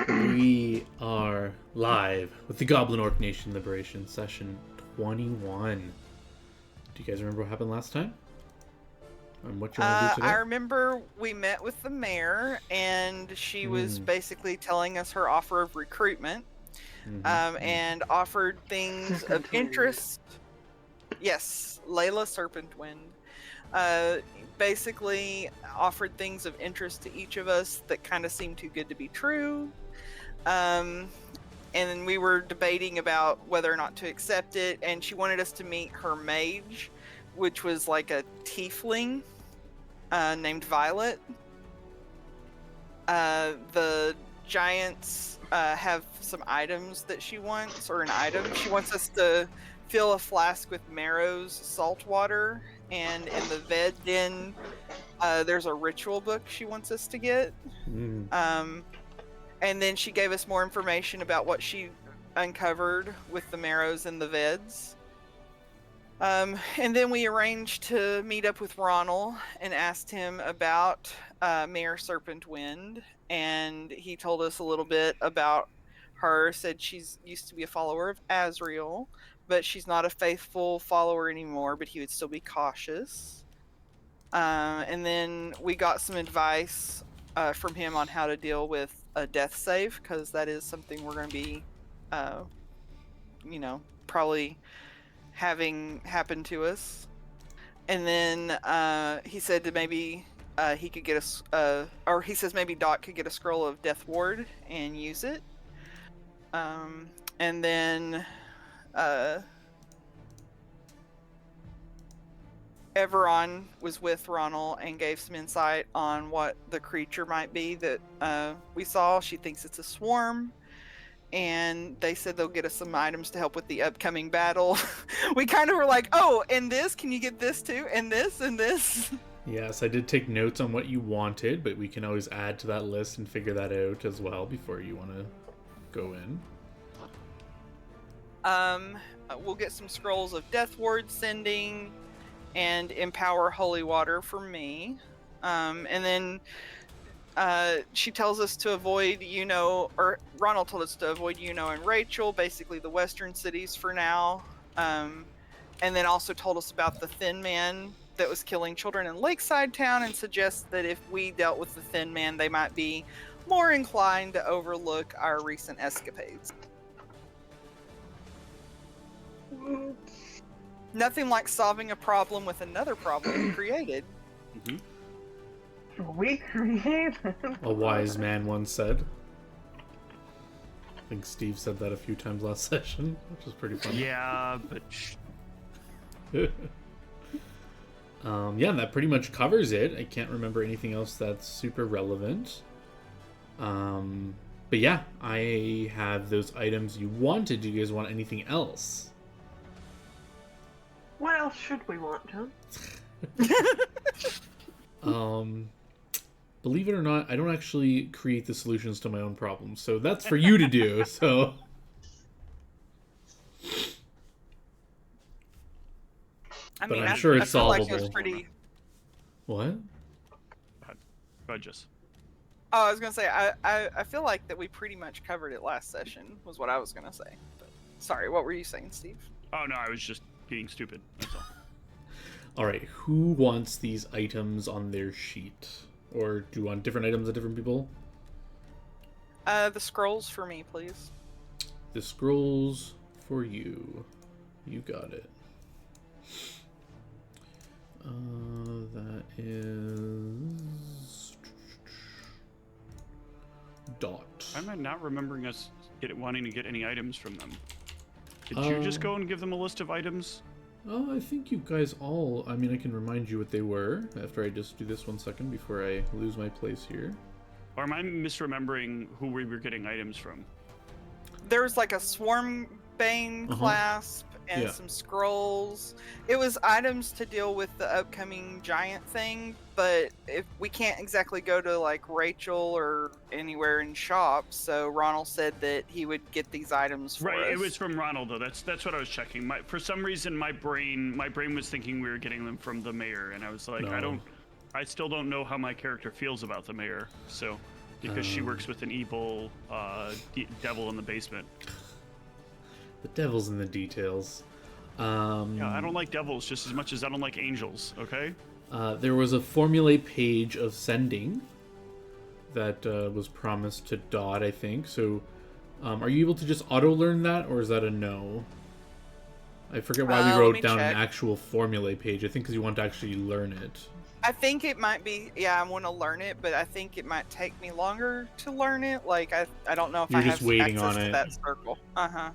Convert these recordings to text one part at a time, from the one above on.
We are live with the Goblin-Orc Nation Liberation Session 21. Do you guys remember what happened last time? And what you want to do today? I remember we met with the mayor, and she was basically telling us her offer of recruitment, and offered things of interest. Yes, Layla Serpentwind. Basically offered things of interest to each of us that kind of seemed too good to be true. And we were debating about whether or not to accept it, and she wanted us to meet her mage, which was like a tiefling named Violet. The giants have some items that she wants, or an item. She wants us to fill a flask with Marrow's salt water, and in the Ved Den, there's a ritual book she wants us to get. And then she gave us more information about what she uncovered with the Marrows and the Veds. And then we arranged to meet up with Ronald and asked him about Mayor Serpentwind, and he told us a little bit about her. Said she's used to be a follower of Azrael, but she's not a faithful follower anymore, but he would still be cautious. And then we got some advice from him on how to deal with a death save, because that is something we're going to be, probably having happen to us. And then he said that maybe he could get us, or he says maybe Doc could get a scroll of Death Ward and use it. And then Everon was with Ronald and gave some insight on what the creature might be that we saw. She thinks it's a swarm, and they said they'll get us some items to help with the upcoming battle. We kind of were like, oh, and this, can you get this too? And this, and this. Yes, I did take notes on what you wanted, but we can always add to that list and figure that out as well before you want to go in. We'll get some scrolls of Death Ward sending and empower holy water for me. And then she tells us to avoid, or Ronald told us to avoid, and Rachel, basically the western cities for now. And then also told us about the Thin Man that was killing children in Lakeside Town, and suggests that if we dealt with the Thin Man, they might be more inclined to overlook our recent escapades. Nothing like solving a problem with another problem created. We created. A wise man once said. I think Steve said that a few times last session, which was pretty fun. Yeah, but... yeah, that pretty much covers it. I can't remember anything else that's super relevant. But yeah, I have those items you wanted. Do you guys want anything else? What else should we want, John? Believe it or not, I don't actually create the solutions to my own problems, so that's for you to do. So, but I'm sure it's solvable. Like it was pretty... What? Budges. Oh, I was gonna say I feel like that we pretty much covered it last session. Was what I was gonna say. But, sorry, what were you saying, Steve? Oh no, I was just being stupid. That's all. All right, who wants these items on their sheet? Or do you want different items of different people? The scrolls for me, please. The scrolls for you. You got it. That is... Dot. I'm not remembering us wanting to get any items from them. Did you just go and give them a list of items? Oh, I think you guys all... I mean, I can remind you what they were after I just do this 1 second before I lose my place here. Or am I misremembering who we were getting items from? There was like a Swarmbane clasp and some scrolls. It was items to deal with the upcoming giant thing, but if we can't exactly go to like Rachel or anywhere in shops, so Ronald said that he would get these items for us. Right, it was from Ronald though. That's what I was checking. For some reason my brain was thinking we were getting them from the mayor, and I was like, No. I still don't know how my character feels about the mayor. So because she works with an evil devil in the basement. The devil's in the details. Yeah, I don't like devils just as much as I don't like angels, okay? There was a formulate page of sending that was promised to Dot, I think. So, are you able to just auto-learn that, or is that a no? I forget why we let wrote me down check. an actual formulate page. I think because you want to actually learn it. I think it might be, yeah, I want to learn it, but I think it might take me longer to learn it. Like, I don't know if You're I just have waiting access on to it. that circle. Uh-huh.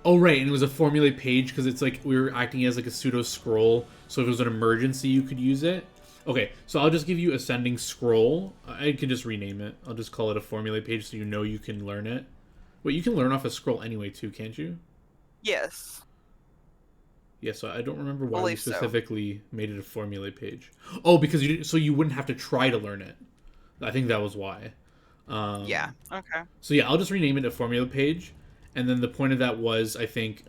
Oh, right, and it was a formulate page because it's like we were acting as like a pseudo scroll. So if it was an emergency, you could use it. Okay, so I'll just give you ascending scroll. I can just rename it. I'll just call it a formulate page so you know you can learn it. Wait, you can learn off a scroll anyway too, can't you? Yes. Yeah, so I don't remember why we Believe so. specifically made it a formulate page. Oh, because you wouldn't have to try to learn it. I think that was why. Yeah. Okay. So yeah, I'll just rename it a formula page, and then the point of that was, I think,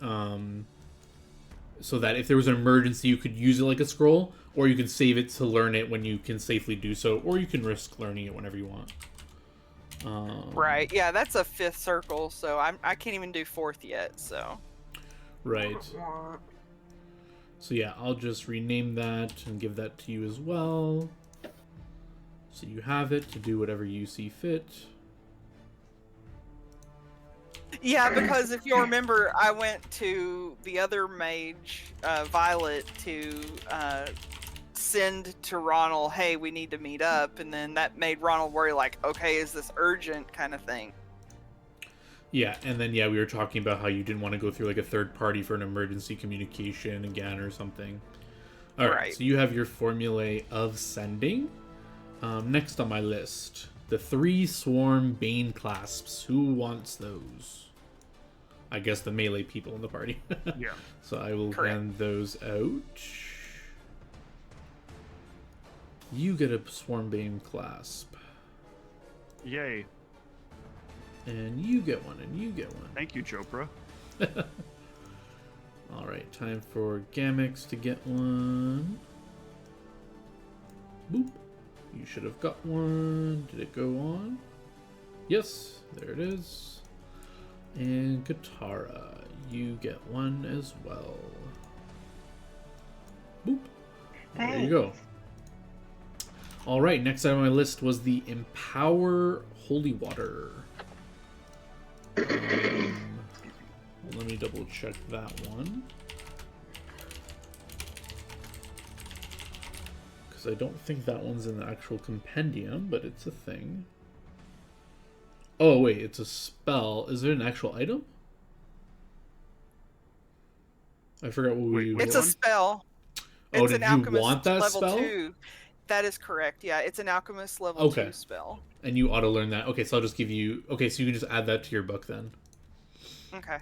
so that if there was an emergency, you could use it like a scroll, or you can save it to learn it when you can safely do so, or you can risk learning it whenever you want. Right. Yeah, that's a 5th circle, so I can't even do 4th yet. So. Right. So yeah, I'll just rename that and give that to you as well. So you have it to do whatever you see fit. Yeah, because if you'll remember, I went to the other mage, Violet, to send to Ronald, hey, we need to meet up, and then that made Ronald worry, like, okay, is this urgent kind of thing? Yeah, and then yeah, we were talking about how you didn't want to go through like a third party for an emergency communication again or something. All right, so you have your formulae of sending. Next on my list, the 3 swarm bane clasps. Who wants those? I guess the melee people in the party. Yeah. So I will hand those out. You get a swarm bane clasp. Yay. And you get one, and you get one. Thank you, Chopra. Alright, time for Gamix to get one. Boop. You should have got one. Did it go on? Yes, there it is. And Katara, you get one as well. Boop. There you go. Alright, next item on my list was the Empower Holy Water. Let me double check that one. Because I don't think that one's in the actual compendium, but it's a thing. Oh, wait, it's a spell. Is it an actual item? I forgot what we... It's a spell. Oh, It's did an you alchemist want that level spell? 2. That is correct. Yeah, it's an alchemist level 2 spell. And you auto learn that. Okay, so I'll just give you... Okay, so you can just add that to your book then. Okay.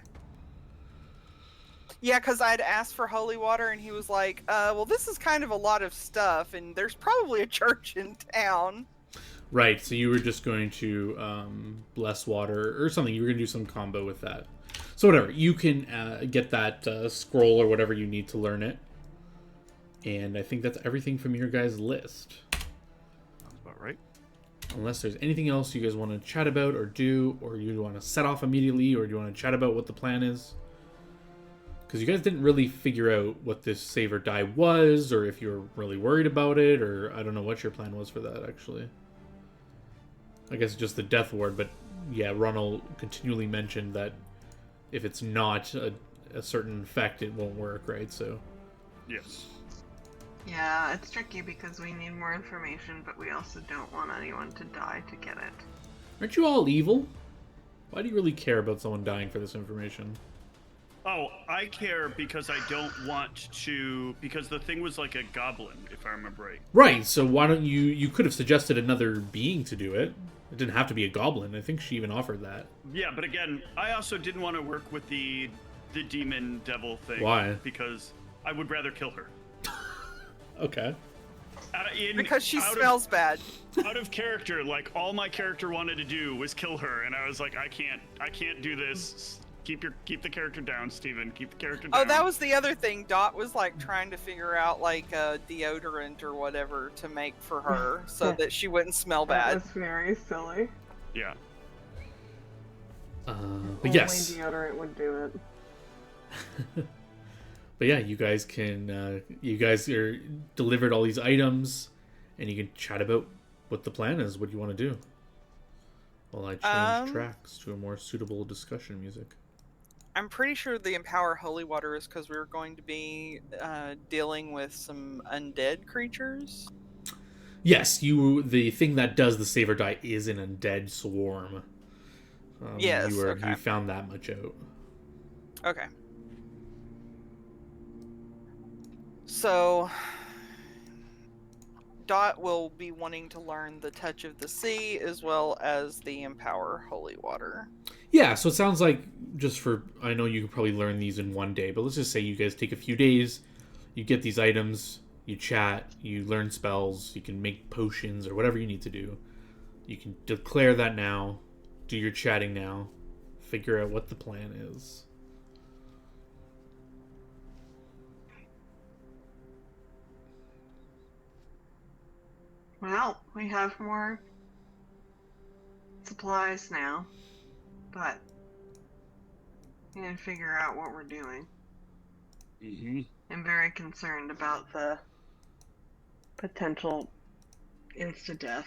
Yeah, because I'd asked for holy water, and he was like, well, this is kind of a lot of stuff, and there's probably a church in town. Right, so you were just going to bless water or something. You were going to do some combo with that. So whatever, you can get that scroll or whatever you need to learn it. And I think that's everything from your guys' list. Sounds about right. Unless there's anything else you guys want to chat about or do, or you want to set off immediately, or do you want to chat about what the plan is? Because you guys didn't really figure out what this save or die was, or if you were really worried about it, or I don't know what your plan was for that, actually. I guess just the death ward, but yeah, Ronald continually mentioned that if it's not a certain effect, it won't work, right? So. Yes. Yeah, it's tricky because we need more information, but we also don't want anyone to die to get it. Aren't you all evil? Why do you really care about someone dying for this information? Oh, I care because I don't want to... Because the thing was like a goblin, if I remember right. Right, so why don't you... You could have suggested another being to do it. It didn't have to be a goblin. I think she even offered that. Yeah, but again, I also didn't want to work with the demon devil thing. Why? Because I would rather kill her. Okay. Because she smells bad. Out of character, like all my character wanted to do was kill her, and I was like, I can't do this. Keep the character down, Steven. Keep the character down. Oh, that was the other thing. Dot was like trying to figure out like a deodorant or whatever to make for her so that she wouldn't smell bad. That was very silly. Yeah. But Only yes. deodorant would do it. But yeah, you guys can. You guys are delivered all these items, and you can chat about what the plan is. What do you want to do? While I change tracks to a more suitable discussion music. I'm pretty sure the Empower Holy Water is because we're going to be dealing with some undead creatures. Yes, the thing that does the save or die is an undead swarm. Yes, okay. You found that much out. Okay. So, Dot will be wanting to learn the Touch of the Sea as well as the Empower Holy Water. Yeah, so it sounds like I know you can probably learn these in one day, but let's just say you guys take a few days, you get these items, you chat, you learn spells, you can make potions or whatever you need to do. You can declare that now, do your chatting now, figure out what the plan is. Well, we have more supplies now, but we need to figure out what we're doing. Mm-hmm. I'm very concerned about the potential insta-death.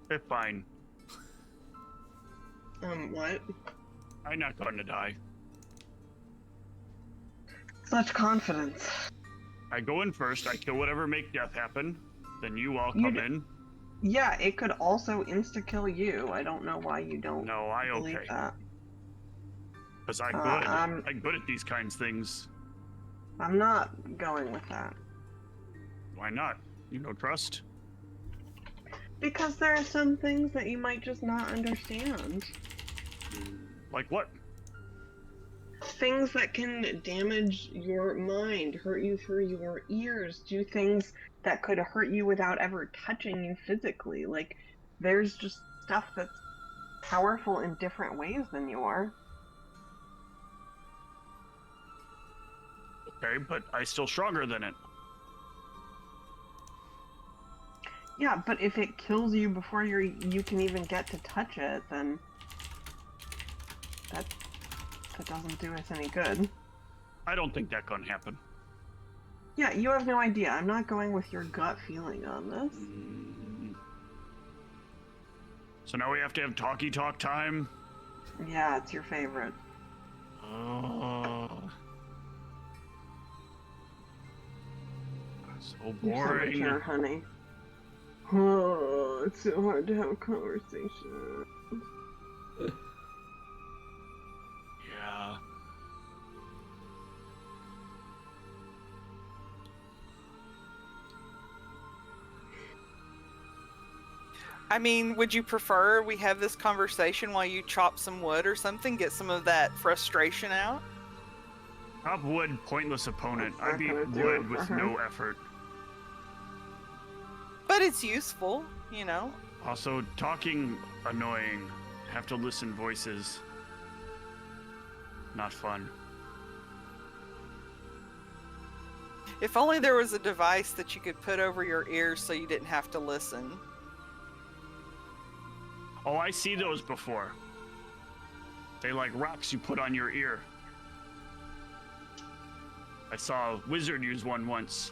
They're fine. What? I'm not going to die. Such confidence. I go in first, I kill whatever make death happen, then you all come in. Yeah, it could also insta-kill you. I don't know why you don't No, I believe okay. that. Because I'm good at these kinds of things. I'm not going with that. Why not? You know trust? Because there are some things that you might just not understand. Like what? Things that can damage your mind, hurt you through your ears, do things that could hurt you without ever touching you physically. Like, there's just stuff that's powerful in different ways than you are. Okay, but I'm still stronger than it. Yeah, but if it kills you before you can even get to touch it, then that doesn't do us any good. I don't think that can happen. Yeah, you have no idea. I'm not going with your gut feeling on this. So now we have to have talky talk time? Yeah, it's your favorite. So You're so boring. mature, honey. Oh, it's so hard to have a conversation. Yeah. I mean, would you prefer we have this conversation while you chop some wood or something? Get some of that frustration out? Chop wood, pointless opponent. That's I beat not gonna do wood it with for her. no effort. But it's useful, you know? Also, talking annoying. Have to listen voices. Not fun. If only there was a device that you could put over your ears so you didn't have to listen. Oh, I see those before. They like rocks you put on your ear. I saw a wizard use one once.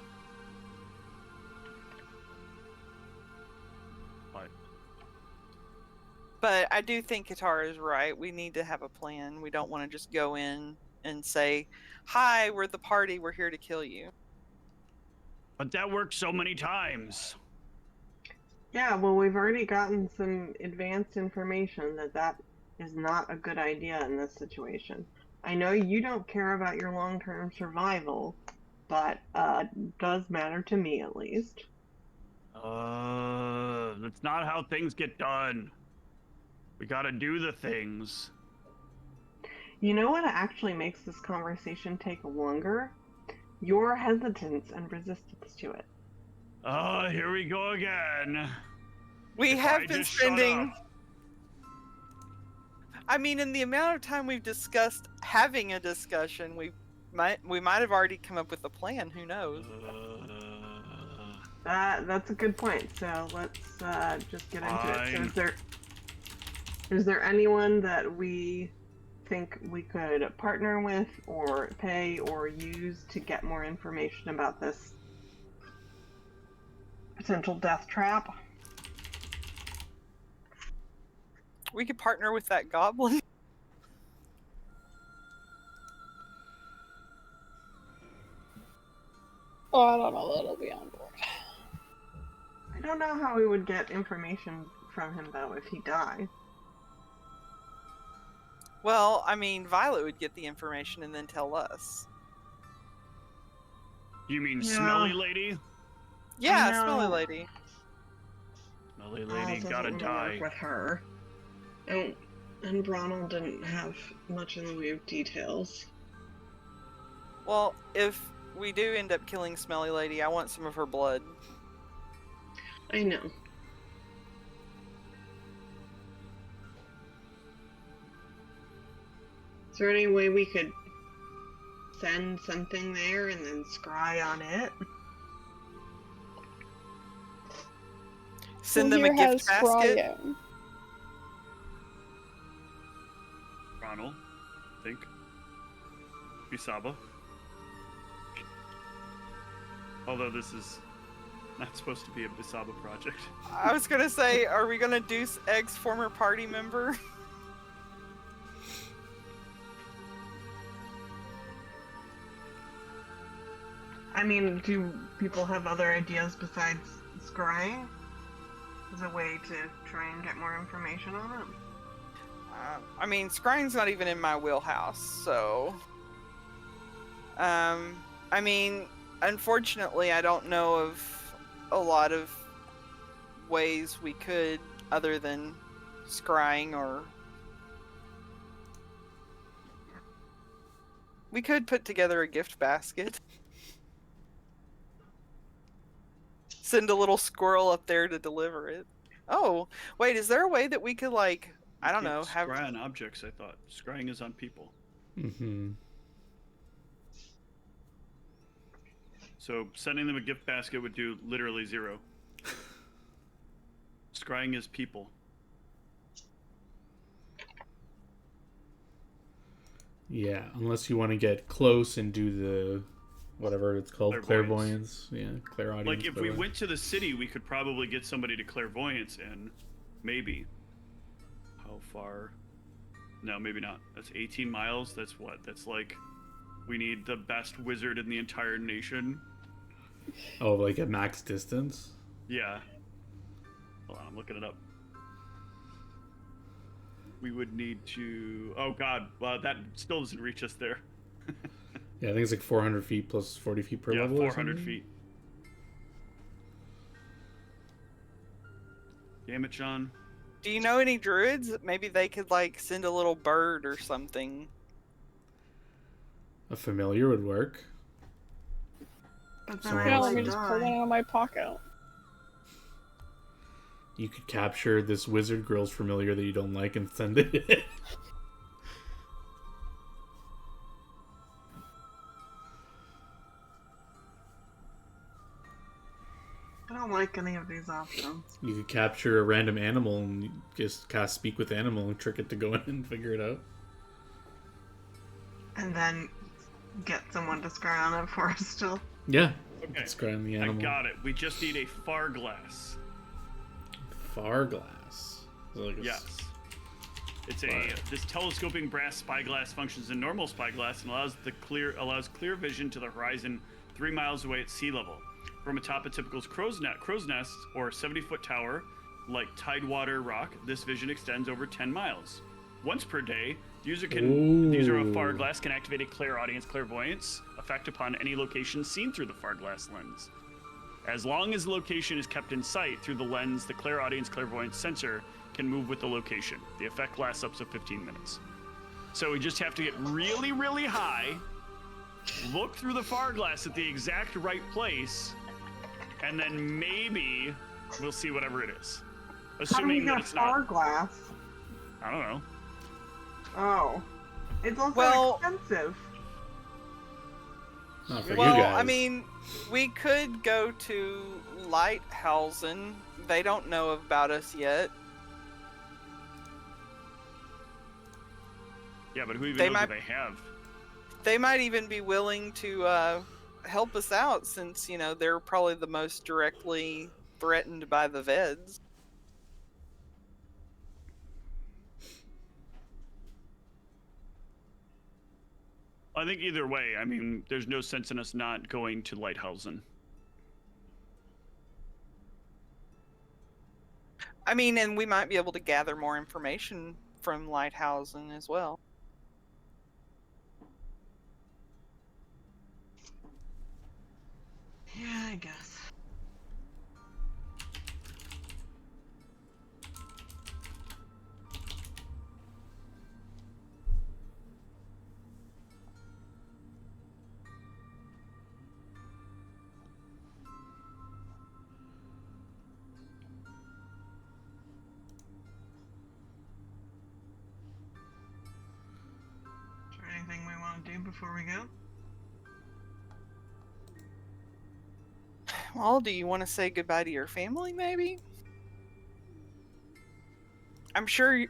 But I do think Katara is right. We need to have a plan. We don't want to just go in and say, "Hi, we're the party. We're here to kill you." But that worked so many times. Yeah, well, we've already gotten some advanced information that is not a good idea in this situation. I know you don't care about your long-term survival, but it does matter to me at least. That's not how things get done. We gotta do the things. You know what actually makes this conversation take longer? Your hesitance and resistance to it. Oh, here we go again. We If have I been just shut spending. up. I mean, in the amount of time we've discussed having a discussion, we might have already come up with a plan. Who knows? That's a good point. So let's just get into it. So Fine. is there anyone that we think we could partner with or pay or use to get more information about this potential death trap? We could partner with that goblin. Oh, I don't know that I'll be on board. I don't know how we would get information from him though if he died. Well, I mean, Violet would get the information and then tell us. You mean Yeah. Smelly Lady? Yeah, know. Smelly Lady. Smelly Miles Lady doesn't gotta wanna die. work with her. And Ronald didn't have much in the way of details. Well, if we do end up killing Smelly Lady, I want some of her blood. I know. Is there any way we could send something there and then scry on it? Send Who them a here gift has basket. scrying? Ronald, think. Bisaba. Although this is not supposed to be a Bisaba project. I was gonna say, are we gonna do Egg's former party member? I mean, do people have other ideas besides scrying? As a way to try and get more information on it? I mean, scrying's not even in my wheelhouse, so... I mean, unfortunately, I don't know of a lot of ways we could, other than scrying, or... We could put together a gift basket. Send a little squirrel up there to deliver it. Oh, wait, is there a way that we could, like, I don't know, have... Scry on objects, I thought. Scrying is on people. Mm-hmm. So sending them a gift basket would do literally 0. Scrying is people. Yeah, unless you want to get close and do the whatever it's called, clairvoyance. Yeah, clairaudience. Like if we went to the city, we could probably get somebody to clairvoyance in. Maybe. How far? No, maybe not. That's 18 miles. That's what? That's like we need the best wizard in the entire nation. Oh, like at max distance? Yeah. Hold on, I'm looking it up. We would need to... Oh god, that still doesn't reach us there. Yeah, I think it's like 400 feet plus 40 feet per Yeah, level. 400 feet. Damn it, John. Do you know any druids? Maybe they could, like, send a little bird or something. A familiar would work. But Someone Yeah, else let me would just pull one out of my pocket. You could capture this wizard girl's familiar that you don't like and send it. I don't like any of these options. You could capture a random animal and just cast Speak with Animal and trick it to go in and figure it out. And then get someone to scry on it for us still. Yeah. Okay, Scry the I animal. got it. We just need a far glass. Far glass. Like a Yes. It's Far. this telescoping brass spyglass functions in normal spyglass and allows clear vision to the horizon 3 miles away at sea level. From atop a typical crow's nest or 70-foot tower, like Tidewater Rock, this vision extends over 10 miles. Once per day, the user of far glass can activate a clairvoyance effect upon any location seen through the far glass lens. As long as the location is kept in sight through the lens, the clairvoyance sensor can move with the location. The effect lasts up to 15 minutes. So we just have to get really, really high, look through the far glass at the exact right place, and then maybe we'll see whatever it is. How do we Assuming that get it's far not. glass? I don't know. Oh. It's also Well- expensive. Not for Well, you guys. I mean, we could go to Lighthausen. They don't know about us yet. Yeah, but who even They knows might- what they have? They might even be willing to help us out since, they're probably the most directly threatened by the Veds. I think either way, I mean, there's no sense in us not going to Lighthausen. I mean, and we might be able to gather more information from Lighthausen as well. Yeah, I guess. Is there anything we want to do before we go? Well, do you want to say goodbye to your family, maybe? I'm sure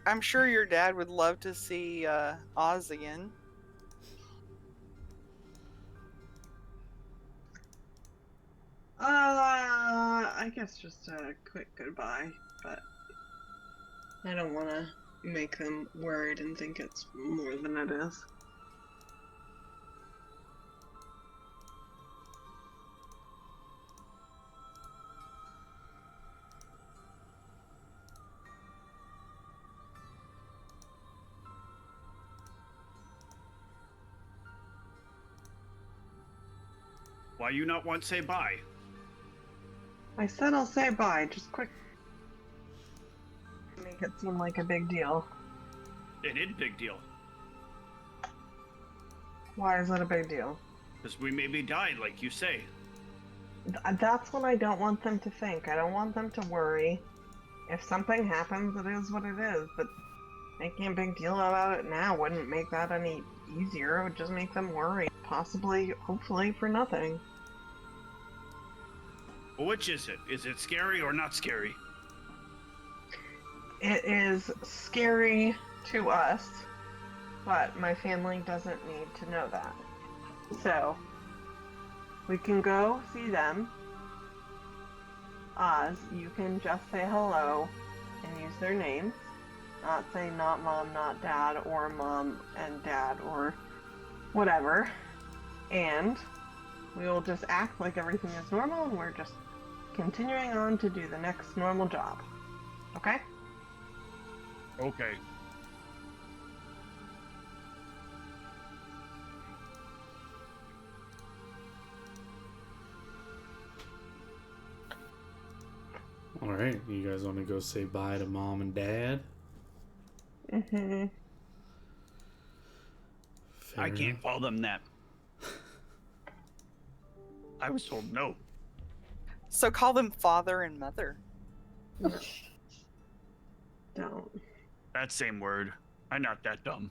your dad would love to see Oz again. I guess just a quick goodbye, but I don't want to make them worried and think it's more than it is. Why you not want to say bye? I said I'll say bye, just quick. Make it seem like a big deal. It is a big deal. Why is that a big deal? Because we maybe died, like you say. That's what I don't want them to think. I don't want them to worry. If something happens, it is what it is, but making a big deal about it now wouldn't make that any easier. It would just make them worry. Possibly, hopefully, for nothing. Well, which is it? Is it scary or not scary? It is scary to us, but my family doesn't need to know that. So, we can go see them. Oz, you can just say hello and use their names. Not say not mom, not dad, or mom and dad, or whatever. And we will just act like everything is normal and we're just continuing on to do the next normal job. Okay? Okay. All right, you guys want to go say bye to mom and dad? Mm-hmm. Fair I can't enough. call them that. I was told no. So call them father and mother. Don't. That same word. I'm not that dumb.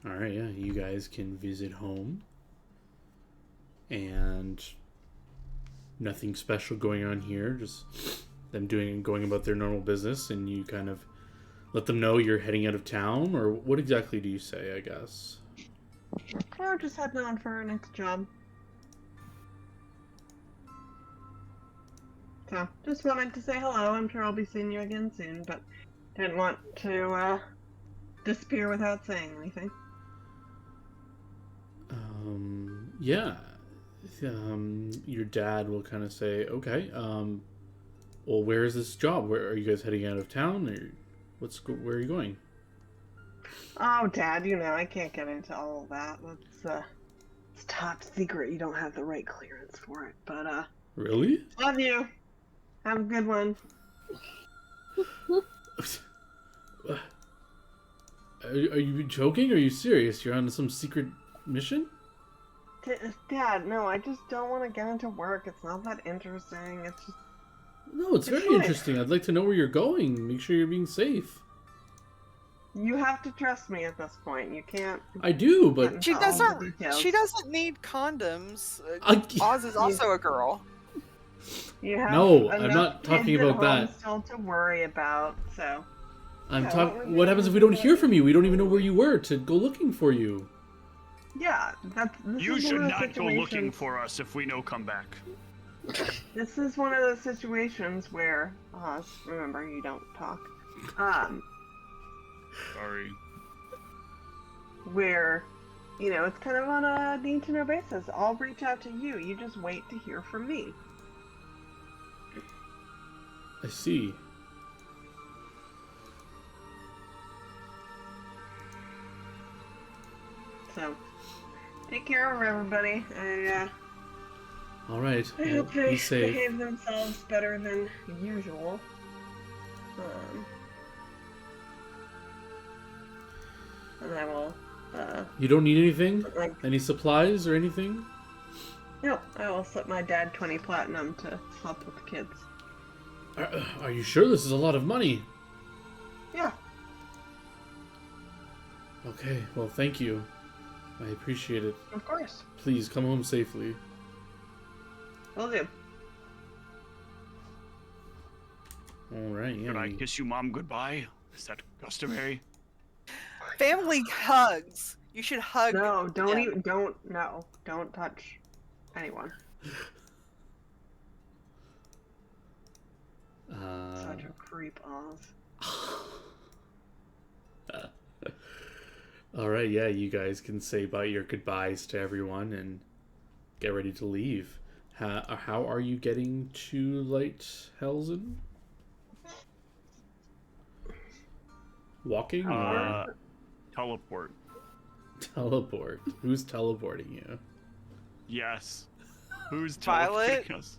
All right, yeah, you guys can visit home. And nothing special going on here, just them going about their normal business, and you kind of let them know you're heading out of town, or what exactly do you say, I guess? We're just heading on for our next job. So, just wanted to say hello. I'm sure I'll be seeing you again soon, but didn't want to disappear without saying anything. Yeah. Your dad will kind of say, okay, well, where is this job? Where are you guys heading out of town, or where are you going? Oh, Dad, I can't get into all of that. It's top secret. You don't have the right clearance for it. But, Really? love you. Have a good one. Are you joking? Are you serious? You're on some secret mission? Dad, no, I just don't want to get into work. It's not that interesting. It's just... No, it's very fine. interesting. I'd like to know where you're going. Make sure you're being safe. You have to trust me at this point. You can't. I do, but get She into all the doesn't. details. She doesn't need condoms. I- Oz is also a girl. You have No, I'm enough not talking kids at about home that. Still to worry about. So. I'm Yeah, talking. we're What happens if we don't hear from you? We don't even know where you were to go looking for you. Yeah, this You is should one of not those go looking situations- for us if we know come back. This is one of those situations where, remember, you don't talk. Sorry. Where, it's kind of on a need-to-know basis. I'll reach out to you. You just wait to hear from me. I see. So, take care of everybody. All right. I Well, hope they be safe. behave themselves better than usual. And I will, You don't need anything? like, Any supplies or anything? no, I will slip my dad 20 platinum to help with the kids. Are you sure this is a lot of money? Yeah, Okay. Well, thank you. I appreciate it. of course. Please come home safely. Will do. All right. Yeah. Could I kiss you, Mom, goodbye? Is that customary? Family hugs. You should hug. No, don't them. don't touch anyone. Such a creep, Oz. All right. Yeah. You guys can say your goodbyes to everyone and get ready to leave. How are you getting to Lighthausen? Walking or Teleport. teleport? Who's teleporting you? Yes. Who's Violet? teleporting us?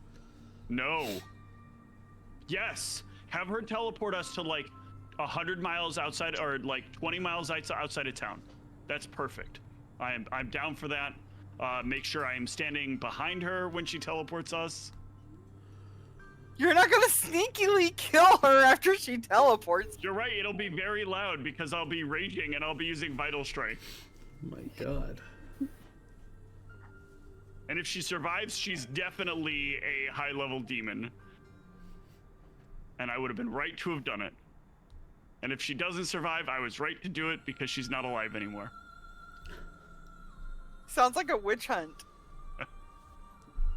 No. Yes. Have her teleport us to like 100 miles outside, or like 20 miles outside of town. That's perfect. I'm down for that. Make sure I am standing behind her when she teleports us. You're not gonna sneakily kill her after she teleports. You're right. It'll be very loud because I'll be raging and I'll be using Vital Strike. My God. And if she survives, she's definitely a high-level demon. And I would have been right to have done it. And if she doesn't survive, I was right to do it because she's not alive anymore. Sounds like a witch hunt.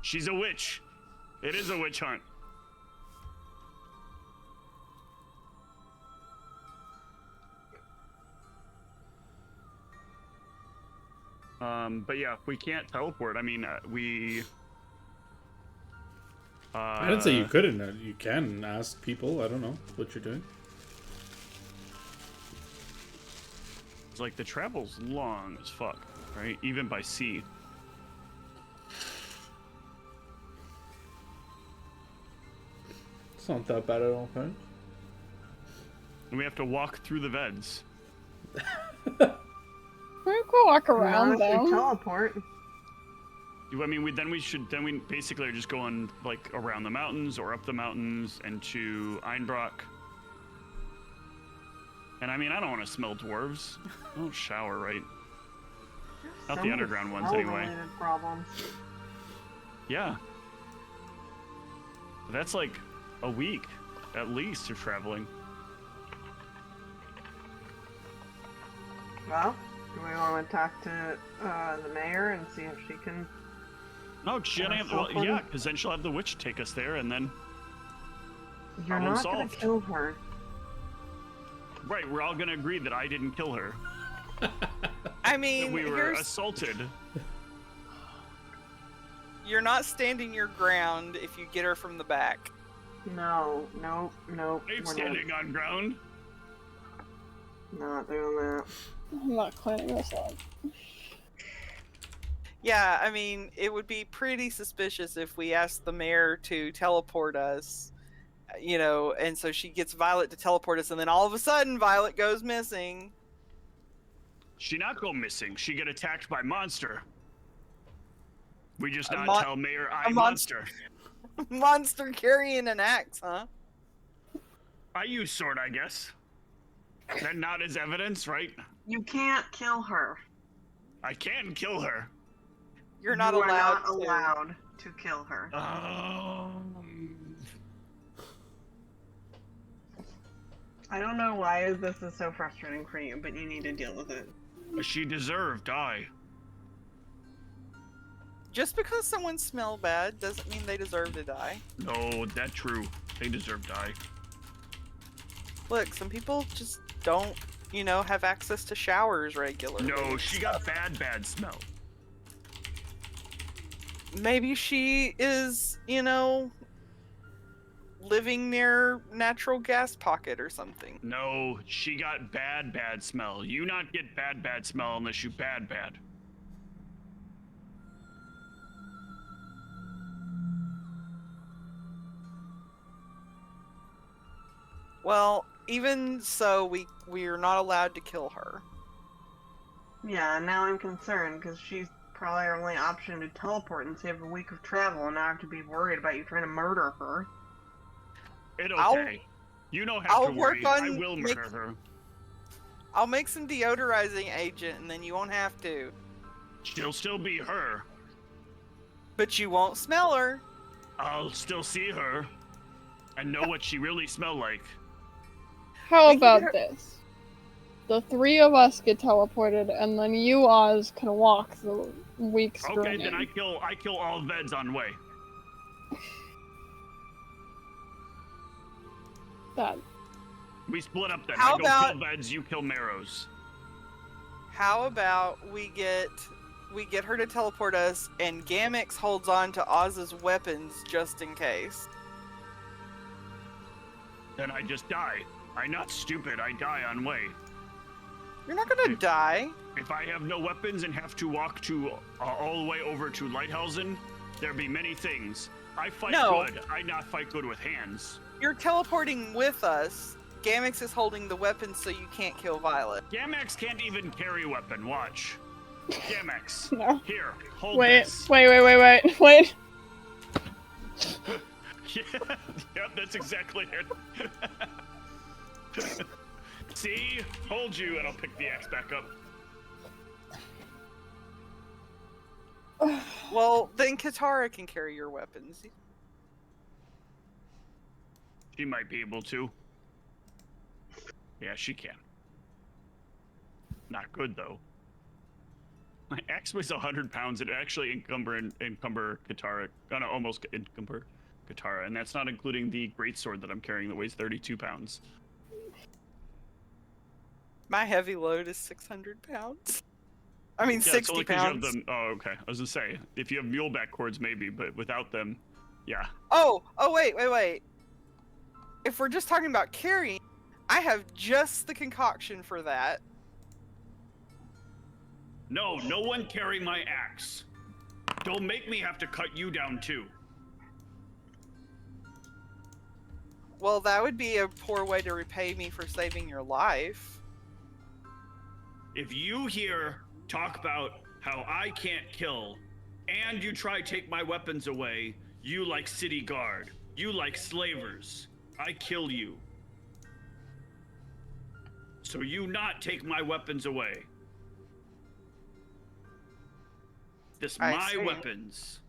She's a witch. It is a witch hunt. But yeah, we can't teleport. I mean, we. I didn't say you couldn't. You can ask people. I don't know what you're doing. It's like the travel's long as fuck, right? Even by sea. It's not that bad, I don't think. And we have to walk through the vents. We can walk around Unless we though. teleport. I mean, we basically are just going like around the mountains or up the mountains and to Einbrock. And I mean, I don't want to smell dwarves. I don't shower, right? Not the Some underground ones, smell-related anyway. Problems. Yeah. That's like a week, at least, of traveling. Well, do we want to talk to the mayor and see if she can? No, she only have, well, yeah, because then she'll have the witch take us there, and then You're Problem not gonna solved. kill her. right, we're all gonna agree that I didn't kill her. I That mean, we were here's, assaulted. you're not standing your ground if you get her from the back. No, nope. I'm standing on ground. Not doing that. I'm not cleaning this up. Yeah, I mean, it would be pretty suspicious if we asked the mayor to teleport us, and so she gets Violet to teleport us, and then all of a sudden Violet goes missing. She not go missing. She get attacked by monster. We just A not tell Mayor I a monster. Monster carrying an axe, huh? I use sword, I guess. Then not as evidence, right? You can't kill her. I can kill her. You're not You are allowed not to. allowed to kill her. I don't know why this is so frustrating for you, but you need to deal with it. She deserved die. Just because someone smells bad doesn't mean they deserve to die. No, that's true. They deserve die. Look, some people just don't, have access to showers regularly. No, she got bad smell. Maybe she is, living near natural gas pocket or something. No, she got bad smell. You not get bad smell unless you bad. Well, even so, we're not allowed to kill her. Yeah, now I'm concerned because she's probably our only option to teleport and save a week of travel, and now I have to be worried about you trying to murder her. It's okay. You don't have I'll to worry. work on I will murder her. I'll make some deodorizing agent, and then you won't have to. She'll still be her. But you won't smell her. I'll still see her and know what she really smelled like. How We can about get her- this? The three of us get teleported, and then you, Oz, can walk the weeks Okay, then I kill all Veds on way. That. We split up then. How I go about- kill Veds, you kill Marrows. How about we get her to teleport us, and Gamix holds on to Oz's weapons just in case. Then I just die. I'm not stupid. I die on way. You're not gonna die. If I have no weapons and have to walk to all the way over to Lighthausen, there be many things. I fight No. good. I not fight good with hands. You're teleporting with us. Gamix is holding the weapons so you can't kill Violet. Gamex can't even carry a weapon. Watch. Gamex. No. Here, hold Wait, this. wait. Yep, that's exactly it. See? Hold you, and I'll pick the axe back up. Well, then Katara can carry your weapons. She might be able to. Yeah, she can. Not good, though. My axe weighs 100 pounds. It actually encumber Katara. Gonna almost encumber Katara, and that's not including the greatsword that I'm carrying that weighs 32 pounds. My heavy load is 600 pounds. I mean, Yeah, it's 60 only 'cause you have pounds. them. Oh, okay. I was gonna say, if you have muleback cords, maybe, but without them, yeah. Oh, wait. If we're just talking about carrying, I have just the concoction for that. No one carry my axe. Don't make me have to cut you down too. Well, that would be a poor way to repay me for saving your life. If you here talk about how I can't kill, and you try to take my weapons away, you like city guard. You like slavers. I kill you. So you not take my weapons away. This I my see. weapons.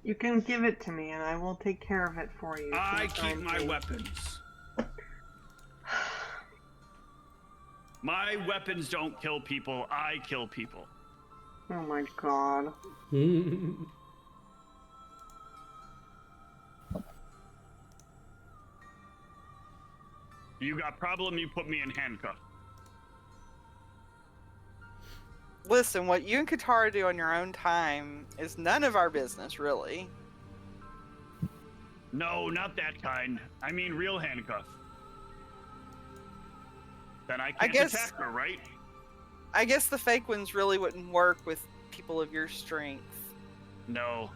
You can give it to me, and I will take care of it for you. I It's keep fine, my too. weapons. My weapons don't kill people, I kill people. Oh my god. You got problem, you put me in handcuff. Listen, what you and Katara do on your own time is none of our business, really. No, not that kind. I mean real handcuff. Then I can't guess- attack her, right? I guess the fake ones really wouldn't work with people of your strength. No.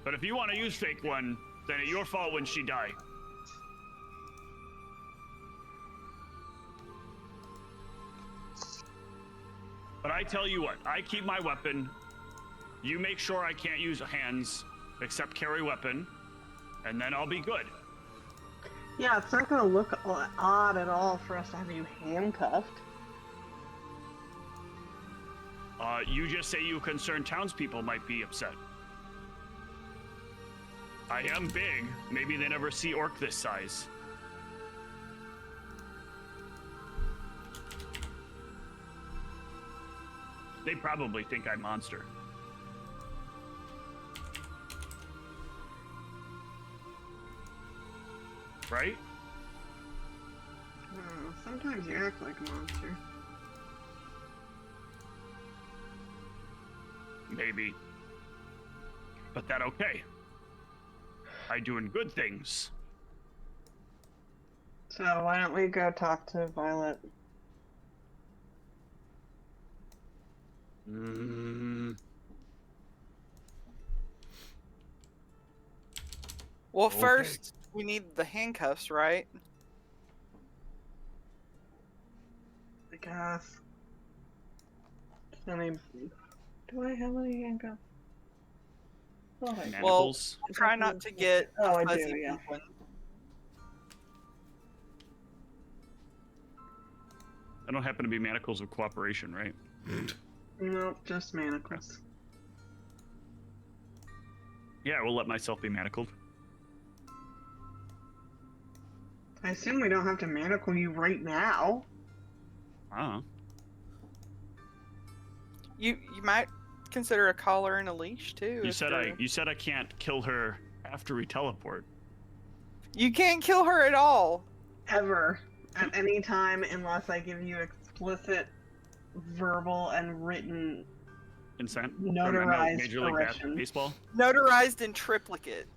But if you want to use fake one, then it's your fault when she die. But I tell you what, I keep my weapon. You make sure I can't use hands, except carry weapon, and then I'll be good. Yeah, it's not going to look odd at all for us to have you handcuffed. You just say you concerned townspeople might be upset. I am big. Maybe they never see orc this size. They probably think I'm monster. Right? Sometimes you act like a monster. Maybe. But that okay. I doing good things. So why don't we go talk to Violet? Well, Okay. first we need the handcuffs, right? I guess. Do I have any handcuffs? Oh, I do. Manacles. Try not to get Oh, a I fuzzy do, yeah. pink one. I don't happen to be manacles of cooperation, right? Nope, just manacles. Yeah, I will let myself be manacled. I assume we don't have to manacle you right now. Ah. You might consider a collar and a leash too. You if said they're- you said I can't kill her after we teleport. You can't kill her at all. Ever. At any time unless I give you explicit verbal and written Consent? Notarized Major League correction. Baseball? Notarized in triplicate.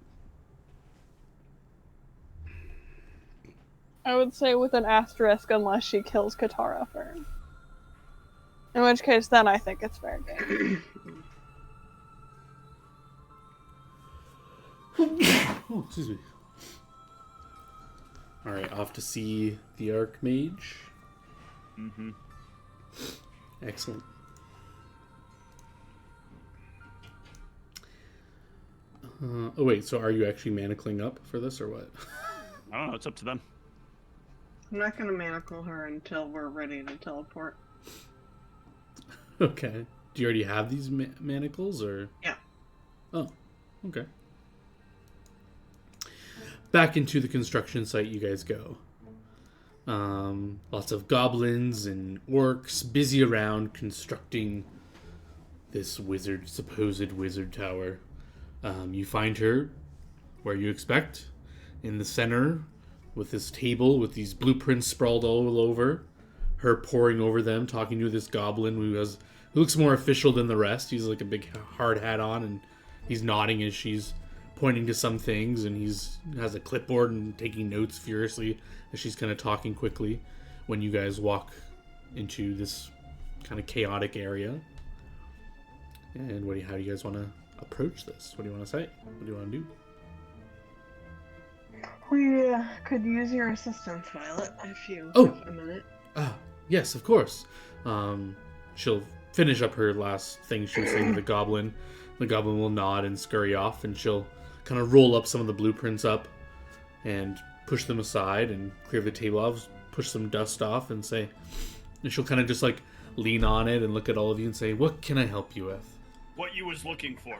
I would say with an asterisk unless she kills Katara first. In which case, then I think it's fair game. Oh, excuse me. Alright, off to see the Archmage. Mm-hmm. Excellent. Oh wait, so are you actually manacling up for this or what? I don't know, it's up to them. I'm not gonna manacle her until we're ready to teleport. Okay. Do you already have these manacles or? Yeah. Oh, okay. Back into the construction site you guys go. Lots of goblins and orcs busy around constructing this supposed wizard tower. You find her where you expect, in the center, with this table with these blueprints sprawled all over. Her poring over them, talking to this goblin who looks more official than the rest. He's like a big hard hat on, and he's nodding as she's pointing to some things, and has a clipboard and taking notes furiously as she's kind of talking quickly when you guys walk into this kind of chaotic area. And how do you guys want to approach this? What do you want to say? What do you want to do? We could use your assistance, Violet, if you Oh! have a minute. Ah, yes, of course. She'll finish up her last thing she was saying to the goblin. The goblin will nod and scurry off, and she'll kind of roll up some of the blueprints up and push them aside and clear the table off, push some dust off, and she'll kind of just like lean on it and look at all of you and say, "What can I help you with?" What you was looking for.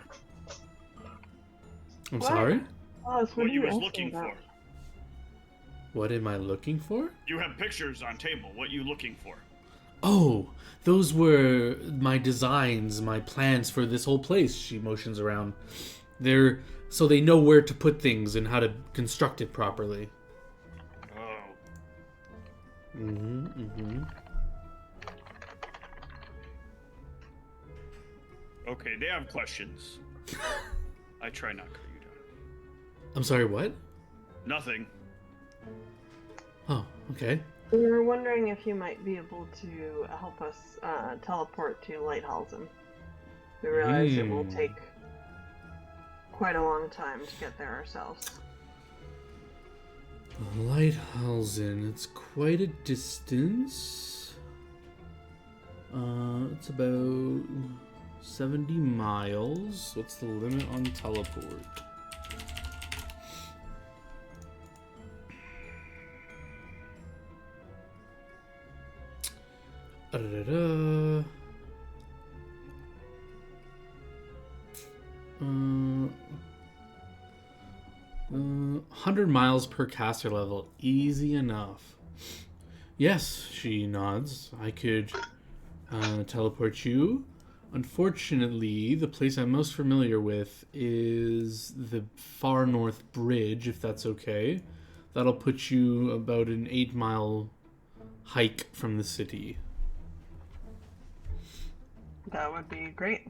I'm What? sorry? What you was looking for. What am I looking for? You have pictures on table. What you looking for? Oh, those were my designs, my plans for this whole place. She motions around. They're so they know where to put things and how to construct it properly. Oh. Mm-hmm. Okay, they have questions. I try not to cut you down. I'm sorry, what? Nothing. Oh, okay. We were wondering if you might be able to help us teleport to Lighthausen. We realize it will take quite a long time to get there ourselves. Lighthausen, it's quite a distance. It's about 70 miles. What's the limit on teleport? Da-da-da-da. 100 miles per caster level. Easy enough. Yes, she nods. I could teleport you. Unfortunately, the place I'm most familiar with is the Far North Bridge, if that's okay. That'll put you about an 8-mile hike from the city. That would be great.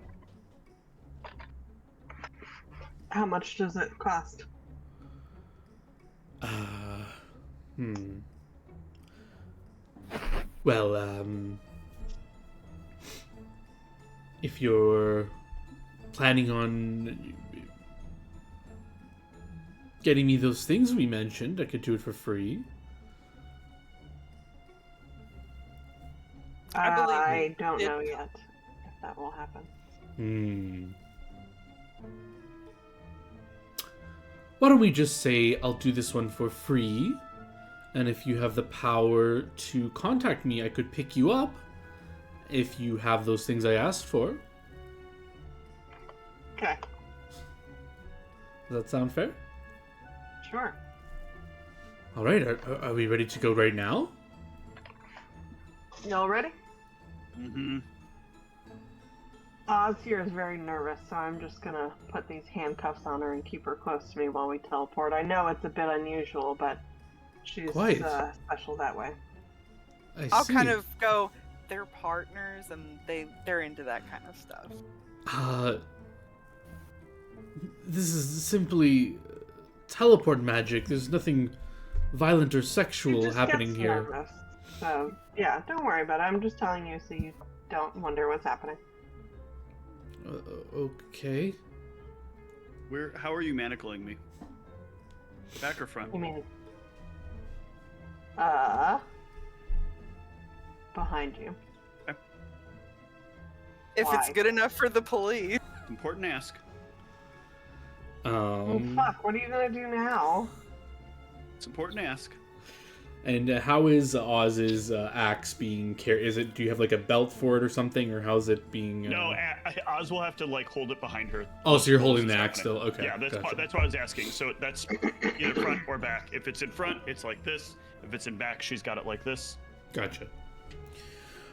How much does it cost? Well, if you're planning on getting me those things we mentioned, I could do it for free. I don't know yet if that will happen. Why don't we just say I'll do this one for free, and if you have the power to contact me, I could pick you up if you have those things I asked for. Okay. Does that sound fair? Sure. All right, are we ready to go right now? Y'all ready? Mm-hmm. Oz here is very nervous, so I'm just gonna put these handcuffs on her and keep her close to me while we teleport. I know it's a bit unusual, but she's Quite. Special that way. I'll see. kind of go, they're partners and they're into that kind of stuff. This is simply teleport magic. There's nothing violent or sexual She just happening gets here. nervous. So, yeah, don't worry about it. I'm just telling you so you don't wonder what's happening. Okay. How are you manacling me? Back or front? You mean, behind you. If it's Why? good enough for the police. Important ask. Oh, fuck, what are you gonna do now? It's important to ask. And how is Oz's axe being carried? Do you have like a belt for it or something, or how's it being? No, Oz will have to like hold it behind her. Oh, so you're holding This the is axe happening. still? Okay. Yeah, gotcha. that's what I was asking. So that's either front or back. If it's in front, it's like this. If it's in back, she's got it like this. Gotcha.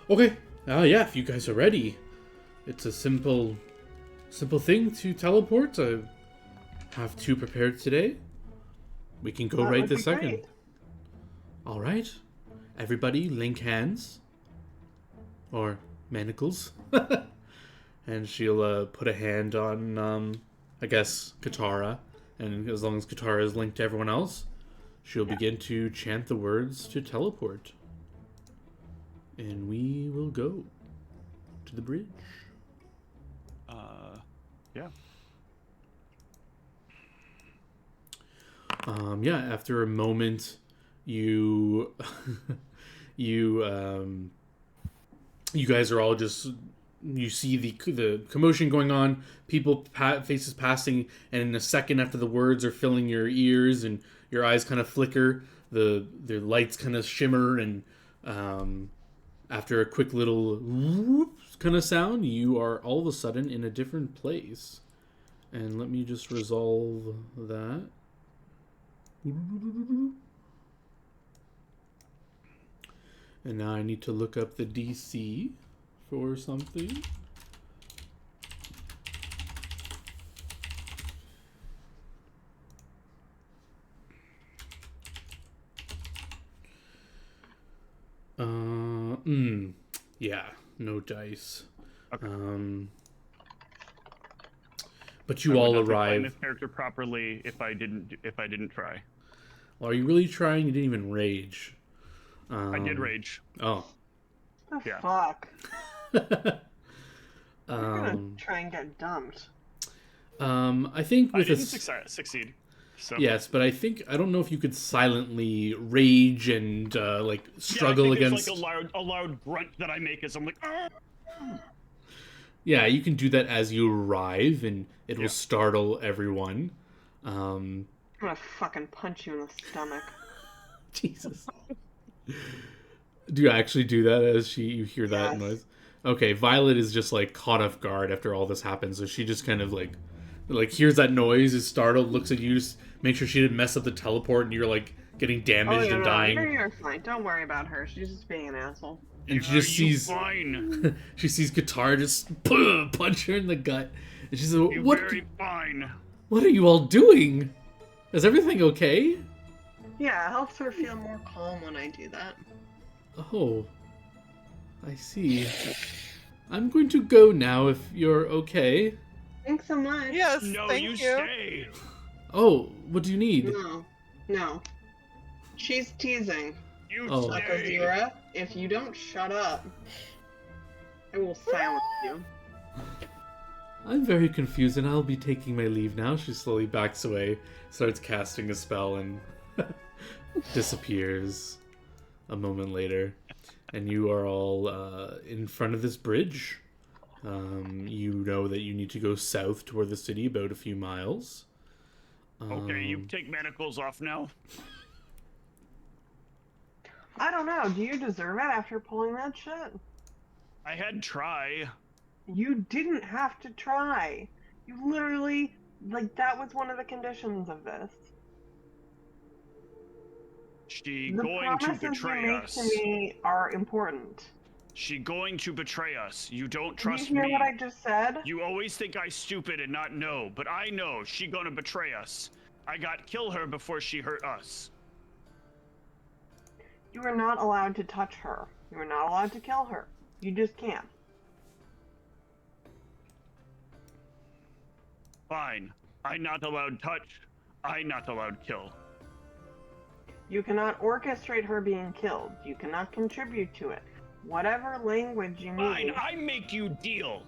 Okay. Yeah, if you guys are ready, it's a simple thing to teleport. I have 2 prepared today. We can go That right would this be second. great. All right, everybody, link hands or manacles, and she'll put a hand on, I guess, Katara, and as long as Katara is linked to everyone else, she'll begin to chant the words to teleport, and we will go to the bridge. Yeah. Yeah. After a moment, you guys are all just, you see the commotion going on, people faces passing, and in a second after the words are filling your ears and your eyes kind of flicker, the lights kind of shimmer, and after a quick little whoop kind of sound, you are all of a sudden in a different place. And let me just resolve that. And now I need to look up the DC for something. Yeah, no dice. Okay. But you I would all not be playing arrive. this character properly if I didn't try. Well, are you really trying? You didn't even rage. I did rage. Oh. Oh, Yeah. fuck. You're gonna um, try and get dumped. I think I with didn't a succeed. So yes, but I don't know if you could silently rage and like struggle yeah, I think against. It's like a loud grunt that I make as I'm like. "Ah!" Yeah, you can do that as you arrive, and it will Yeah. startle everyone. I'm gonna fucking punch you in the stomach. Jesus. Do you actually do that as you hear that Yes. noise? Okay, Violet is just like caught off guard after all this happens, so she just kind of like hears that noise, is startled, looks at you, just make sure she didn't mess up the teleport, and you're like getting Oh, damaged no, and no, dying. you're fine. Don't worry about her. She's just being an asshole. And she Are just you sees fine? she sees Katara just punch her in the gut, and she says, You "What? very fine. What are you all doing? Is everything okay?" Yeah, it helps her feel more calm when I do that. Oh, I see. I'm going to go now if you're okay. Thanks so much. Yes, No, thank you you. stay. Oh, what do you need? No. She's teasing. You Oh. stay. Akazira, if you don't shut up, I will silence you. I'm very confused, and I'll be taking my leave now. She slowly backs away, starts casting a spell, and disappears a moment later. And you are all in front of this bridge. You know that you need to go south toward the city about a few miles. Okay, you take manacles off now. I don't know. Do you deserve it after pulling that shit? I had try. You didn't have to try. You literally, like, that was one of the conditions of this. She The going to promises you betray make us. to me are important. She going to betray us. You don't Did trust you hear me. what I just said? You always think I stupid and not know, but I know she gonna betray us. I got kill her before she hurt us. You are not allowed to touch her. You are not allowed to kill her. You just can't. Fine. I not allowed touch. I not allowed kill. You cannot orchestrate her being killed. You cannot contribute to it. Whatever language you Fine, need. I make you deal.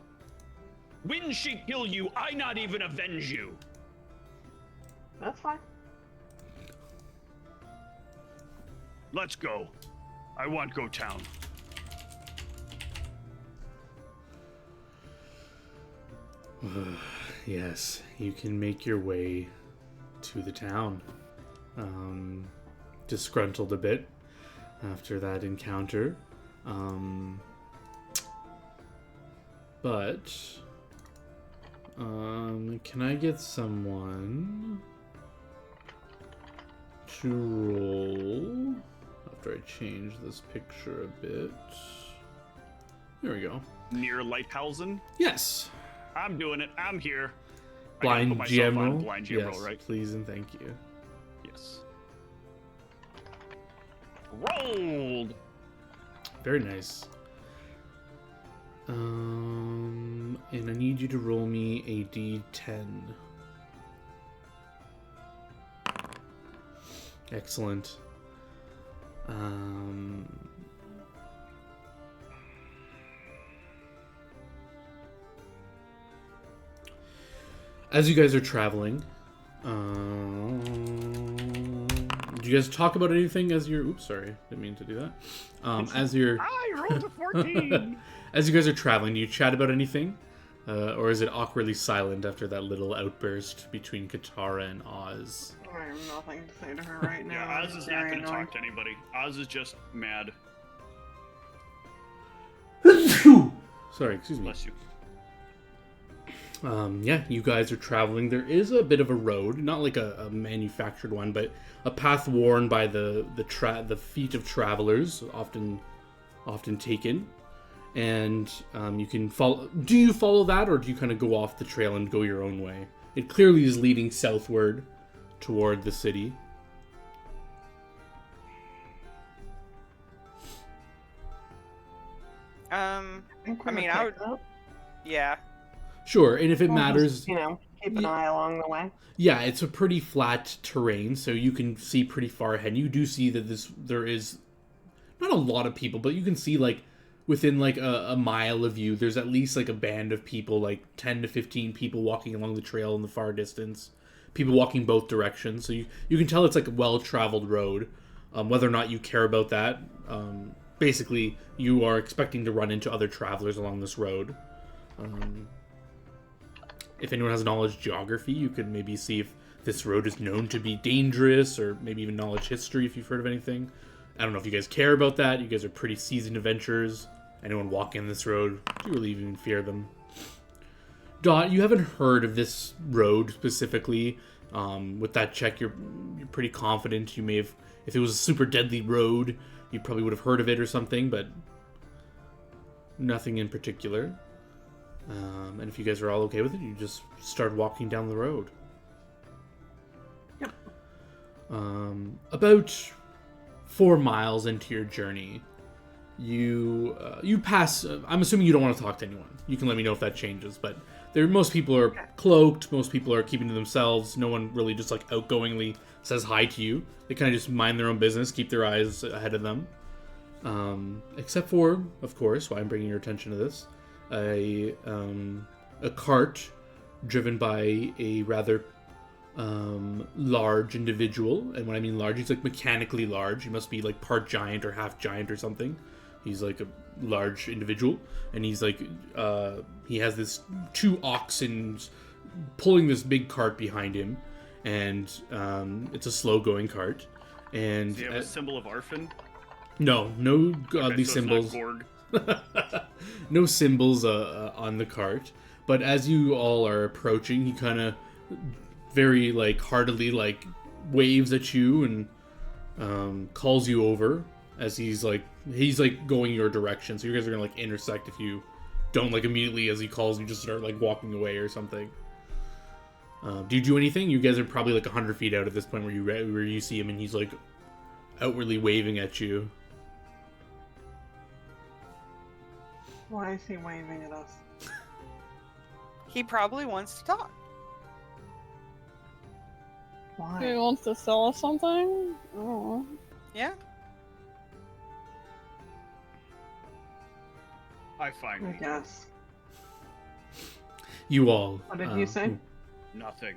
When she kill you, I not even avenge you. That's fine. Let's go. I want go town. Yes, you can make your way to the town. Disgruntled a bit after that encounter. But can I get someone to roll after I change this picture a bit? There we go. Near Lighthausen. Yes. I'm doing it. I'm here. I gotta Blind put myself GM on roll? Blind GM Yes, roll, right? please and thank you. Yes. Rolled. Very nice. And I need you to roll me a d10. Excellent. As you guys are traveling, do you guys talk about anything as you're? Oops, sorry, didn't mean to do that. As you're, I rolled a 14. as you guys are traveling, do you chat about anything, or is it awkwardly silent after that little outburst between Katara and Oz? I have nothing to say to her right now. Yeah, Oz I'm is not very going to annoyed. talk to anybody. Oz is just mad. Sorry, excuse me. Bless you. Yeah, you guys are traveling. There is a bit of a road, not like a manufactured one, but a path worn by the feet of travelers, often taken. And you can follow. Do you follow that, or do you kind of go off the trail and go your own way? It clearly is leading southward toward the city. I mean, I would. Yeah. Sure, and if it matters, keep an eye along the way. yeah, it's a pretty flat terrain, so you can see pretty far ahead. You do see that there is not a lot of people, but you can see like within like a mile of you, there's at least like a band of people, like 10 to 15 people walking along the trail in the far distance. People walking both directions, so you can tell it's like a well-traveled road. Whether or not you care about that, basically you are expecting to run into other travelers along this road. If anyone has knowledge geography, you could maybe see if this road is known to be dangerous, or maybe even knowledge history if you've heard of anything. I don't know if you guys care about that. You guys are pretty seasoned adventurers. Anyone walking this road, do you really even fear them? Dot, you haven't heard of this road specifically. With that check, you're pretty confident. You may have, if it was a super deadly road, you probably would have heard of it or something, but nothing in particular. And if you guys are all okay with it, you just start walking down the road. Yep. About 4 miles into your journey, you pass. I'm assuming you don't want to talk to anyone. You can let me know if that changes, but most people are cloaked. Most people are keeping to themselves. No one really just like outgoingly says hi to you. They kind of just mind their own business, keep their eyes ahead of them. Except for, of course, why I'm bringing your attention to this, a cart driven by a rather large individual. And when I mean large, he's like mechanically large. He must be like part giant or half giant or something. He's like a large individual, and he's like he has this 2 oxen pulling this big cart behind him, and it's a slow going cart. And does he have a symbol of Arfin? No godly so symbols. No symbols on the cart. But as you all are approaching, he kind of very like heartily like waves at you and calls you over as he's like going your direction. So you guys are gonna like intersect if you don't like immediately as he calls you just start like walking away or something. Do you do anything? You guys are probably like 100 feet out at this point where you see him and he's like outwardly waving at you. Why is he waving at us? He probably wants to talk. He Why? wants to sell us something? Oh. Yeah. I find I guess. You all. What did you say? nothing.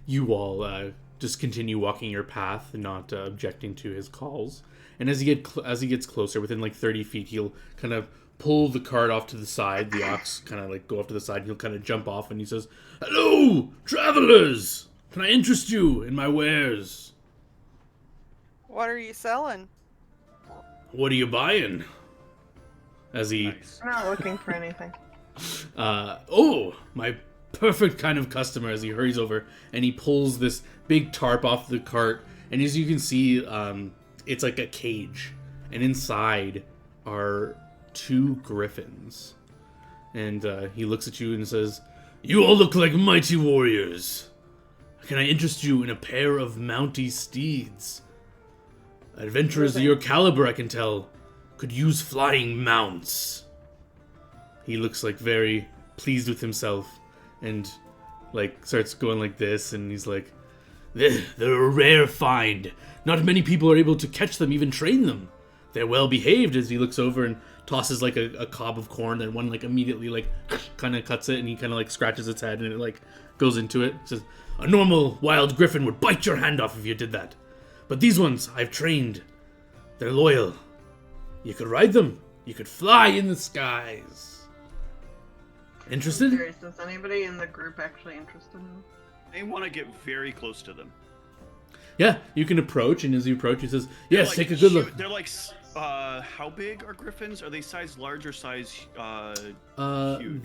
You all just continue walking your path, not objecting to his calls. And as he gets closer, within like 30 feet, he'll kind of pull the cart off to the side. The ox kind of like go off to the side. And he'll kind of jump off, and he says, "Hello, travelers! Can I interest you in my wares? What are you selling? What are you buying?" As he, Nice. I'm not looking for anything. oh, my perfect kind of customer. As he hurries over and he pulls this big tarp off the cart, and as you can see, it's like a cage, and inside are 2 griffins. And he looks at you and says, "You all look like mighty warriors. Can I interest you in a pair of mounty steeds? Adventurers of your caliber, I can tell, could use flying mounts." He looks like very pleased with himself and like starts going like this, and he's like, They're a rare find. Not many people are able to catch them, even train them. They're well behaved." As he looks over and tosses like a cob of corn, and one like immediately like kind of cuts it, and he kind of like scratches its head, and it like goes into it. It says, "A normal wild griffin would bite your hand off if you did that. But these ones I've trained. They're loyal. You could ride them. You could fly in the skies. Interested?" Curious, is anybody in the group actually interested in them? They want to get very close to them. Yeah, you can approach, and as you approach, he says, "Yes, Like, take a good look." They're like, how big are griffins? Are they size large or size huge?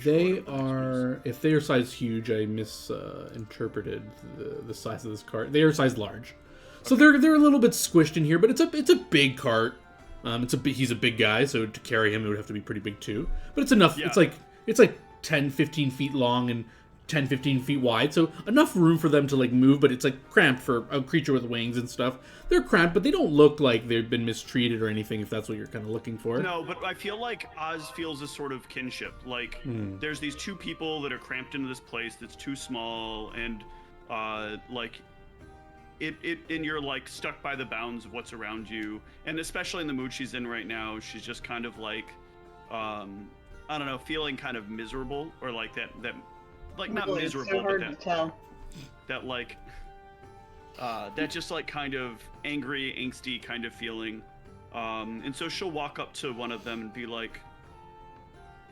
They are. If they are size huge, I misinterpreted the size of this cart. They are size large, so they're a little bit squished in here. But it's a big cart. He's a big guy, so to carry him, it would have to be pretty big too. But it's enough. Yeah. It's like 10, 15 feet long and 10, 15 feet wide, so enough room for them to like move, but it's like cramped for a creature with wings and stuff. They're cramped, but they don't look like they've been mistreated or anything, if that's what you're kind of looking for. No, but I feel like Oz feels a sort of kinship. Like, there's these 2 people that are cramped into this place that's too small, and like and you're like stuck by the bounds of what's around you. And especially in the mood she's in right now, she's just kind of like I don't know, feeling kind of miserable, or like that like not Really, miserable, it's so hard but to tell. that like that just like kind of angry, angsty kind of feeling. And so she'll walk up to one of them and be like,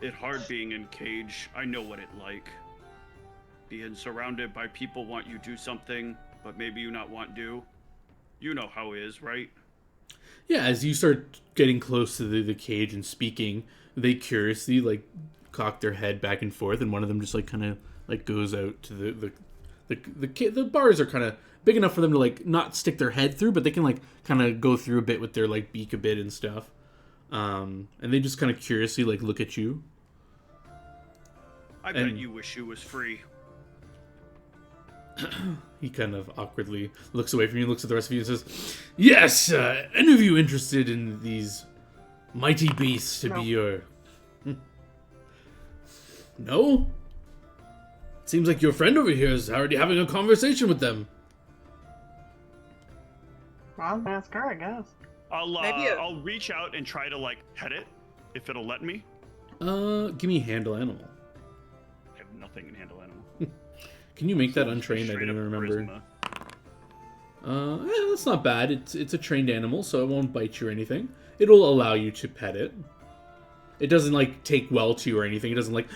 "It hard being in cage. I know what it like. being surrounded by people want you do something, but maybe you not want do. You know how it is, right? Yeah, as you start getting close to the cage and speaking, they curiously like cock their head back and forth, and one of them just like kind of like goes out to the bars are kind of big enough for them to like not stick their head through, but they can like kind of go through a bit with their like beak a bit and stuff. And they just kind of curiously like look at you. I bet you wish you was free. He kind of awkwardly looks away from you, looks at the rest of you, and says, "Yes, any of you interested in these mighty beasts to be your..." No? Seems like your friend over here is already having a conversation with them. I'll ask her, I guess. I'll reach out and try to like pet it, if it'll let me. Give me handle animal. I have nothing in handle animal. Can you make that untrained? I Straight don't even up remember. charisma. That's not bad. It's a trained animal, so it won't bite you or anything. It'll allow you to pet it. It doesn't like take well to you or anything. It doesn't like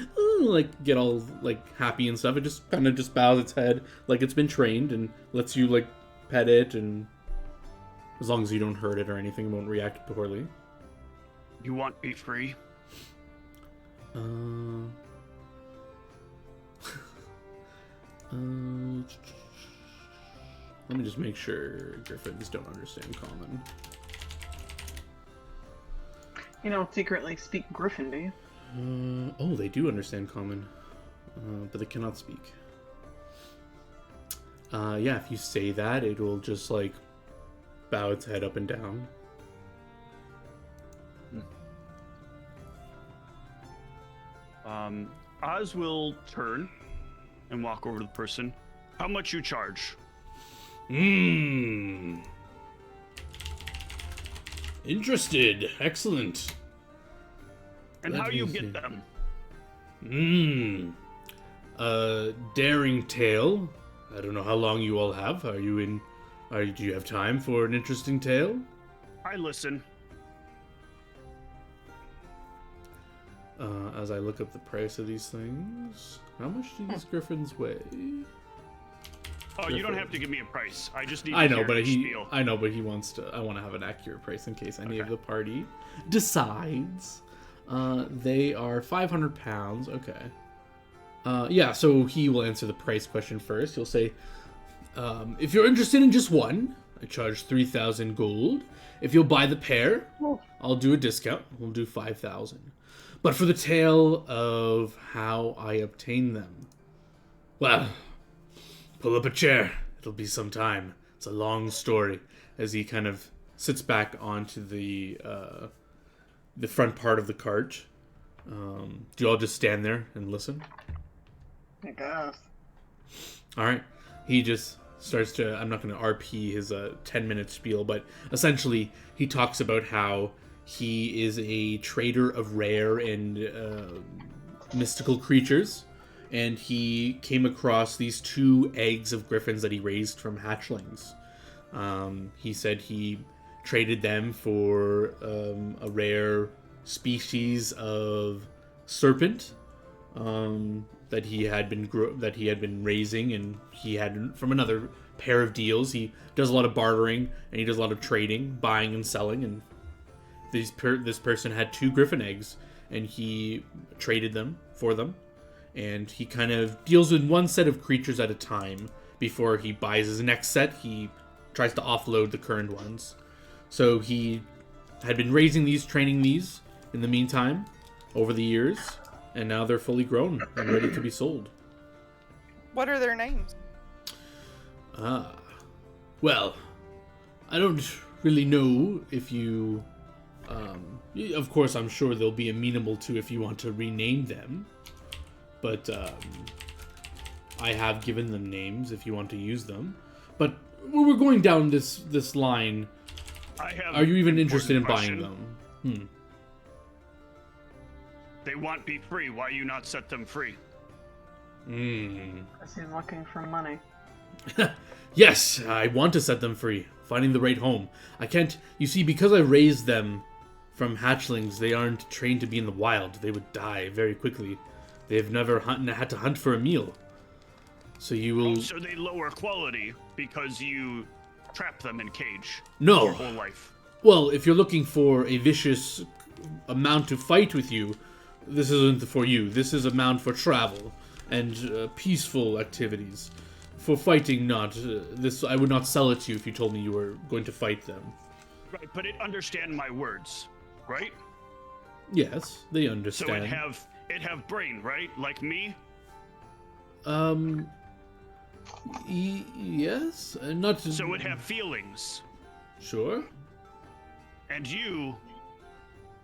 get all like happy and stuff. It just kind of just bows its head like it's been trained and lets you like pet it, and as long as you don't hurt it or anything, it won't react poorly. You want me free? Let me just make sure griffins don't understand common. You don't secretly speak Griffin, do you? Oh, they do understand common, but they cannot speak. Yeah, if you say that, it will just like bow its head up and down. Oz will turn and walk over to the person. How much you charge? Interested. Excellent. And Let how me you see. get them? Daring tale. I don't know how long you all have. Do you have time for an interesting tale? I listen. As I look up the price of these things, how much do these griffins weigh? Oh, you don't have to give me a price. I just need to I know, hear but your he. spiel. I know, but he wants to. I want to have an accurate price in case any of Okay. the party decides. They are 500 pounds. Okay. Yeah. So he will answer the price question first. He'll say, "If you're interested in just one, I charge 3,000 gold. If you'll buy the pair, I'll do a discount. We'll do 5,000. But for the tale of how I obtain them, well, pull up a chair. It'll be some time. It's a long story." As he kind of sits back onto the front part of the cart. Do you all just stand there and listen? I guess. All right. He just starts to. I'm not going to RP his 10-minute spiel, but essentially he talks about how he is a trader of rare and mystical creatures, and he came across these 2 eggs of griffins that he raised from hatchlings. He said he traded them for a rare species of serpent that he had been raising, and he had from another pair of deals. He does a lot of bartering and he does a lot of trading, buying and selling, and this person had 2 griffin eggs and he traded them for them, and he kind of deals with one set of creatures at a time before he buys his next set. He tries to offload the current ones. So he had been raising these, training these in the meantime over the years, and now they're fully grown and ready to be sold. What are their names? Well, I don't really know if you... of course, I'm sure they'll be amenable to if you want to rename them. But I have given them names if you want to use them. But we're going down this line. Are you even interested in buying them? They want be free. Why you not set them free? Because he's looking for money. Yes, I want to set them free. Finding the right home. I can't... You see, because I raised them from hatchlings, they aren't trained to be in the wild. They would die very quickly. They've never had to hunt for a meal. So you will... So they lower quality because you trap them in cage No. their whole life. Well, if you're looking for a vicious amount to fight with you, this isn't for you. This is a mount for travel and peaceful activities. For fighting, not. This I would not sell it to you if you told me you were going to fight them. Right, but it understand my words, right? Yes, they So understand. it have brain, right? Like me? Yes, not. So it have feelings. Sure. And you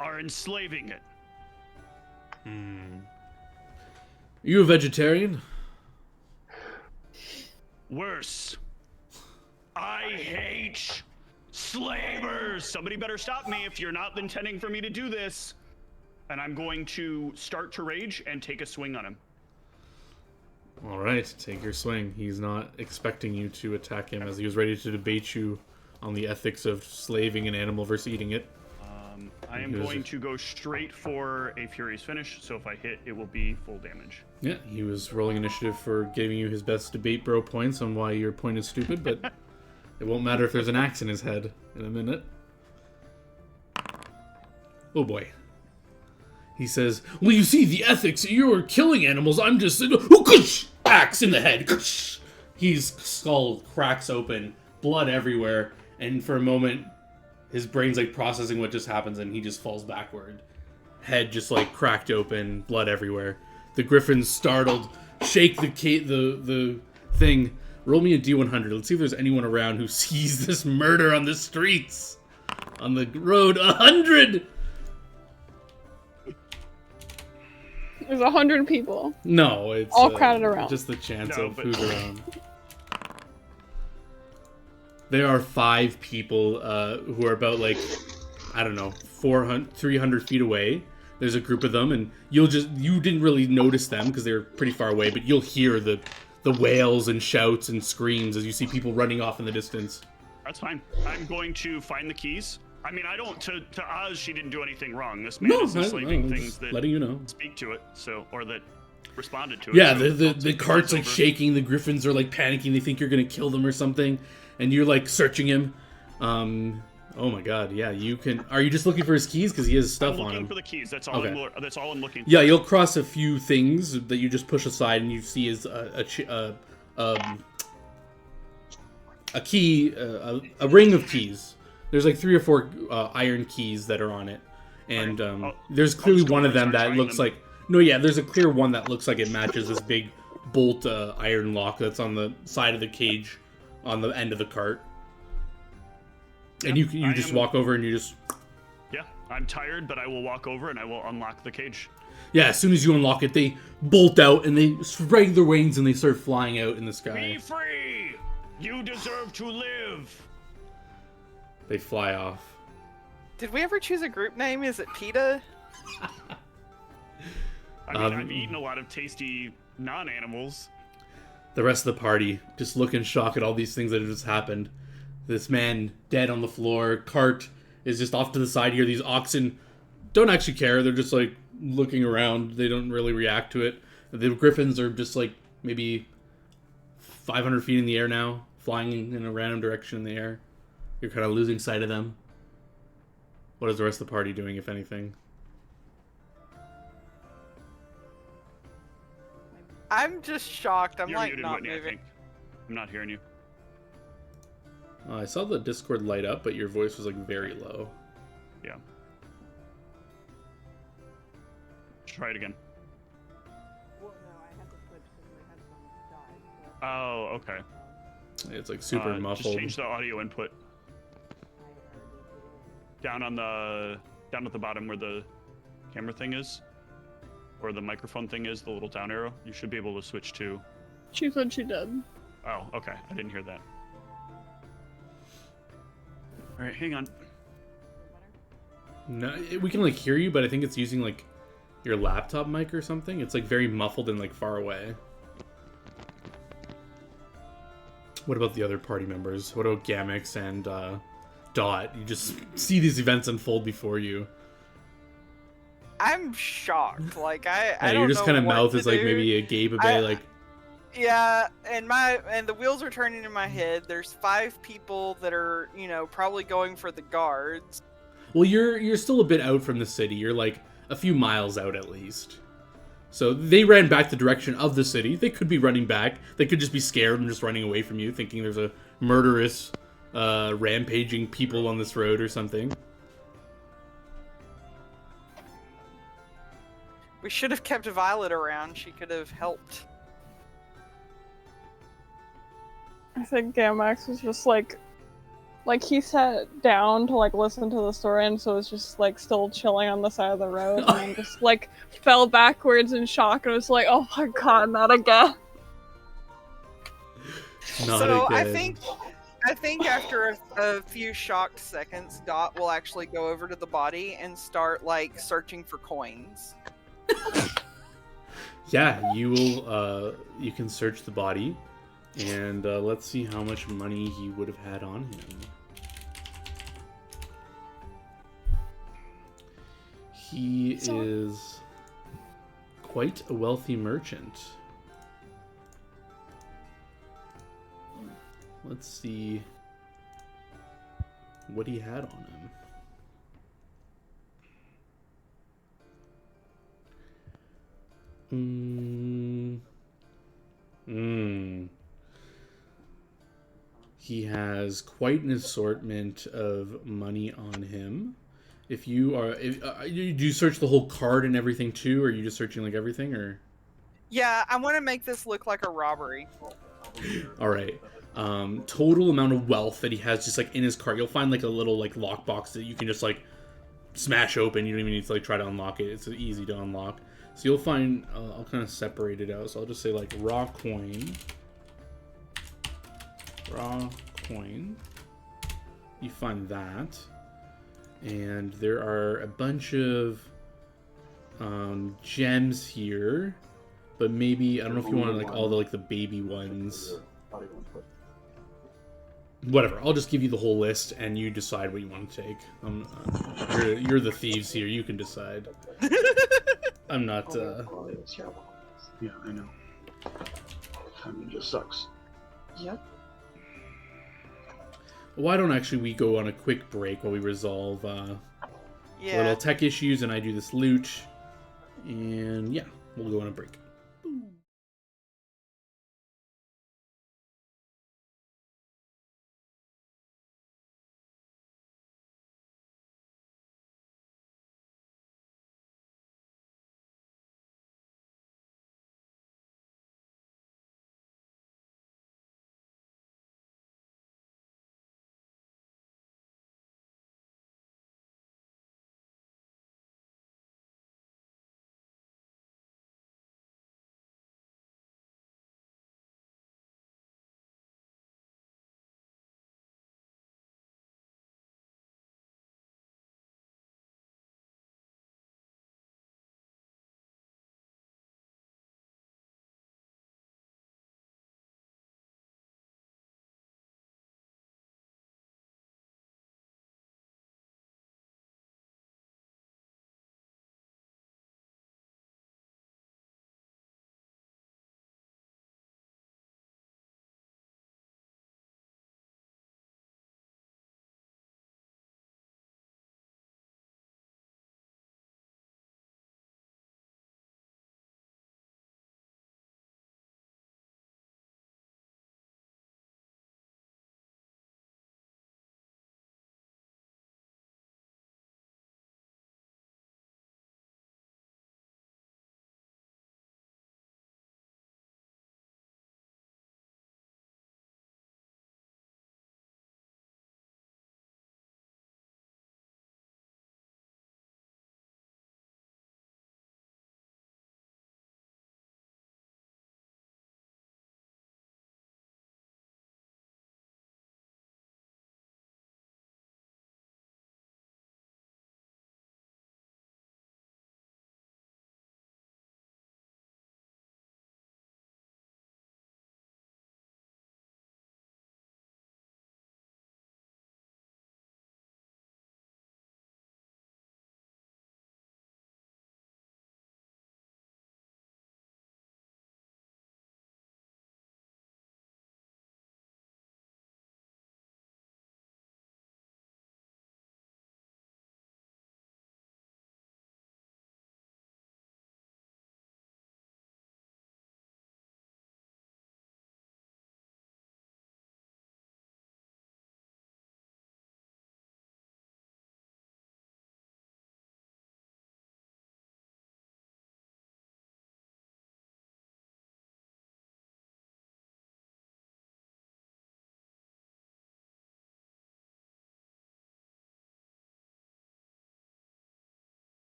are enslaving it. You a vegetarian? Worse. I hate slavers. Somebody better stop me if you're not intending for me to do this. And I'm going to start to rage and take a swing on him. All right, take your swing. He's not expecting you to attack him, as he was ready to debate you on the ethics of slaving an animal versus eating it. I am going to go straight for a Furious Finish, so if I hit, it will be full damage. Yeah, he was rolling initiative for giving you his best debate bro points on why your point is stupid, but it won't matter if there's an axe in his head in a minute. Oh boy. He says, well, you see, the ethics, you're killing animals, I'm just... Axe in the head. His skull cracks open, blood everywhere, and for a moment, his brain's like processing what just happens, and he just falls backward. Head just like cracked open, blood everywhere. The griffins, startled, shake the thing. Roll me a D100. Let's see if there's anyone around who sees this murder on the streets. On the road. 100! There's 100 people. No, it's all crowded around. Just the chance of who's around. There are 5 people who are about like, I don't know, 300 feet away. There's a group of them, and you didn't really notice them because they're pretty far away, but you'll hear the wails and shouts and screams as you see people running off in the distance. That's fine. I'm going to find the keys. I mean, I don't. To Oz, she didn't do anything wrong. This man is enslaving things that letting you know. Speak to it, or that responded to it. Yeah, the cart's like shaking. The griffins are like panicking. They think you're gonna kill them or something, and you're like searching him. Oh my god, yeah, you can. Are you just looking for his keys because he has stuff on him? I'm looking for the keys. That's all. Okay. That's all I'm looking for. Yeah, you'll cross a few things that you just push aside, and you see is a key, a ring of keys. There's like 3 or 4 iron keys that are on it, and there's clearly one of them that looks like. No, yeah, there's a clear one that looks like it matches this big bolt iron lock that's on the side of the cage, on the end of the cart. And you just walk over and you just. Yeah, I'm tired, but I will walk over and I will unlock the cage. Yeah, as soon as you unlock it, they bolt out and they spread their wings and they start flying out in the sky. Be free! You deserve to live! They fly off. Did we ever choose a group name? Is it PETA? I mean, I've eaten a lot of tasty non-animals. The rest of the party just look in shock at all these things that have just happened. This man dead on the floor. Cart is just off to the side here. These oxen don't actually care. They're just like looking around. They don't really react to it. The griffins are just like maybe 500 feet in the air now, flying in a random direction in the air. You're kind of losing sight of them. What is the rest of the party doing, if anything? I'm just shocked. I'm You're like muted, not Whitney, I moving. think. I'm not hearing you. I saw the Discord light up, but your voice was like very low. Yeah. Try it again. Well, no, I had to switch because my headphones died. Oh, okay. It's like super muffled. Just change the audio input. Down at the bottom where the camera thing is, or the microphone thing is, the little down arrow. You should be able to switch to. She said she did. Oh, okay. I didn't hear that. All right, hang on. No, we can like hear you, but I think it's using like your laptop mic or something. It's like very muffled and like far away. What about the other party members? What about Gamix and Dot? You just see these events unfold before you. I'm shocked. Like I Yeah, don't you're just know kind of what mouth to is like do. maybe a gape a bit, like. Yeah, and the wheels are turning in my head. There's 5 people that are, probably going for the guards. Well, you're still a bit out from the city. You're like a few miles out at least. So they ran back the direction of the city. They could be running back. They could just be scared and just running away from you, thinking there's a murderous, rampaging people on this road or something. We should have kept Violet around. She could have helped. I think Gamax was just like he sat down to like listen to the story, and so was just like still chilling on the side of the road, and then just like fell backwards in shock and was like, "Oh my god, not again!" So I think after a few shocked seconds, Dot will actually go over to the body and start like searching for coins. Yeah, you will. You can search the body, and let's see how much money he would have had on him. He is quite a wealthy merchant. Let's see what he had on him. He has quite an assortment of money on him. If you are, do you search the whole card and everything too, or are you just searching like everything, or? Yeah, I want to make this look like a robbery. All right. Total amount of wealth that he has just like in his cart. You'll find like a little like lockbox that you can just like smash open. You don't even need to like try to unlock it. It's easy to unlock. So you'll find. I'll kind of separate it out. So I'll just say like raw coin. Raw coin. You find that. And there are a bunch of gems here, but maybe I don't know if you want like all the baby ones. Whatever. I'll just give you the whole list, and you decide what you want to take. You're the thieves here. You can decide. I'm not. Yeah, I know. Timing just sucks. Yep. Why don't actually we go on a quick break while we resolve little tech issues, and I do this loot, and yeah, we'll go on a break.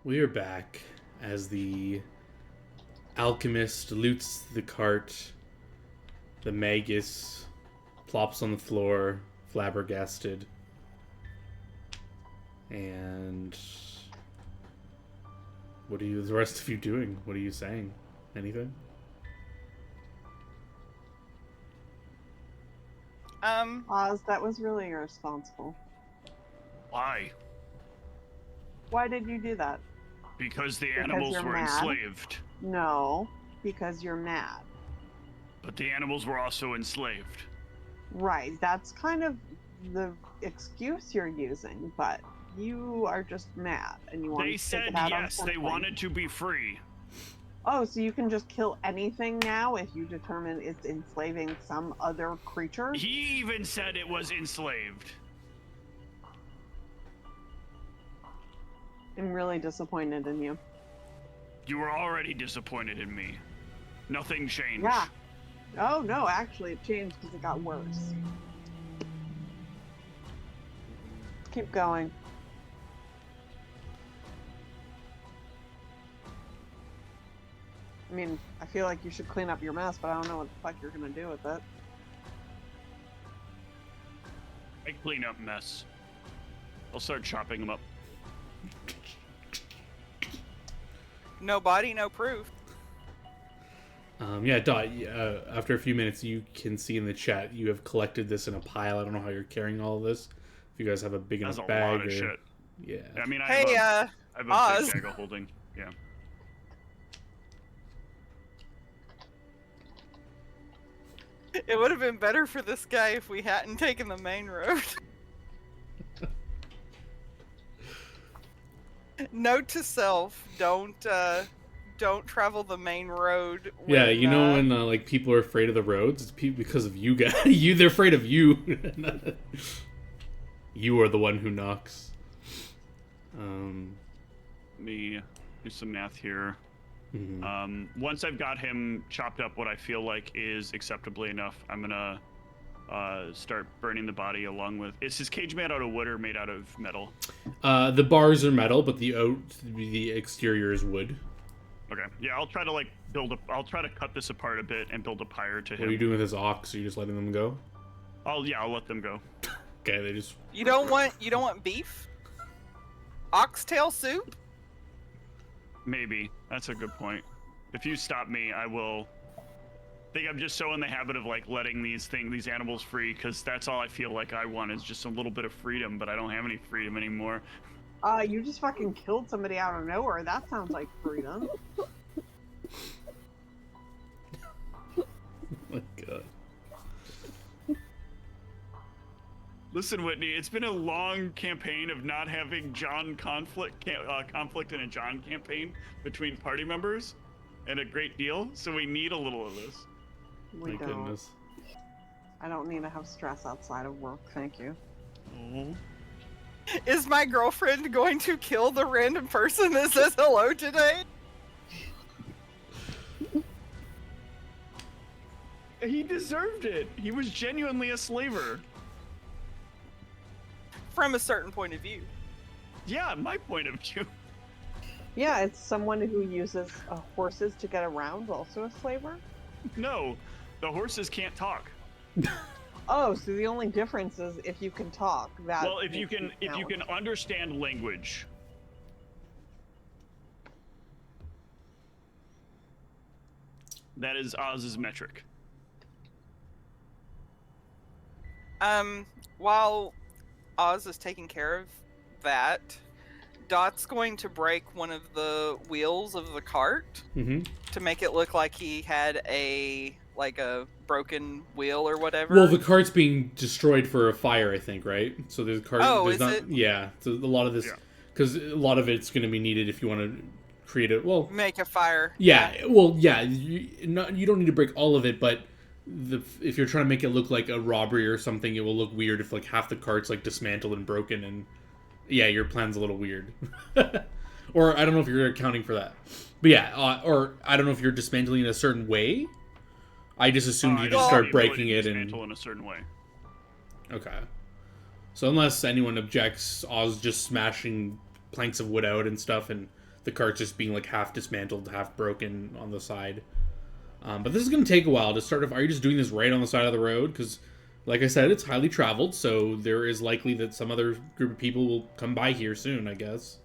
We are back as the alchemist loots the cart. The magus plops on the floor, flabbergasted. And what are you, the rest of you doing? What are you saying? Anything? Oz, that was really irresponsible. Why? Why did you do that? Because the Because animals you're were mad? enslaved. No, because you're mad. But the animals were also enslaved. Right, that's kind of the excuse you're using, but you are just mad and you want They to take said it out on yes, they something. wanted to be free. Oh, so you can just kill anything now if you determine it's enslaving some other creature? He even said it was enslaved. I'm really disappointed in you. You were already disappointed in me. Nothing changed. Yeah. Oh, no, actually, it changed because it got worse. Keep going. I mean, I feel like you should clean up your mess, but I don't know what the fuck you're gonna do with it. I clean up mess. I'll start chopping them up. No body, no proof. Yeah, Dot, after a few minutes, you can see in the chat you have collected this in a pile. I don't know how you're carrying all of this. If you guys have a big That's enough a bag. lot of shit. Yeah. I mean, I Hey, have a Oz. big bag of holding. Yeah. It would have been better for this guy if we hadn't taken the main road. Note to self: don't travel the main road. Yeah, when, you know when like people are afraid of the roads, it's because of you guys. They're afraid of you. You are the one who knocks. Let me do some math here. Mhm. Once I've got him chopped up, what I feel like is acceptably enough, I'm gonna start burning the body along with. Is his cage made out of wood or made out of metal? The bars are metal, but the exterior is wood. Okay. Yeah, I'll try to like I'll try to cut this apart a bit and build a pyre to him. What are you doing with his ox? Are you just letting them go? I'll let them go. Okay, they just. You don't want beef? Oxtail soup? Maybe. That's a good point. If you stop me, I will. I think I'm just so in the habit of like letting these animals free, because that's all I feel like I want is just a little bit of freedom, but I don't have any freedom anymore. You just fucking killed somebody out of nowhere. That sounds like freedom. Oh my god. Listen, Whitney, it's been a long campaign of not having John conflict in a John campaign between party members, and a great deal. So we need a little of this. We My don't. goodness. I don't need to have stress outside of work, thank you. Oh. Is my girlfriend going to kill the random person that says hello today? He deserved it. He was genuinely a slaver. From a certain point of view. Yeah, my point of view. Yeah, it's someone who uses horses to get around, also a slaver? No, the horses can't talk. Oh, so the only difference is if you can talk. That Well, if you makes can count. understand language. That is Oz's metric. While Oz is taking care of that, Dot's going to break one of the wheels of the cart Mm-hmm. to make it look like he had a broken wheel or whatever. Well, the cart's being destroyed for a fire, I think, right? So there's cart. Oh, there's is not, it? Yeah. So a lot of this, Yeah. because a lot of it's going to be needed if you want to create it. Well, Make a fire. yeah. Well, yeah. You don't need to break all of it, but if you're trying to make it look like a robbery or something, it will look weird if like half the cart's like dismantled and broken, and yeah, your plan's a little weird. Or I don't know if you're accounting for that, but yeah, or I don't know if you're dismantling in a certain way. I just assumed you I just have start the ability breaking to it and dismantle in a certain way. okay. So unless anyone objects, Oz just smashing planks of wood out and stuff, and the cart's just being like half dismantled, half broken on the side. But this is going to take a while to start. Are you just doing this right on the side of the road? Because, like I said, it's highly traveled, so there is likely that some other group of people will come by here soon, I guess.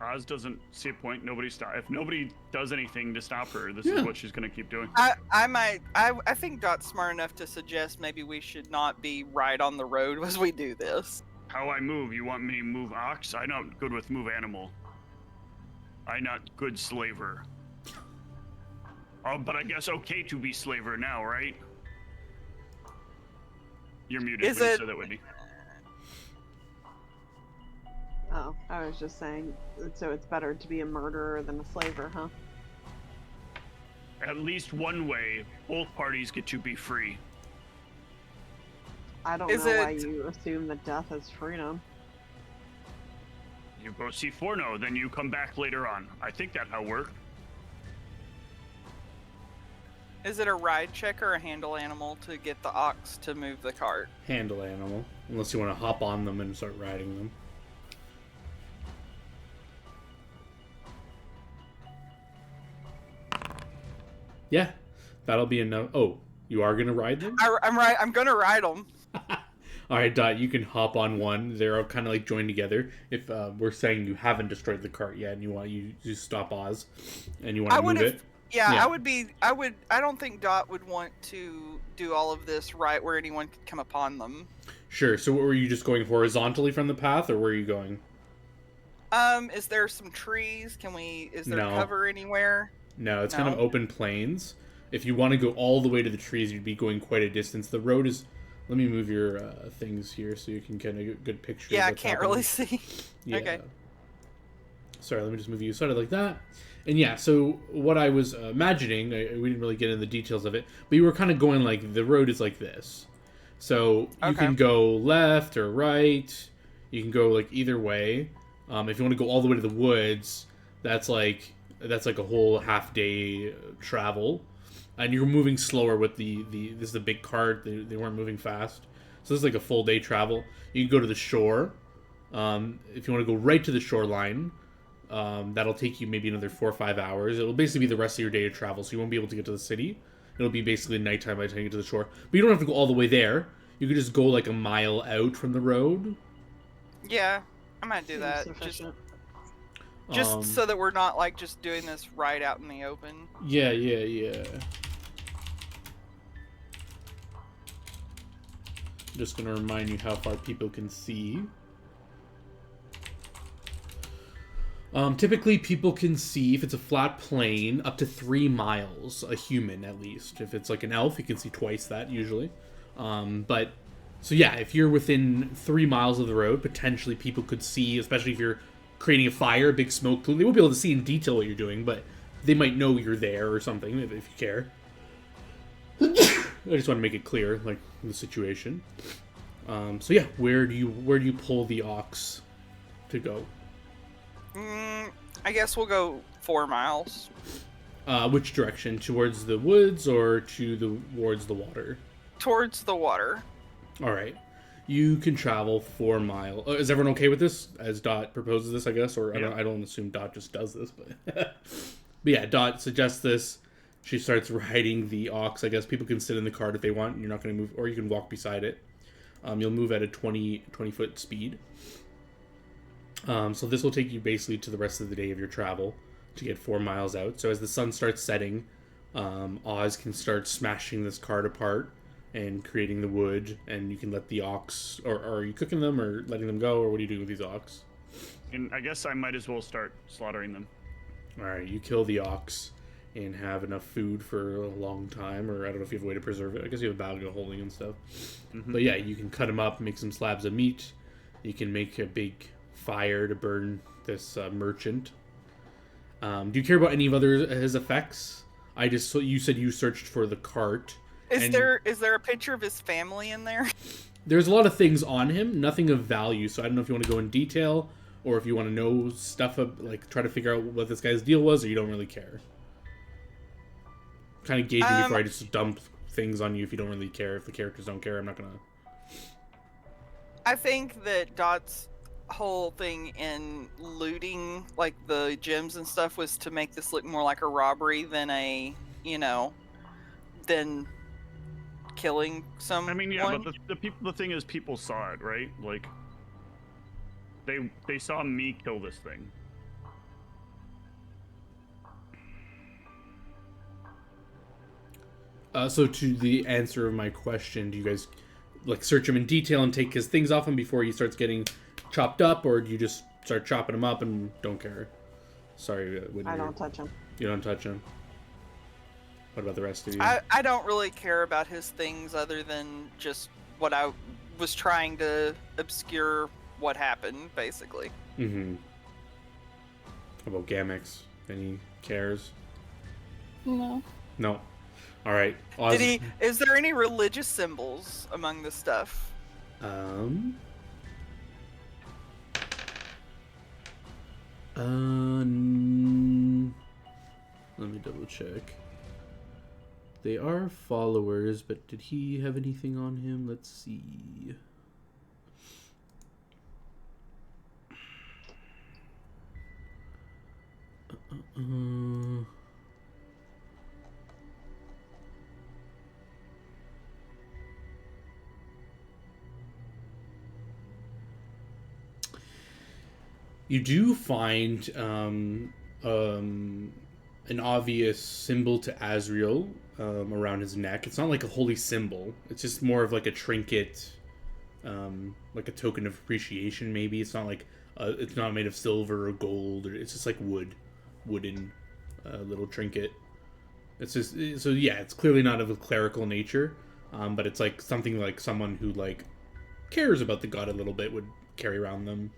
Oz doesn't see a point. If nobody does anything to stop her, this is what she's going to keep doing. I think Dot's smart enough to suggest maybe we should not be right on the road as we do this. How I move? You want me to move ox? I not good with move animal. I not good slaver. Oh, but I guess okay to be slaver now, right? You're muted when you said that, Whitney. Oh, I was just saying, so it's better to be a murderer than a slaver, huh? At least one way, both parties get to be free. I don't know why you assume that death is freedom. You go see Forno, then you come back later on. I think that'll work. Is it a ride check or a handle animal to get the ox to move the cart? Handle animal, unless you want to hop on them and start riding them. Yeah, that'll be enough. Oh, you are gonna ride them? I'm gonna ride them. All right, Dot, you can hop on one. They're all kind of like joined together. If we're saying you haven't destroyed the cart yet, and you stop Oz, and you want to move it. Yeah, I don't think Dot would want to do all of this right where anyone could come upon them. Sure. So, were you just going horizontally from the path, or where are you going? Is there some trees? Is there cover anywhere? No, it's kind of open plains. If you want to go all the way to the trees, you'd be going quite a distance. The road is... Let me move your things here so you can get a good picture. Yeah, I can't really see. Yeah. Okay. Sorry, let me just move you sort of like that. And yeah, so what I was imagining, we didn't really get into the details of it, but you were kind of going like, the road is like this. So you can go left or right. You can go like either way. If you want to go all the way to the woods, that's like a whole half day travel, and you're moving slower with this is a big cart. They weren't moving fast, so this is like a full day travel. You can go to the shore. If you want to go right to the shoreline, that'll take you maybe another 4 or 5 hours. It'll basically be the rest of your day of travel, so you won't be able to get to the city. It'll be basically nighttime by the time you get to the shore, but you don't have to go all the way there. You could just go like a mile out from the road. Yeah, I might do that. Just so that we're not like just doing this right out in the open. Yeah. Just gonna remind you how far people can see. Typically people can see, if it's a flat plane, up to 3 miles, a human at least. If it's like an elf, you can see twice that usually. So yeah, if you're within 3 miles of the road, potentially people could see, especially if you're creating a fire, a big smoke plume. They won't be able to see in detail what you're doing, but they might know you're there or something, if you care. I just want to make it clear, like, the situation. So yeah, where do you pull the ox to go? I guess we'll go 4 miles. Which direction? Towards the woods or towards the water? Towards the water. All right. You can travel 4 miles. Is everyone okay with this? As Dot proposes this, I guess, or yeah. I don't assume Dot just does this, but but yeah, Dot suggests this. She starts riding the ox. I guess people can sit in the cart if they want. You're not going to move, or you can walk beside it. You'll move at a 20-foot speed. So this will take you basically to the rest of the day of your travel to get 4 miles out. So as the sun starts setting, Oz can start smashing this cart apart and creating the wood, and you can let the ox, or are you cooking them or letting them go, or what are you doing with these ox? And I guess I might as well start slaughtering them. All right, you kill the ox and have enough food for a long time, or I don't know if you have a way to preserve it. I guess you have a bag of holding and stuff. Mm-hmm. But yeah, you can cut them up, make some slabs of meat. You can make a big fire to burn this merchant. Do you care about any of his effects? You said you searched for the cart. Is there a picture of his family in there? There's a lot of things on him, nothing of value. So I don't know if you want to go in detail, or if you want to know stuff, like try to figure out what this guy's deal was, or you don't really care. Kind of gauging before I just dump things on you if you don't really care. If the characters don't care, I'm not gonna. I think that Dot's whole thing in looting, like the gems and stuff, was to make this look more like a robbery than a, than killing someone. I mean, yeah, but the thing is, people saw it, right? Like, they saw me kill this thing. So to the answer of my question, do you guys like search him in detail and take his things off him before he starts getting chopped up, or do you just start chopping him up and don't care? Sorry, I don't touch him. You don't touch him. What about the rest of you? I don't really care about his things other than just what I was trying to obscure what happened, basically. Mm-hmm. How about Gamix? Any cares? No. No. All right. Is there any religious symbols among the stuff? Let me double check. They are followers, but did he have anything on him? Let's see. You do find an obvious symbol to Azrael around his neck. It's not like a holy symbol. It's just more of like a trinket, like a token of appreciation. Maybe it's not like it's not made of silver or gold, or it's just like wooden little trinket. It's just so yeah. It's clearly not of a clerical nature, but it's like something like someone who like cares about the god a little bit would carry around them.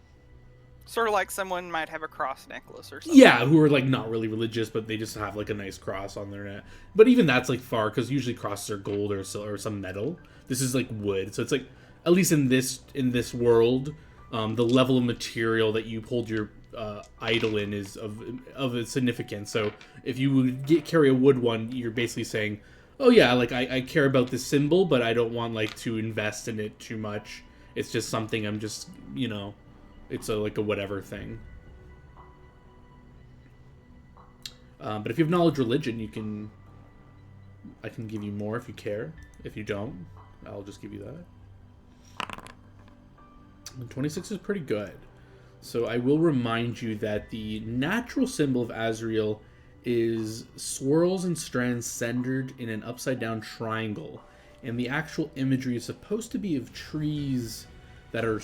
Sort of like someone might have a cross necklace or something. Yeah, who are like not really religious, but they just have like a nice cross on their neck. But even that's like far, because usually crosses are gold or silver or some metal. This is like wood, so it's like at least in this world, the level of material that you hold your idol in is of a significance. So if you would carry a wood one, you're basically saying, oh yeah, like I care about this symbol, but I don't want like to invest in it too much. It's just something I'm just it's like a whatever thing. But if you have knowledge religion, I can give you more if you care. If you don't, I'll just give you that. And 26 is pretty good. So I will remind you that the natural symbol of Azrael is swirls and strands centered in an upside down triangle. And the actual imagery is supposed to be of trees that are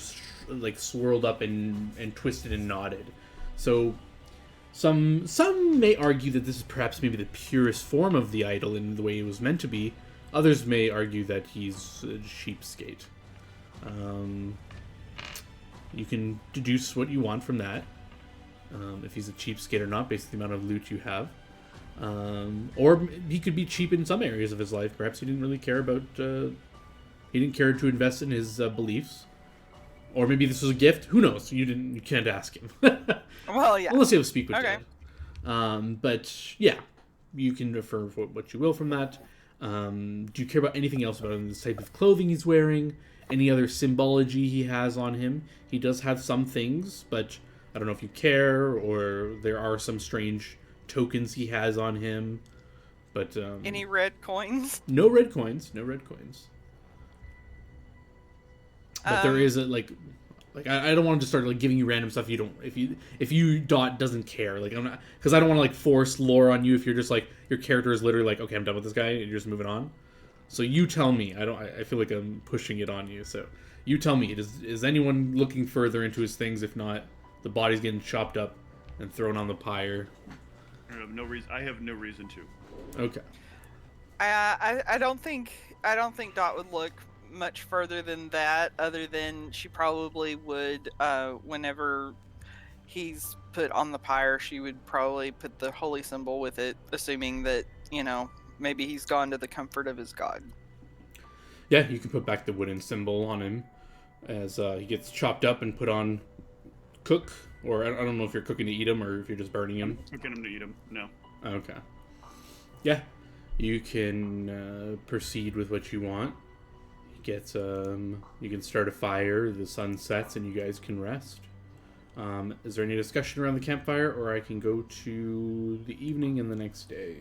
like swirled up and twisted and knotted. So some may argue that this is perhaps maybe the purest form of the idol in the way it was meant to be. Others may argue that he's a cheapskate. You can deduce what you want from that. If he's a cheapskate or not, based on the amount of loot you have. Or he could be cheap in some areas of his life. Perhaps he didn't really care about... he didn't care to invest in his beliefs. Or maybe this was a gift. Who knows? You can't ask him. Well, yeah. Unless you have a speak with Okay. Dad. But yeah, you can refer what you will from that. Do you care about anything else about him? This type of clothing he's wearing? Any other symbology he has on him? He does have some things, but I don't know if you care, or there are some strange tokens he has on him. But Any red coins? no red coins. No red coins. But there is a like I don't want to just start like giving you random stuff you don't if you doesn't care, like I'm not, because I don't want to like force lore on you if you're just like your character is literally like, okay, I'm done with this guy and you're just moving on. So you tell me. I feel like I'm pushing it on you. So you tell me. Is anyone looking further into his things? If not, the body's getting chopped up and thrown on the pyre. I have no reason to. Okay. I don't think Dot would look much further than that, other than she probably would, whenever he's put on the pyre, she would probably put the holy symbol with it, assuming that, maybe he's gone to the comfort of his god. Yeah, you can put back the wooden symbol on him as he gets chopped up and put on cook, or I don't know if you're cooking to eat him or if you're just burning him. I'm cooking him to eat him. No. Okay. Yeah, you can proceed with what you want. You can start a fire, the sun sets, and you guys can rest. Is there any discussion around the campfire, or I can go to the evening and the next day?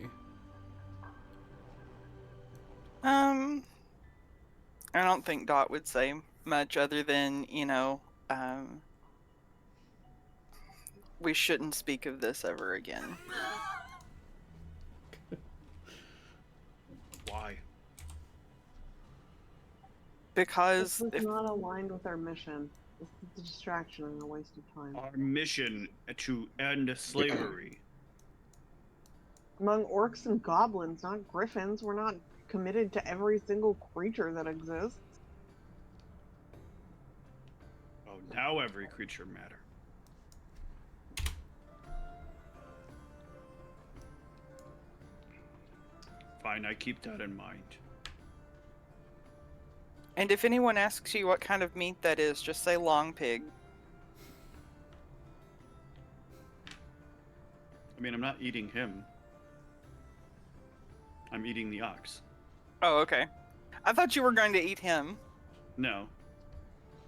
I don't think Dot would say much other than, we shouldn't speak of this ever again. Why? Because This was not aligned with our mission. This is a distraction and a waste of time. Our mission to end slavery. Among orcs and goblins, not griffins. We're not committed to every single creature that exists. Oh, now every creature matter. Fine, I keep that in mind. And if anyone asks you what kind of meat that is, just say long pig. I mean, I'm not eating him. I'm eating the ox. Oh, okay. I thought you were going to eat him. No.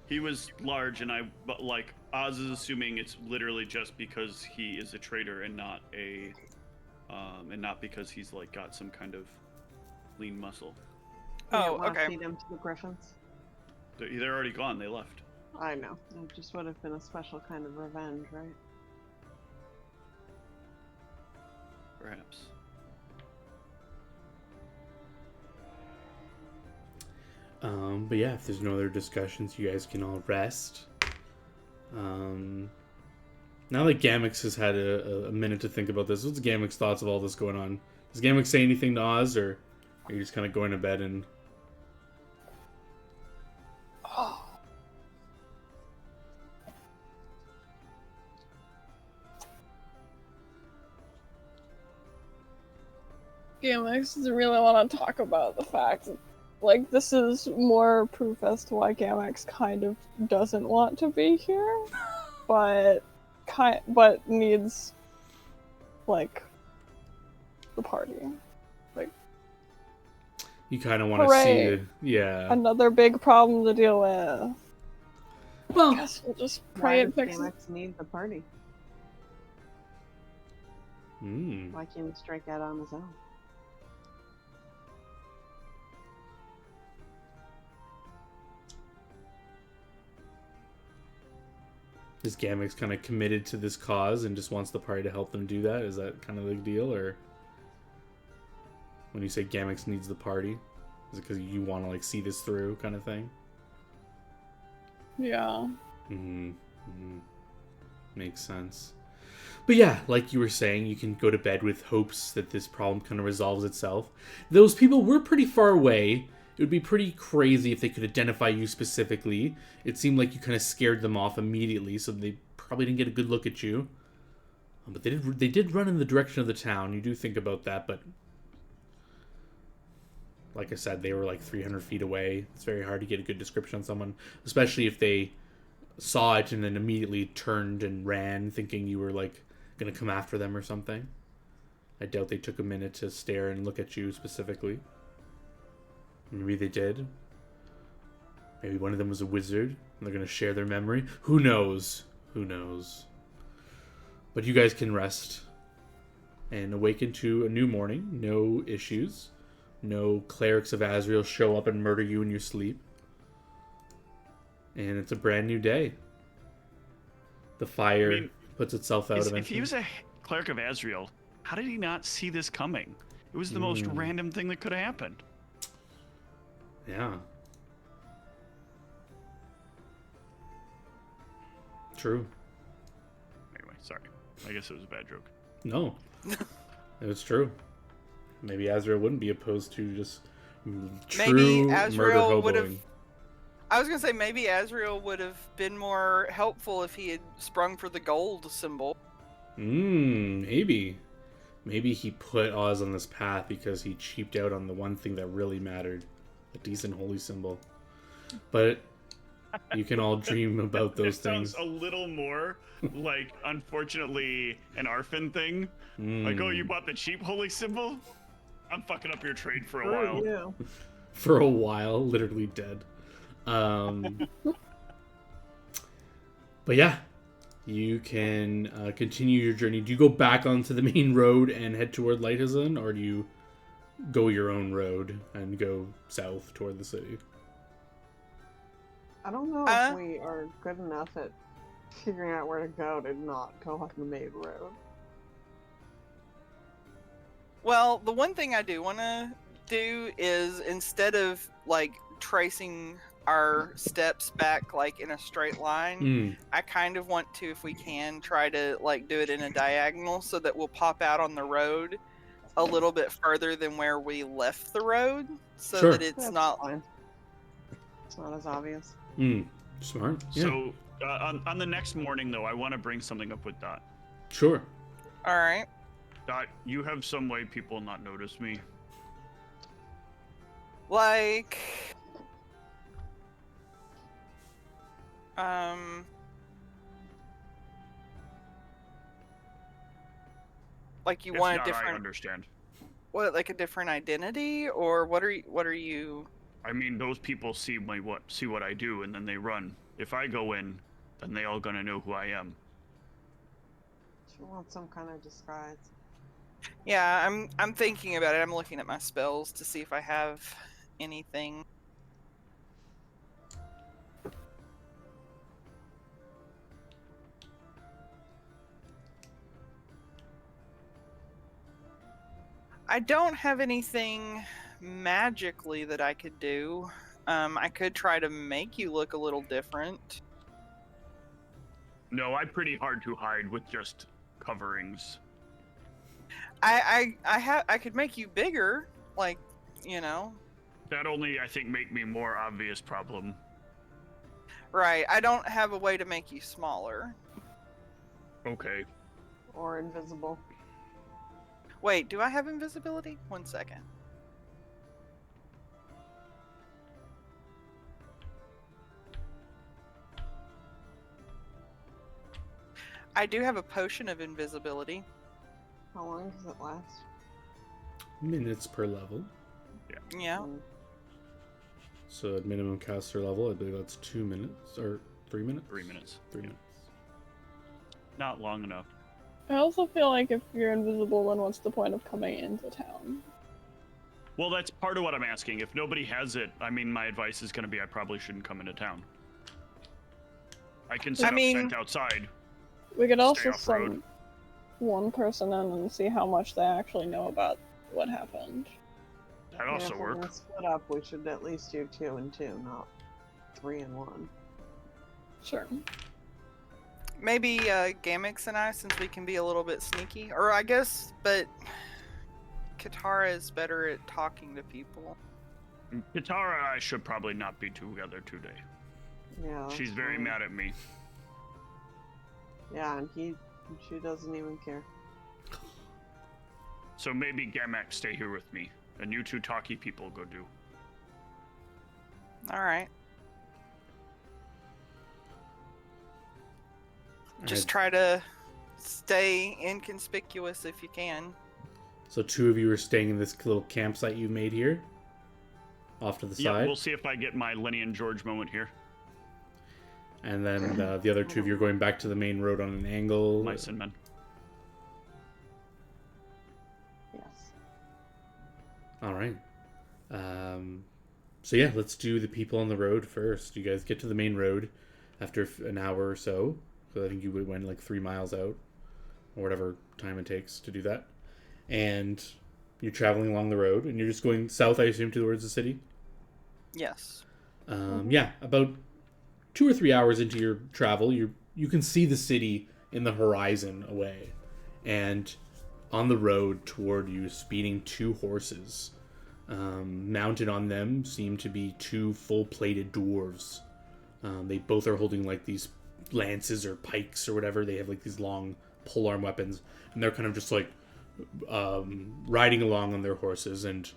He was large, but like, Oz is assuming it's literally just because he is a traitor and not because he's like got some kind of lean muscle. Oh, Want okay. to feed him to the griffins? They're already gone. They left. I know. It just would have been a special kind of revenge, right? Perhaps. But yeah, if there's no other discussions, you guys can all rest. Now that Gamix has had a minute to think about this, what's Gamix's thoughts of all this going on? Does Gamix say anything to Oz, or are you just kind of going to bed and... Gamix doesn't really want to talk about the fact that, like, this is more proof as to why Gamix kind of doesn't want to be here, but needs, like, the party. Like, You kind of want to see hooray. it. Yeah. Another big problem to deal with. Well, Guess we'll just Why pray it does fixes. Gamex need the party? Why can't he strike out on his own? is Gamix kind of committed to this cause and just wants the party to help them do that? Is that kind of the deal, or when you say Gamix needs the party, is it because you want to like see this through, kind of thing? Yeah. Makes sense. But yeah, like you were saying, you can go to bed with hopes that this problem kind of resolves itself. Those people were pretty far away. It would be pretty crazy if they could identify you specifically. It seemed like you kind of scared them off immediately, so they probably didn't get a good look at you. But they did run in the direction of the town. You do think about that, but like I said, they were like 300 feet away. It's very hard to get a good description on someone, especially if they saw it and then immediately turned and ran, thinking you were like gonna come after them or something. I doubt they took a minute to stare and look at you specifically. Maybe they did. Maybe one of them was a wizard and they're gonna share their memory. Who knows? Who knows? But you guys can rest and awaken to a new morning. No issues. No clerics of Azrael show up and murder you in your sleep. And it's a brand new day. The fire puts itself out eventually. If he was a cleric of Azrael, how did he not see this coming? It was the most random thing that could have happened. Yeah. True. Anyway, sorry. I guess it was a bad joke. No. It was true. Maybe Azrael wouldn't be opposed to just true murder would have. hoboing. I was gonna say maybe Azrael would have been more helpful if he had sprung for the gold symbol. Maybe. Maybe he put Oz on this path because he cheaped out on the one thing that really mattered. A decent holy symbol. But you can all dream about those things. Sounds a little more like, unfortunately, an Arfin thing. Like, oh, you bought the cheap holy symbol? I'm fucking up your trade for a while. Yeah. For a while, literally dead. But yeah, you can continue your journey. Do you go back onto the main road and head toward Lighthazen, or do you go your own road and go south toward the city? I don't know if we are good enough at figuring out where to go to not go on the main road. Well, the one thing I do want to do is, instead of like tracing our steps back like in a straight line, I kind of want to, if we can, try to like do it in a diagonal so that we'll pop out on the road a little bit further than where we left the road, so that it's That's not fine. It's not as obvious. Smart. Yeah. So on the next morning, though, I want to bring something up with Dot. Sure. all right. Dot, you have some way people not notice me. Like, like you If want not, a I different, understand. what, like a different identity, or what are you? I mean, those people see what I do, and then they run. If I go in, then they all gonna know who I am. She wants some kind of disguise. Yeah, I'm thinking about it. I'm looking at my spells to see if I have anything. I don't have anything magically that I could do. I could try to make you look a little different. No, I'm pretty hard to hide with just coverings. I could make you bigger, like, you know. That only, I think, make me more obvious problem. Right. I don't have a way to make you smaller. Okay. Or invisible. Wait, do I have invisibility? 1 second. I do have a potion of invisibility. How long does it last? Minutes per level. Yeah. So at minimum caster level, I believe that's 2 minutes or 3 minutes. 3 minutes. 3 minutes. Not long enough. I also feel like if you're invisible, then what's the point of coming into town? Well, that's part of what I'm asking. If nobody has it, I mean, my advice is going to be I probably shouldn't come into town. I can set up scent outside. We could also off-road. send one person in and see how much they actually know about what happened. That also if we're work. gonna split up, we should at least do 2 and 2, not 3 and 1. Sure. Maybe Gamix and I, since we can be a little bit sneaky. Or I guess, but Katara is better at talking to people. Katara and I should probably not be together today. Yeah. She's that's very fine. mad at me. Yeah, and she doesn't even care. So maybe Gamak stay here with me, and you two talky people go do. All right. Just try to stay inconspicuous if you can. So 2 of you are staying in this little campsite you've made here, off to the Yeah, side. we'll see if I get my Lenny and George moment here. And then the other 2 of you are going back to the main road on an angle. Mice and men. Yes. All right. So yeah, let's do the people on the road first. You guys get to the main road after an hour or so. So I think you went like 3 miles out, or whatever time it takes to do that. And you're traveling along the road, and you're just going south, I assume, towards the city. Yes. Yeah, about 2 or 3 hours into your travel, you can see the city in the horizon away, and on the road toward you, speeding 2 horses. Mounted on them seem to be 2 full-plated dwarves. They both are holding like these lances or pikes or whatever. They have like these long polearm weapons, and they're kind of just like riding along on their horses, and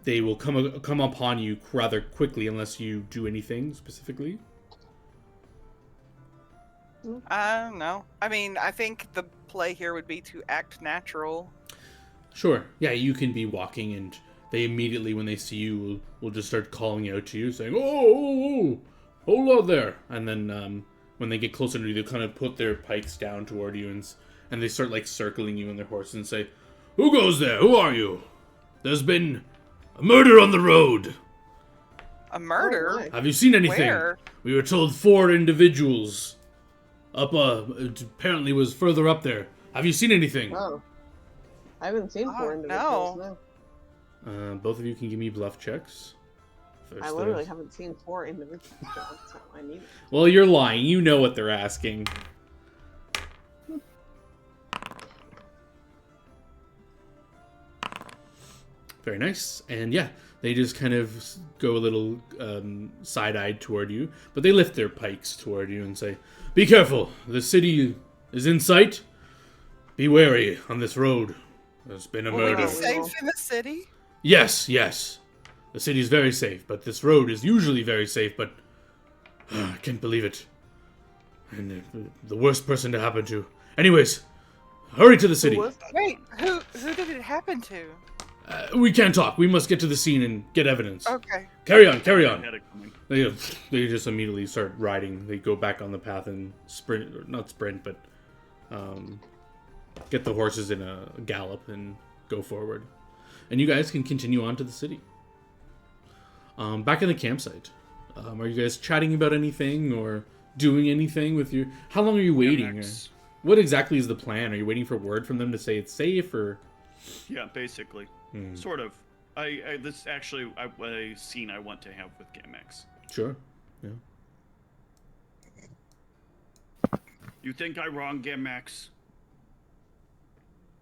they will come upon you rather quickly unless you do anything specifically. No. I mean, I think the play here would be to act natural. Sure. Yeah, you can be walking, and they immediately, when they see you, will just start calling out to you, saying, "Oh, hold on there!" And then when they get closer to you, they kind of put their pikes down toward you, and they start like circling you on their horses and say, "Who goes there? Who are you? There's been a murder on the road. A murder? Oh, my. Have you seen anything?" Where? We were told 4 individuals up, it apparently was further up there. Have you seen anything? Oh. I haven't seen Oh, 4 individuals, no. no. Both of you can give me bluff checks. First, I literally haven't seen 4 individuals, so I need it. Well, you're lying. You know what they're asking. Very nice. And yeah, they just kind of go a little side-eyed toward you, but they lift their pikes toward you and say, "Be careful. The city is in sight. Be wary on this road. There's been a Will we murder." be safe in the city? Yes, yes. The city is very safe, but this road is usually very safe, but I can't believe it. And the worst person to happen to. Anyways, hurry to the city. Who was that? Wait, who did it happen to? We can't talk. We must get to the scene and get evidence. Okay. Carry on, carry I on. had it coming. They just immediately start riding. They go back on the path and sprint, or not sprint, but get the horses in a gallop and go forward. And you guys can continue on to the city. Back in the campsite. Are you guys chatting about anything or doing anything with your... How long are you waiting? Max. What exactly is the plan? Are you waiting for word from them to say it's safe, or... Yeah, basically. Sort of. This actually a scene I want to have with Gamex. Sure. Yeah. You think I wrong, Gamex?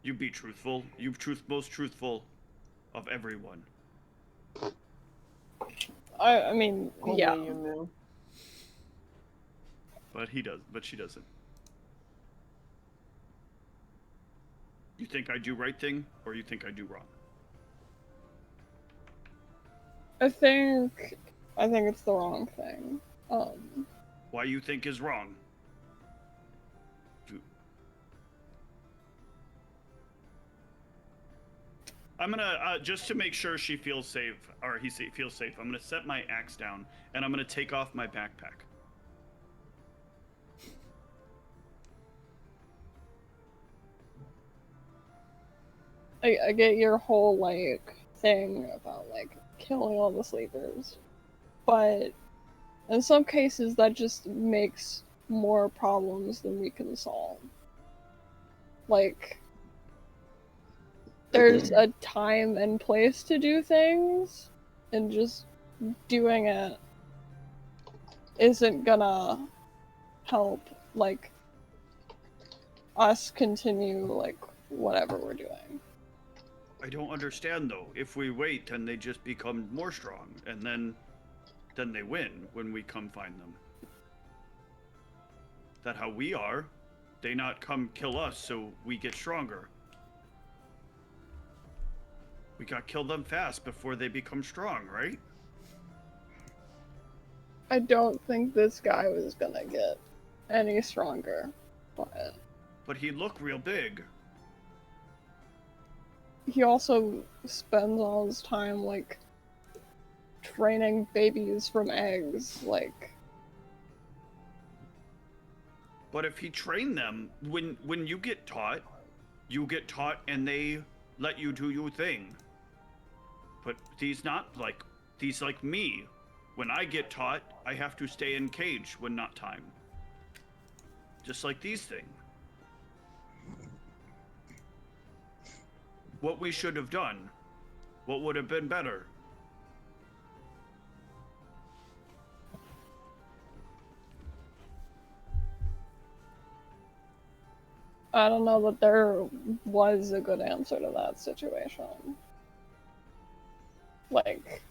You be truthful. You most truthful of everyone. I mean, Only yeah. you knew. But he does. But she doesn't. You think I do right thing, or you think I do wrong? I think it's the wrong thing. Why you think is wrong? I'm gonna just to make sure she feels safe, or feels safe. I'm gonna set my axe down, and I'm gonna take off my backpack. I get your whole like thing about like killing all the sleepers, but in some cases that just makes more problems than we can solve. Like, there's a time and place to do things, and just doing it isn't gonna help like us continue like whatever we're doing. I don't understand though. If we wait, then they just become more strong, and then they win when we come find them. That how we are. They not come kill us, so we get stronger. We got kill them fast before they become strong, right? I don't think this guy was gonna get any stronger, But he looked real big. he also spends all his time like training babies from eggs, like. But if he trained them, when you get taught and they let you do your thing. But these like me. When I get taught, I have to stay in cage when not time. Just like these things. What we should have done. What would have been better. I don't know that there was a good answer to that situation. Like,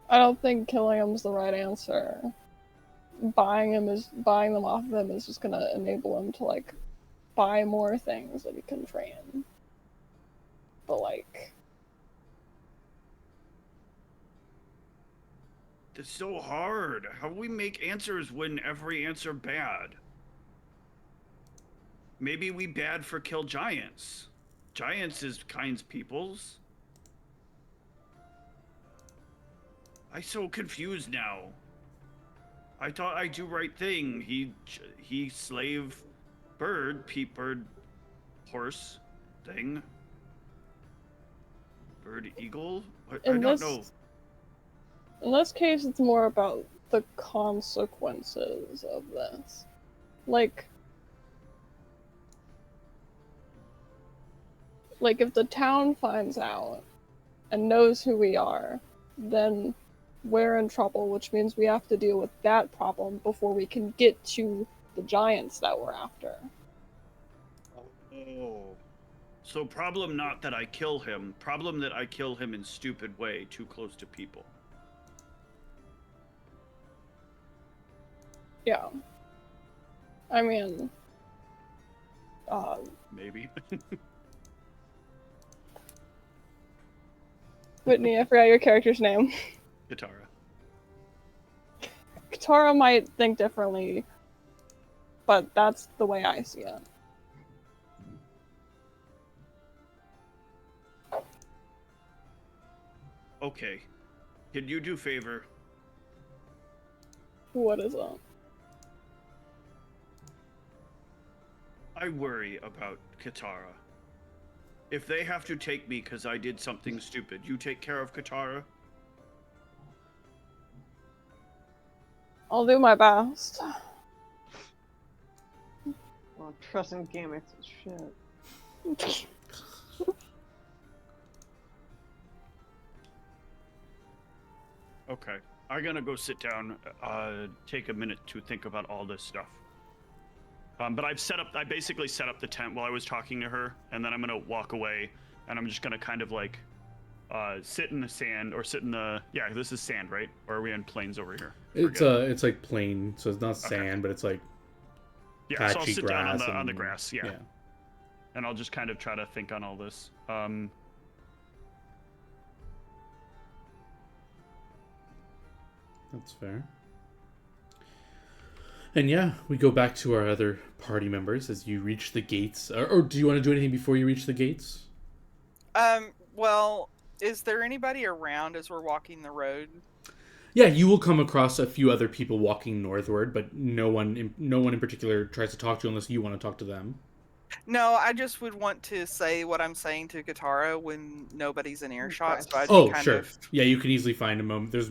I don't think killing him's the right answer. Buying them off of him is just gonna enable him to like buy more things that he can train. But like, It's so hard. How do we make answers when every answer bad? Maybe we bad for kill giants. Giants is kinds peoples. I so confused now. I thought I do right thing. He slave bird, peep bird, horse thing. Bird eagle? I In don't this- know. In this case, it's more about the consequences of this. Like if the town finds out and knows who we are, then we're in trouble, which means we have to deal with that problem before we can get to the giants that we're after. Oh. So problem not that I kill him, problem that I kill him in stupid way, too close to people. Yeah. I mean, Maybe. Whitney, I forgot your character's name. Katara. Katara might think differently, but that's the way I see it. Okay. Can you do a favor? What is it? I worry about Katara. If they have to take me because I did something stupid, you take care of Katara? I'll do my best. Well, trusting Gamix is shit. Okay. I'm gonna go sit down, take a minute to think about all this stuff. But I basically set up the tent while I was talking to her, and then I'm gonna walk away, and I'm just gonna kind of like, sit in the sand, or sit in the, yeah, this is sand, right? Or are we in plains over here? It's like plain, so it's not sand, Okay. but it's like Yeah, so I'll patchy sit down on grass the and- grass, yeah. And I'll just kind of try to think on all this. That's fair. And yeah, we go back to our other party members as you reach the gates. Or do you want to do anything before you reach the gates? Well, is there anybody around as we're walking the road? Yeah, you will come across a few other people walking northward, but no one in particular tries to talk to you unless you want to talk to them. No, I just would want to say what I'm saying to Katara when nobody's in earshot. So I'd Oh, be kind sure. of. Yeah, you can easily find a moment. There's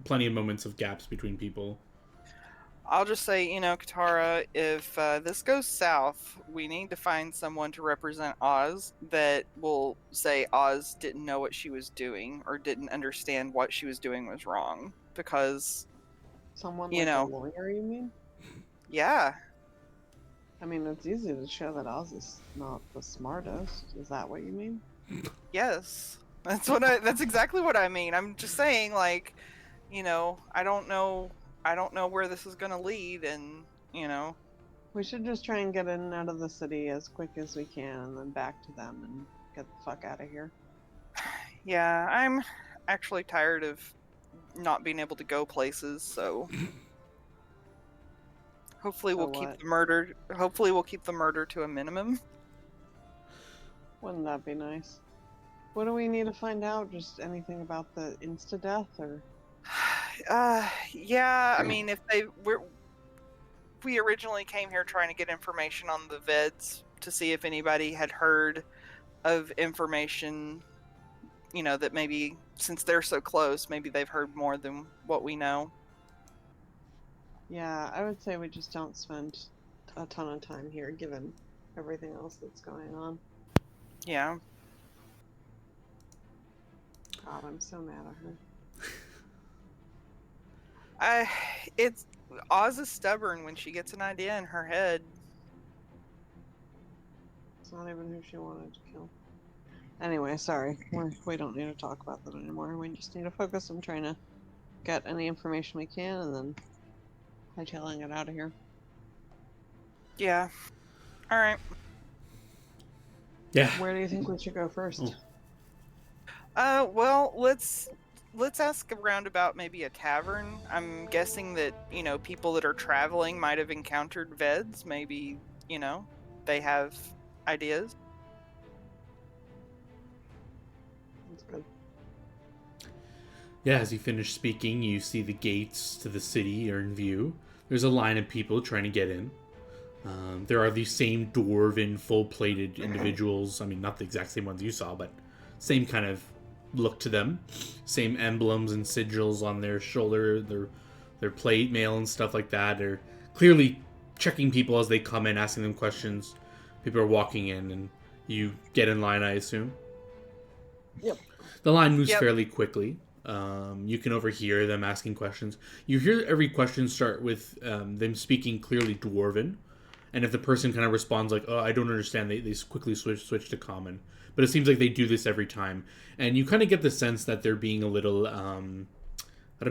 plenty of moments of gaps between people. I'll just say, Katara, if this goes south, we need to find someone to represent Oz that will say Oz didn't know what she was doing or didn't understand what she was doing was wrong. Because, Someone You like know. a lawyer, you mean? yeah, I mean, it's easy to show that Oz is not the smartest. Is that what you mean? yes. That's exactly what I mean. I'm just saying, like, I don't know where this is going to lead, and, We should just try and get in and out of the city as quick as we can and then back to them and get the fuck out of here. yeah, I'm actually tired of not being able to go places, so hopefully we'll keep what? the murder to a minimum. Wouldn't that be nice? What do we need to find out? Just anything about the insta-death, or? Yeah, I mean, we originally came here trying to get information on the Veds to see if anybody had heard of information, that maybe since they're so close, maybe they've heard more than what we know. Yeah, I would say we just don't spend a ton of time here, given everything else that's going on. Yeah. God, I'm so mad at her. Oz is stubborn when she gets an idea in her head. It's not even who she wanted to kill. Anyway, sorry. We don't need to talk about that anymore. We just need to focus on trying to get any information we can and then hightailing it out of here. Yeah. All right. Yeah. Where do you think we should go first? Well, let's ask around about maybe a tavern. I'm guessing that, people that are traveling might have encountered Veds. Maybe, they have ideas. That's good. Yeah, as you finish speaking, you see the gates to the city are in view. There's a line of people trying to get in. There are these same dwarven, full-plated individuals. I mean, not the exact same ones you saw, but same kind of look to them. Same emblems and sigils on their shoulder, their plate mail and stuff like that. They're clearly checking people as they come in, asking them questions. People are walking in, and you get in line, I assume. Yep. The line moves Yep. fairly quickly. You can overhear them asking questions. You hear every question start with them speaking clearly Dwarven. And if the person kind of responds like, oh, I don't understand, they quickly switch to common. But it seems like they do this every time. And you kind of get the sense that they're being a little... I don't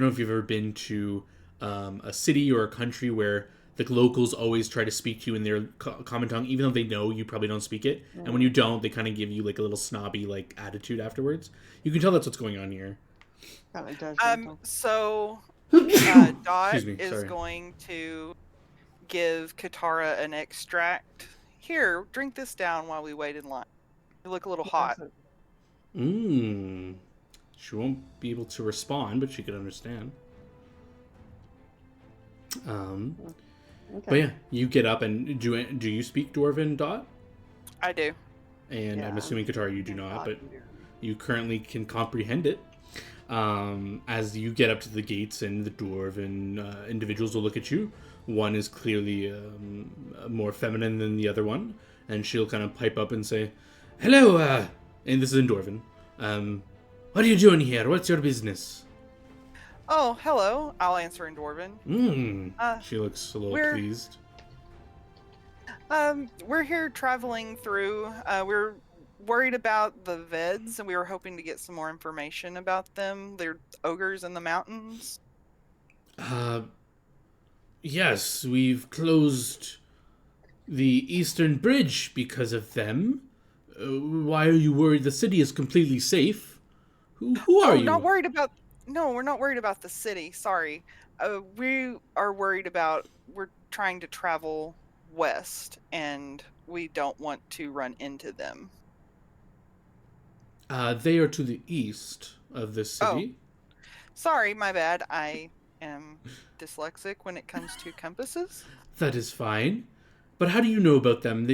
know if you've ever been to a city or a country where the locals always try to speak to you in their common tongue, even though they know you probably don't speak it. And when you don't, they kind of give you like a little snobby like attitude afterwards. You can tell that's what's going on here. Kind of judgmental. So Dot Excuse me, is sorry. going to give Katara an extract. Here, drink this down while we wait in line. You look a little hot. Mmm. She won't be able to respond, but she could understand. But yeah, you get up and do you speak Dwarven, Dot? I do. And I'm Yeah. assuming Katara you do not, but you currently can comprehend it. As you get up to the gates and the dwarven individuals will look at you. One is clearly more feminine than the other one, and she'll kind of pipe up and say, "Hello, and this is in Dwarven. What are you doing here? What's your business?" Oh, hello. I'll answer in Dwarven. She looks a little we're- pleased. We're here traveling through. We're worried about the Veds, and we were hoping to get some more information about them. They're ogres in the mountains. Yes, we've closed the Eastern Bridge because of them. Why are you worried? The city is completely safe. Who are you? Not worried about. No, we're not worried about the city. Sorry. We are worried about. We're trying to travel west, and we don't want to run into them. They are to the east of this city. Sorry, my bad. I am dyslexic when it comes to compasses. That is fine. But how do you know about them?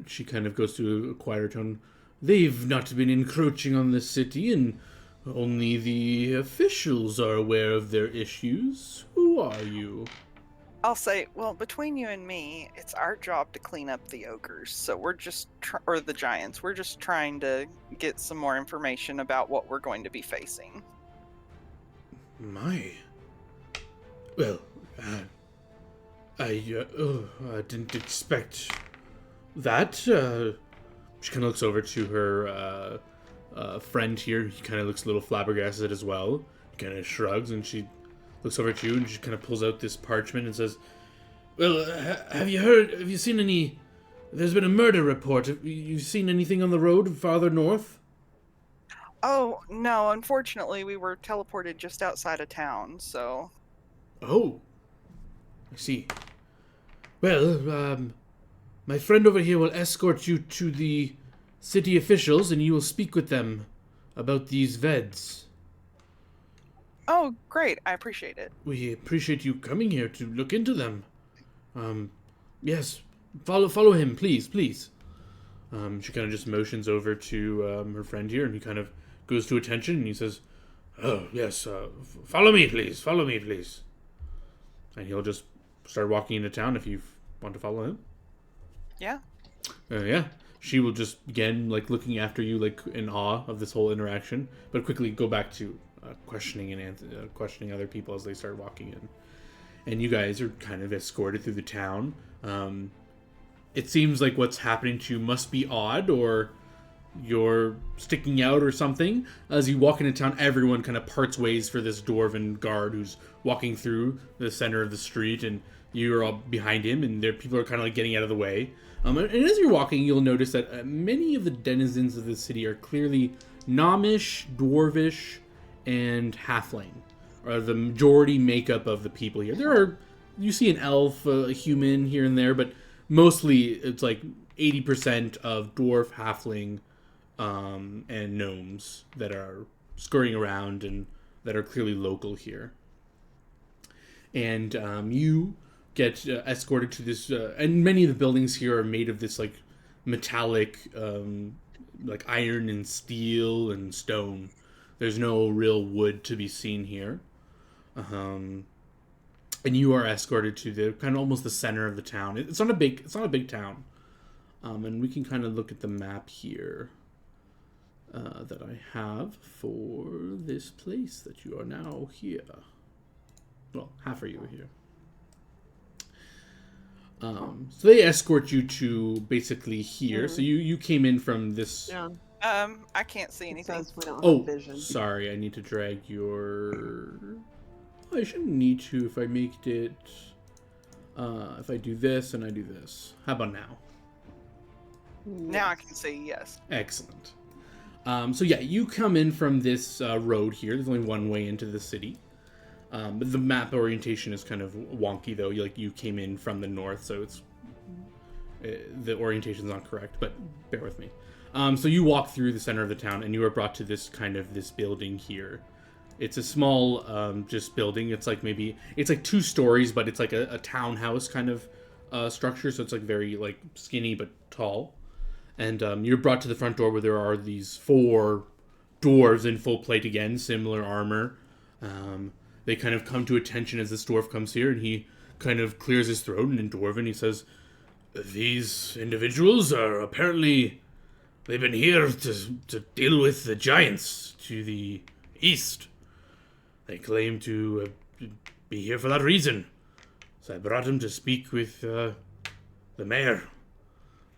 She kind of goes to a quieter tone. They've not been encroaching on the city, and only the officials are aware of their issues. Who are you? I'll say, well, between you and me, it's our job to clean up the ogres. So we're just, or the giants. We're just trying to get some more information about what we're going to be facing. My. Well, I didn't expect that. She kind of looks over to her friend here. He kind of looks a little flabbergasted as well. He kind of shrugs, and she looks over at you, and she kind of pulls out this parchment and says, "Well, have you seen any... There's been a murder report. Have you seen anything on the road farther north?" Oh, no, unfortunately, we were teleported just outside of town, so... Oh, I see. Well, my friend over here will escort you to the city officials, and you will speak with them about these Veds. Oh, great, I appreciate it. We appreciate you coming here to look into them. Yes, follow him, please. She kind of just motions over to her friend here, and he kind of goes to attention, and he says, "Oh, yes, follow me, please. And he'll just start walking into town if you want to follow him. Yeah. Yeah. She will just begin, like, looking after you, like, in awe of this whole interaction, but quickly go back to questioning and questioning other people as they start walking in. And you guys are kind of escorted through the town. It seems like what's happening to you must be odd, or you're sticking out or something. As you walk into town, everyone kind of parts ways for this dwarven guard who's walking through the center of the street, and you're all behind him, and people are kind of like getting out of the way. And as you're walking, you'll notice that many of the denizens of the city are clearly Gnomish, Dwarvish, and Halfling, are the majority makeup of the people here. You see an elf, a human here and there, but mostly it's like 80% of dwarf, halfling, and gnomes that are scurrying around and that are clearly local here. And you get escorted to this, and many of the buildings here are made of this like metallic, like iron and steel and stone. There's no real wood to be seen here. And you are escorted to the kind of almost the center of the town. It's not a big town. And we can kind of look at the map here that I have for this place that you are now here. Well, half of you are here. So they escort you to basically here. So you came in from this. Yeah. I can't see It anything. says we don't Oh, have vision. sorry. I need to drag your. I shouldn't need to if I make it. If I do this and I do this. How about now? Now I can see, yes. Excellent. So yeah, you come in from this road here. There's only one way into the city. But the map orientation is kind of wonky, though. You came in from the north, so it's the orientation's not correct. But bear with me. So you walk through the center of the town, and you are brought to this building here. It's a small just building. It's like it's like 2 stories, but it's like a townhouse kind of structure. So it's like very like skinny but tall. And you're brought to the front door where there are these 4 dwarves in full plate again, similar armor. They kind of come to attention as this dwarf comes here, and he kind of clears his throat, and in Dwarven he says, "These individuals are apparently, they've been here to deal with the giants to the east. They claim to be here for that reason. So I brought them to speak with the mayor."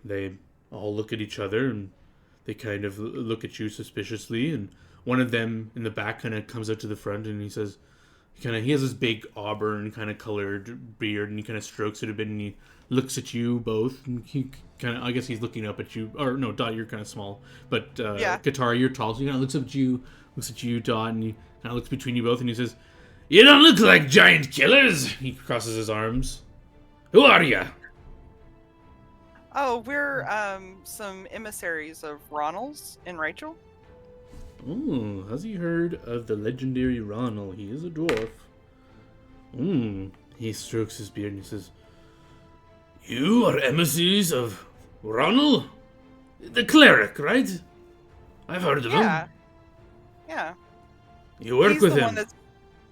They all look at each other, and they kind of look at you suspiciously, and one of them in the back kind of comes out to the front, and he says, he has this big auburn kind of colored beard, and he kind of strokes it a bit, and he looks at you both, and he kind of, I guess he's looking up at you, or no, Dot, you're kind of small, but Yeah. Katara, you're tall, so he kind of looks at you, Dot, and he kind of looks between you both, and he says, "You don't look like giant killers." He crosses his arms. "Who are you?" Oh, we're some emissaries of Ronald's and Rachel. Oh, has he heard of the legendary Ronald? He is a dwarf. He strokes his beard and he says, "You are emissaries of Ronald? The cleric, right? I've heard of him. Yeah. You work He's with the him." one that's,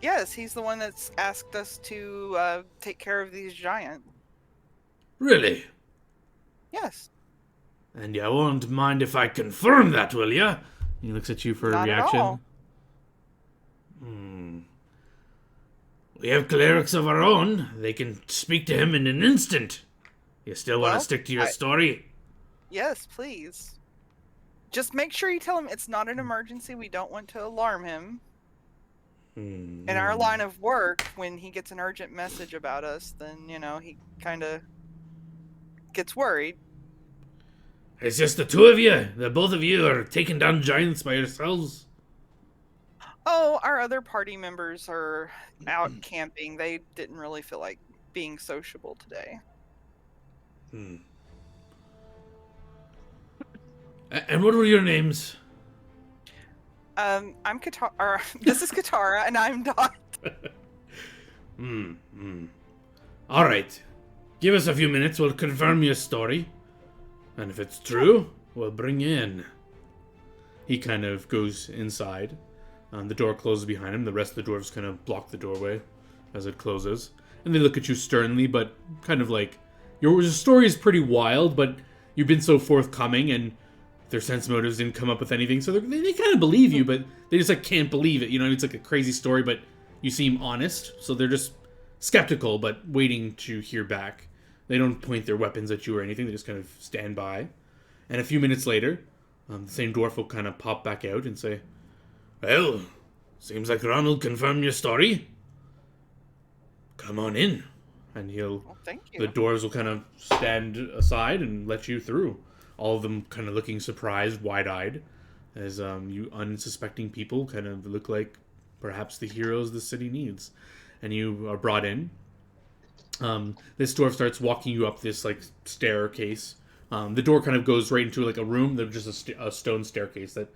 yes, he's the one that's asked us to take care of these giants. Really? Yes. And you won't mind if I confirm that, will ya? He looks at you for Not a at reaction. all. We have clerics of our own. They can speak to him in an instant. You still want to Well, stick to your story? Yes, please. Just make sure you tell him it's not an emergency. We don't want to alarm him. In our line of work, when he gets an urgent message about us, then, he kind of gets worried. It's just the 2 of you. The both of you are taking down giants by yourselves. Oh, our other party members are out camping. They didn't really feel like being sociable today. And what were your names? I'm Katara. This is Katara, and I'm Dot. All right. Give us a few minutes. We'll confirm your story. And if it's true, we'll bring you in. He kind of goes inside. The door closes behind him. The rest of the dwarves kind of block the doorway as it closes. And they look at you sternly, but kind of like, your story is pretty wild, but you've been so forthcoming, and their sense motives didn't come up with anything. So they kind of believe you, but they just can't believe it. It's like a crazy story, but you seem honest. So they're just skeptical, but waiting to hear back. They don't point their weapons at you or anything. They just kind of stand by. And a few minutes later, the same dwarf will kind of pop back out and say, "Well, seems like Ronald confirmed your story. Come on in." And Well, thank you. the dwarves will kind of stand aside and let you through. All of them kind of looking surprised, wide-eyed, as you unsuspecting people kind of look like perhaps the heroes the city needs. And you are brought in. This dwarf starts walking you up this staircase. The door kind of goes right into a room. There's just a stone staircase that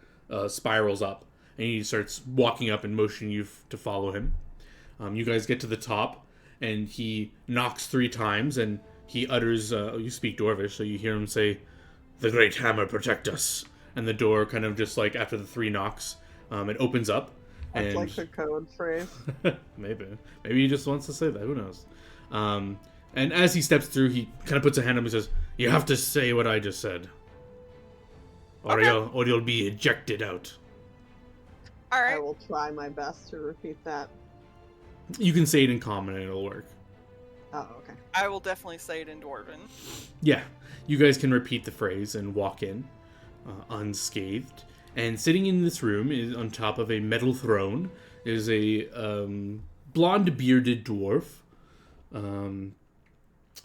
spirals up, and he starts walking up and motioning you to follow him. You guys get to the top, and he knocks 3 times, and he utters, you speak Dwarvish, so you hear him say, "The great hammer protect us." And the door kind of just like, after the 3 knocks, it opens up. That's And like the code phrase. maybe he just wants to say that, who knows. And as he steps through, he kind of puts a hand up and says, "You have to say what I just said, or you'll be ejected out." All I right. will try my best to repeat that. You can say it in common and it'll work. Oh, okay. I will definitely say it in Dwarven. Yeah, you guys can repeat the phrase and walk in unscathed. And sitting in this room is on top of a metal throne is a blonde bearded dwarf.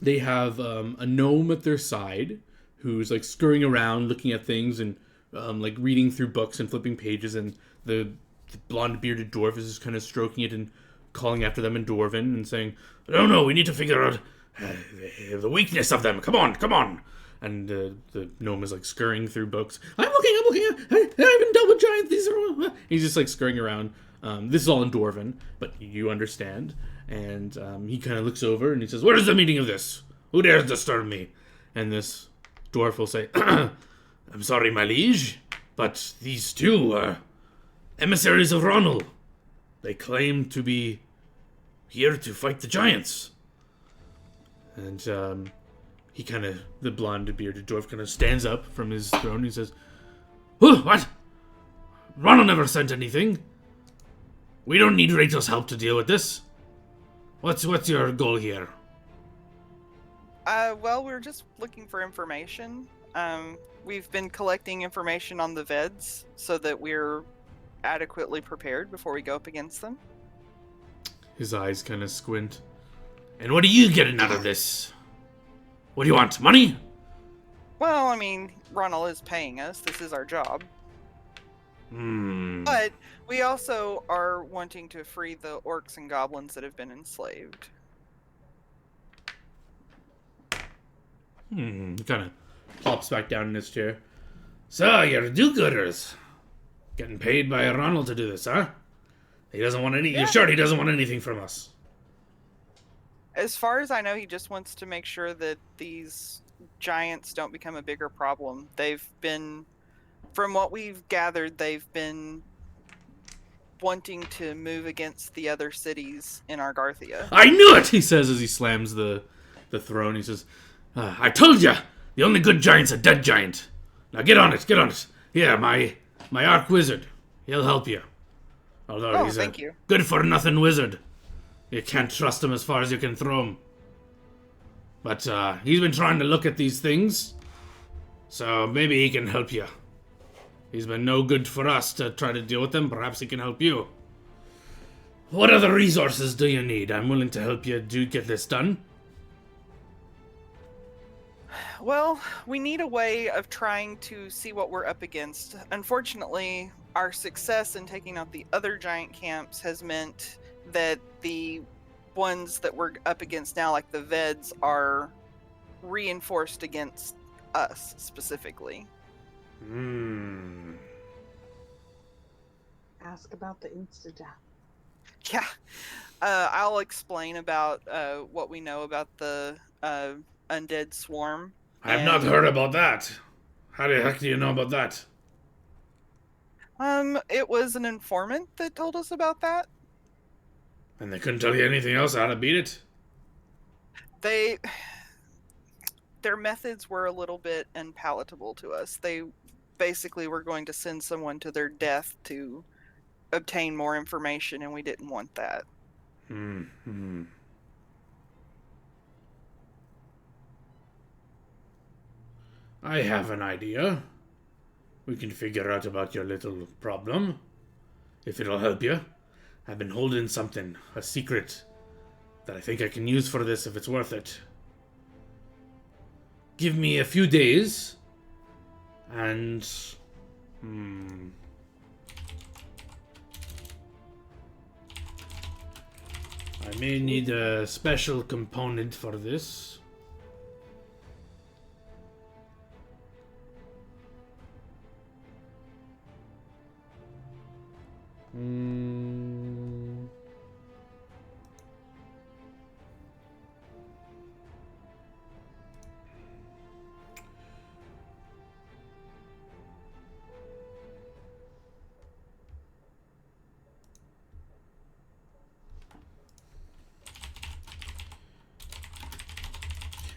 They have a gnome at their side who's like scurrying around looking at things and like reading through books and flipping pages, and the blonde bearded dwarf is just kind of stroking it and calling after them in Dwarven and saying, No, we need to figure out the weakness of them. Come on. And the gnome is like scurrying through books. I'm looking. I haven't dealt with giants. These are. He's just like scurrying around. This is all in Dwarven, but you understand. And he kind of looks over and he says, "Where is the meaning of this? Who dares disturb me?" And this dwarf will say, "I'm sorry, my liege, but these 2 are emissaries of Ronald. They claim to be here to fight the giants." And the blonde bearded dwarf kind of stands up from his throne and he says, "What? Ronald never sent anything. We don't need Rachel's help to deal with this. What's your goal here?" Well, we're just looking for information. We've been collecting information on the Veds so that we're adequately prepared before we go up against them. His eyes kind of squint. "And what are you getting out of this? What do you want? Money?" Well, I mean, Ronald is paying us. This is our job. But we also are wanting to free the orcs and goblins that have been enslaved. He kind of plops back down in his chair. "So, you're do-gooders. Getting paid by Ronald to do this, huh? He doesn't want any. You're sure he doesn't want anything from us?" As far as I know, he just wants to make sure that these giants don't become a bigger problem. They've been, from what we've gathered, they've been wanting to move against the other cities in Argarthia. "I knew it!" he says as he slams the throne. He says, "I told ya! The only good giant's a dead giant. Now get on it. Here, my arc wizard. He'll help you. Although he's thank a you. good-for-nothing wizard. You can't trust him as far as you can throw him. But he's been trying to look at these things, so maybe he can help you. He's been no good for us to try to deal with them. Perhaps he can help you. What other resources do you need? I'm willing to help you get this done." Well, we need a way of trying to see what we're up against. Unfortunately, our success in taking out the other giant camps has meant that the ones that we're up against now, like the Veds, are reinforced against us specifically. Ask about the insta-death. Yeah. I'll explain about what we know about the undead swarm. I've not heard about that. How the heck do you know about that? It was an informant that told us about that. And they couldn't tell you anything else how to beat it? Their methods were a little bit unpalatable to us. They basically were going to send someone to their death to obtain more information, and we didn't want that. I have an idea. We can figure out about your little problem. If it'll help you. I've been holding something, a secret, that I think I can use for this if it's worth it. Give me a few days, and... I may need a special component for this.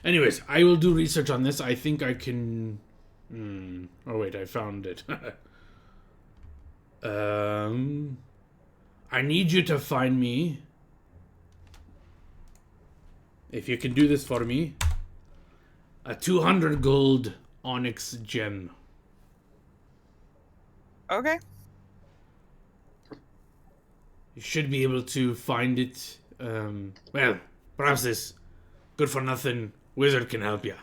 Anyways, I will do research on this. I think I can... Oh, wait, I found it. I need you to find me, if you can do this for me, a 200 gold onyx gem. Okay. You should be able to find it. Well, perhaps this good-for-nothing wizard can help you.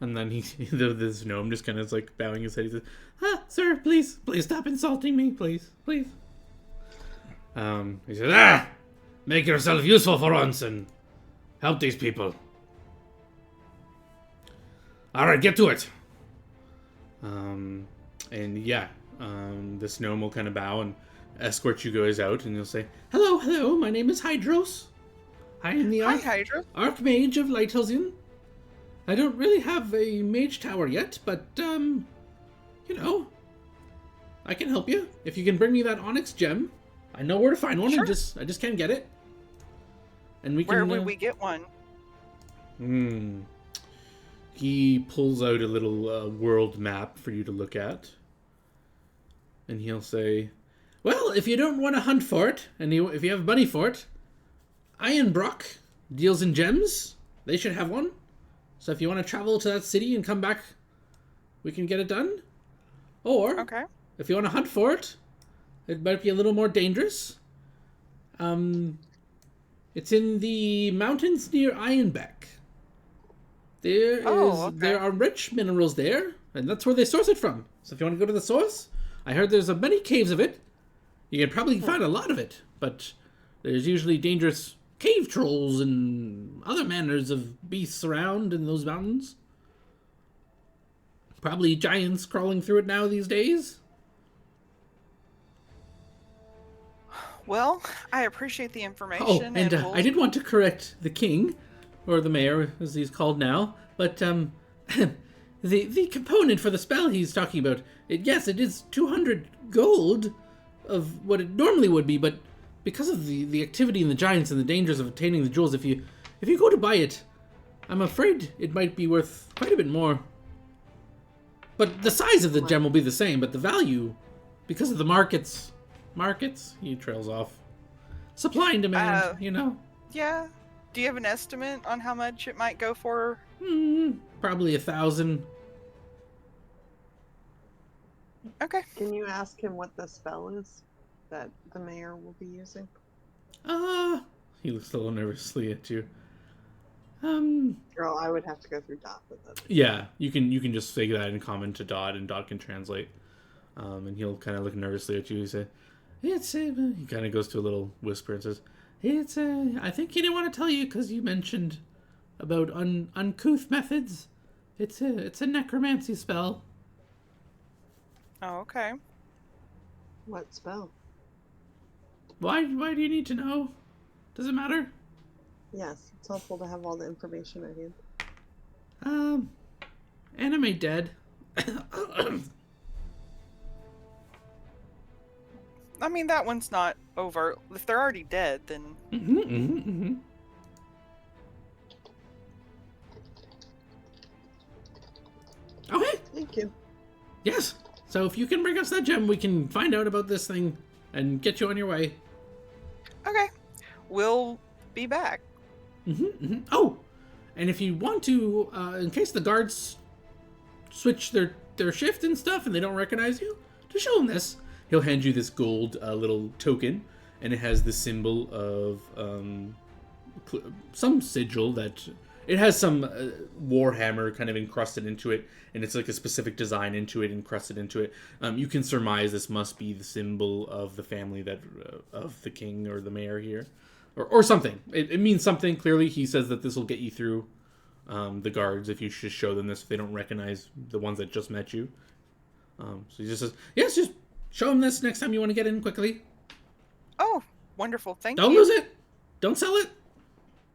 And then this gnome just kind of like bowing his head. He says, sir, please stop insulting me, please. He says, make yourself useful for once and help these people. All right, get to it. This gnome will kind of bow and escort you guys out, and he'll say, hello, my name is Hydros. I am the Hydros. Archmage of Lighthelsian. I don't really have a mage tower yet, but, I can help you. If you can bring me that onyx gem, I know where to find one. Sure. I just can't get it. And we can... Where would we get one? He pulls out a little world map for you to look at. And he'll say, well, if you don't want to hunt for it, and if you have money for it, Ironbrock deals in gems. They should have one. So if you want to travel to that city and come back, we can get it done. Or, Okay. if you want to hunt for it, it might be a little more dangerous. It's in the mountains near Ironbeck. There are rich minerals there, and that's where they source it from. So if you want to go to the source, I heard there's many caves of it. You can probably find a lot of it, but there's usually dangerous cave trolls and other manners of beasts around in those mountains. Probably giants crawling through it now these days. Well, I appreciate the information. Oh, and we'll... I did want to correct the king, or the mayor, as he's called now, but the component for the spell he's talking about, it is 200 gold of what it normally would be, but because of the activity in the giants and the dangers of obtaining the jewels, if you go to buy it, I'm afraid it might be worth quite a bit more. But the size of the gem will be the same, but the value, because of the markets, he trails off. Supply and demand, Yeah. Do you have an estimate on how much it might go for? Probably 1,000. Okay. Can you ask him what the spell is that the mayor will be using? He looks a little nervously at you. Girl, I would have to go through Dot with it. Yeah, you can just say that in common to Dot, and Dot can translate. And he'll kind of look nervously at you. He say, he kind of goes to a little whisper and says, I think he didn't want to tell you because you mentioned about uncouth methods. It's a necromancy spell. Oh, okay. What spell? Why do you need to know? Does it matter? Yes, it's helpful to have all the information at hand. Anime dead. I mean, that one's not over. If they're already dead, then... Okay. Thank you. Yes. So if you can bring us that gem, we can find out about this thing and get you on your way. Okay. We'll be back. Oh, and if you want to, in case the guards switch their shift and stuff and they don't recognize you, to show them this, he'll hand you this gold little token, and it has the symbol of some sigil that... It has some warhammer kind of encrusted into it, and it's like a specific design into it, encrusted into it. You can surmise this must be the symbol of the family that of the king or the mayor here, or something. It means something. Clearly, he says that this will get you through the guards if you just show them this. If they don't recognize the ones that just met you. So he just says, yes, just show them this next time you want to get in quickly. Oh, wonderful. Thank you. Don't lose it. Don't sell it.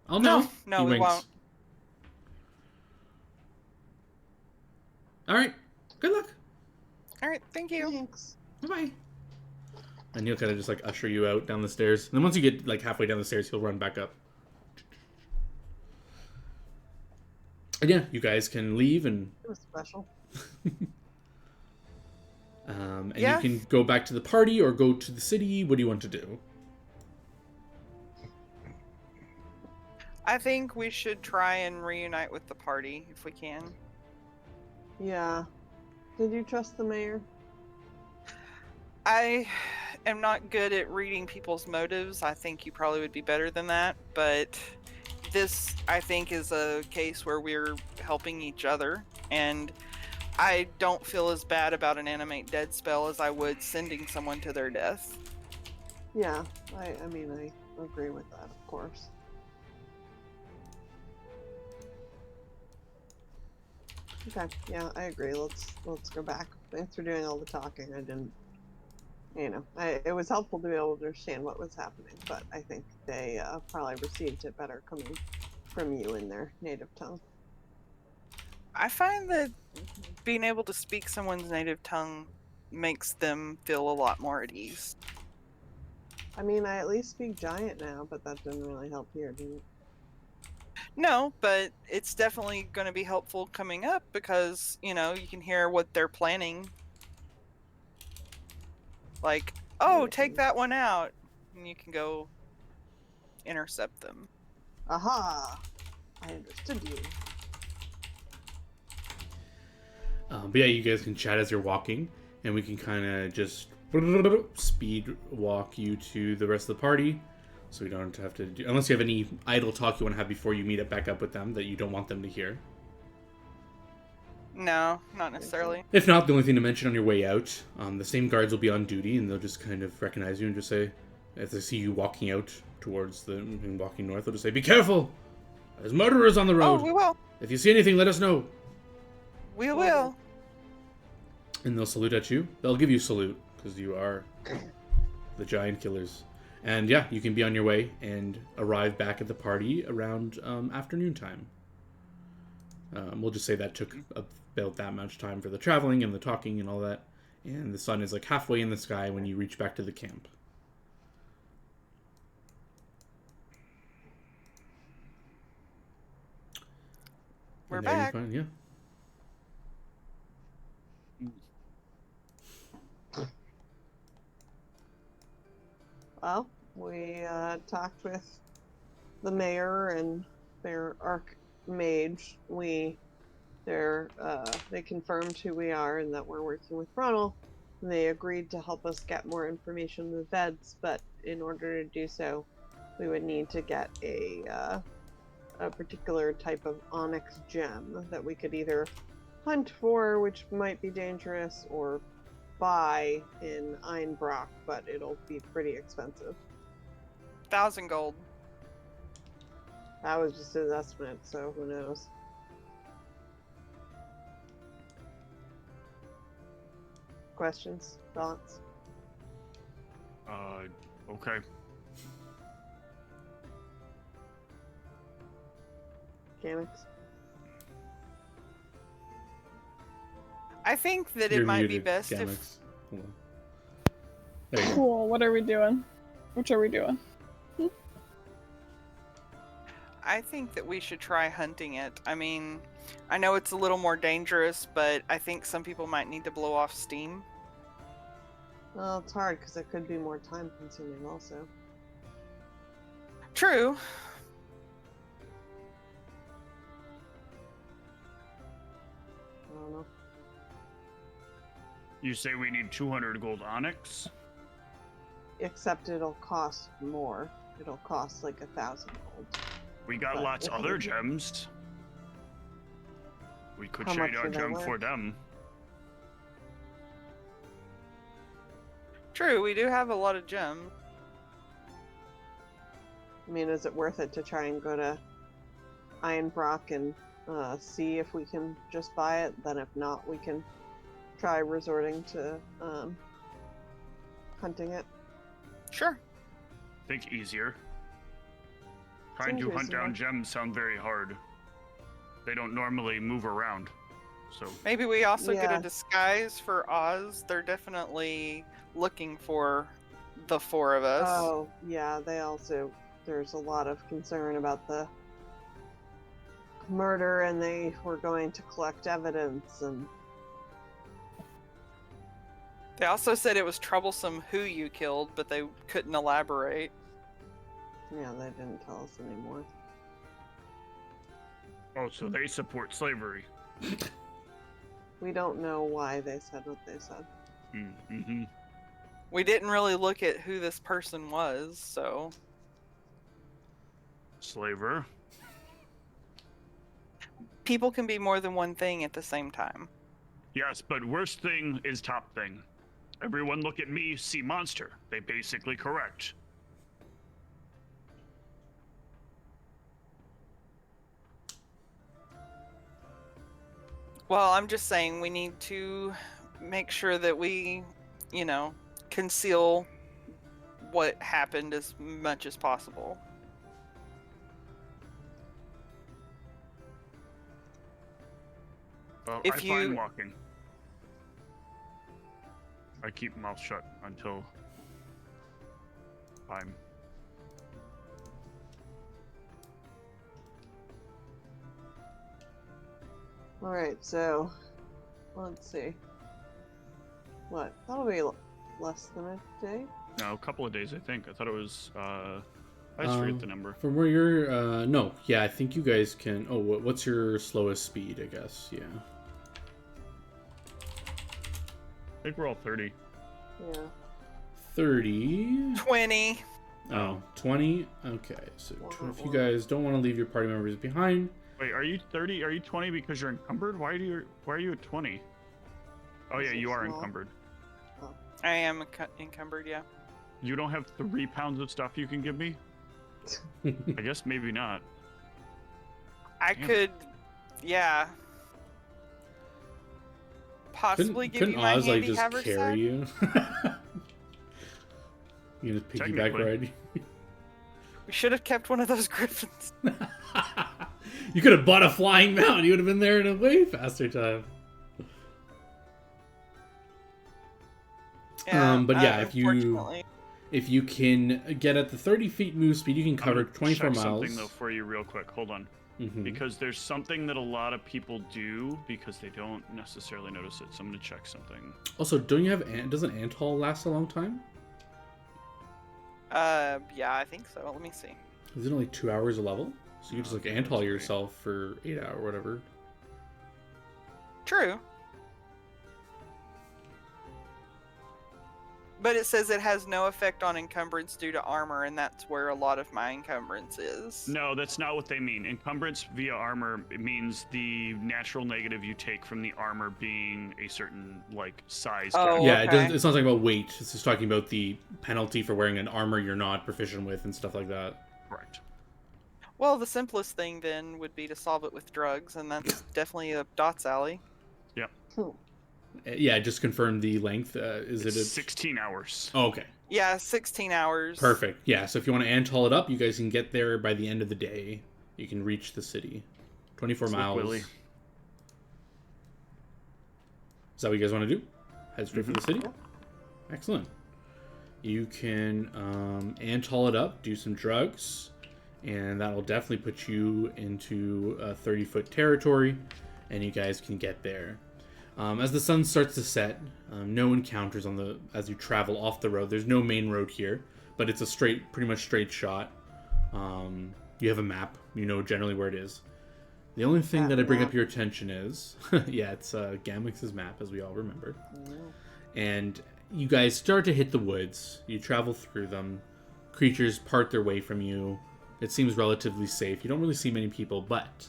I'll know. No, He we winks. won't. All right. Good luck. All right, thank you. Thanks. Bye-bye. And he'll kind of just like usher you out down the stairs. And then once you get like halfway down the stairs, he'll run back up. And yeah, you guys can leave and It was special. and Yeah. you can go back to the party or go to the city. What do you want to do? I think we should try and reunite with the party if we can. Yeah. Did you trust the mayor? I am not good at reading people's motives. I think you probably would be better than that, but this, I think, is a case where we're helping each other, and I don't feel as bad about an animate dead spell as I would sending someone to their death. Yeah. I mean, I agree with that, of course. Okay. Yeah, I agree. Let's go back. Thanks for doing all the talking. I didn't. It was helpful to be able to understand what was happening, but I think they probably received it better coming from you in their native tongue. I find that being able to speak someone's native tongue makes them feel a lot more at ease. I mean, I at least speak giant now, but that didn't really help here, did it? No, but it's definitely going to be helpful coming up because, you can hear what they're planning. Like, oh, take that one out. And you can go intercept them. Aha! I understood you. But yeah, you guys can chat as you're walking, and we can kind of just speed walk you to the rest of the party, so we don't have to do, unless you have any idle talk you want to have before you meet up back up with them that you don't want them to hear. No, not necessarily. If not, the only thing to mention on your way out, the same guards will be on duty, and they'll just kind of recognize you and just say, as they see you walking out towards walking north, they'll just say, "Be careful! There's murderers on the road. Oh, we will. If you see anything, let us know." We will. And they'll salute at you. They'll give you salute, because you are the giant killers. And yeah, you can be on your way and arrive back at the party around afternoon time. We'll just say that took about that much time for the traveling and the talking and all that. And the sun is like halfway in the sky when you reach back to the camp. We're And there you back. find- yeah. Well, we talked with the mayor and their archmage. They confirmed who we are and that we're working with Ronald. And they agreed to help us get more information on the Veds, but in order to do so, we would need to get a particular type of onyx gem that we could either hunt for, which might be dangerous, or buy in Einbrock, but it'll be pretty expensive. 1,000 gold. That was just his estimate, so who knows. Questions? Thoughts? Okay. Mechanics? I think that it You're might be muted, best Gamix. if... Hold on. There you go. Cool. What are we doing? Which are we doing? I think that we should try hunting it. I mean, I know it's a little more dangerous, but I think some people might need to blow off steam. Well, it's hard because it could be more time consuming also. True. I don't know. You say we need 200 gold onyx? Except it'll cost more. It'll cost like 1,000 gold. We got But lots if other we- gems. We could How trade much our are they gem worth? for them. True, we do have a lot of gems. I mean, is it worth it to try and go to Ironbrock and see if we can just buy it? Then if not, we can try resorting to hunting it. Sure. Think easier. Trying Seems to hunt down reasonable. gems sound very hard. They don't normally move around. So Maybe we also get Yeah. a disguise for Oz. They're definitely looking for the four of us. Oh, yeah, they also, there's a lot of concern about the murder and they were going to collect evidence, and They also said it was troublesome who you killed, but they couldn't elaborate. yeah, they didn't tell us anymore. Oh, so they support slavery. We don't know why they said what they said. Mm-hmm. We didn't really look at who this person was, so... Slaver. People can be more than one thing at the same time. Yes, but worst thing is top thing. Everyone look at me, see monster. They basically correct. Well, I'm just saying we need to make sure that we, conceal what happened as much as possible. Well, If I you- find walking. I keep mouth shut until I'm... Alright, so let's see. What? That'll be less than a day? No, a couple of days, I think. I thought it was, I just forget the number. From where you're, no, yeah, I think you guys can. Oh, what's your slowest speed? I guess, yeah. I think we're all 30. Yeah. 30. 20. Oh, 20. Okay, so Wow. if you guys don't want to leave your party members behind, Wait, are you 30? Are you 20 because you're encumbered? Why are you at 20? Oh yeah, So you are small. encumbered. I am encumbered, yeah. You don't have 3 pounds of stuff you can give me? I guess maybe not. I Damn. could, yeah. Possibly give you couldn't my Oz like just handicapper carry set. you? You just piggyback Technically. ride. We should have kept one of those griffins. You could have bought a flying mount. You would have been there in a way faster time. But yeah, unfortunately. if you can get at the 30 feet move speed, you can cover I'm gonna 24 check miles. something though for you real quick. Hold on. Mhm. Because there's something that a lot of people do because they don't necessarily notice it. So I'm gonna check something. Also, don't you have doesn't Antol last a long time? Yeah, I think so. Let me see. Is it only 2 hours a level? So you just like Okay, Antol that's yourself for 8 hours or whatever. True. But it says it has no effect on encumbrance due to armor, and that's where a lot of my encumbrance is. No, that's not what they mean. Encumbrance via armor means the natural negative you take from the armor being a certain like size. Oh, category. Yeah, okay. it's not talking about weight. It's just talking about the penalty for wearing an armor you're not proficient with and stuff like that. Correct. Well, the simplest thing then would be to solve it with drugs, and that's definitely a Dot's alley. Yeah, just confirm the length. Is It's it a 16 hours. Oh, okay. Yeah, 16 hours. Perfect. Yeah, so if you want to Antol it up, you guys can get there by the end of the day. You can reach the city. 24 Slick miles. Willy. Is that what you guys want to do? Head straight for the city? Excellent. You can Antol it up, do some drugs, and that'll definitely put you into 30-foot territory, and you guys can get there. As the sun starts to set, no encounters as you travel off the road. There's no main road here, but it's a pretty much straight shot. You have a map. You know generally where it is. The only thing that I bring up your attention is, yeah, it's Gamix's map, as we all remember. And you guys start to hit the woods. You travel through them. Creatures part their way from you. It seems relatively safe. You don't really see many people, but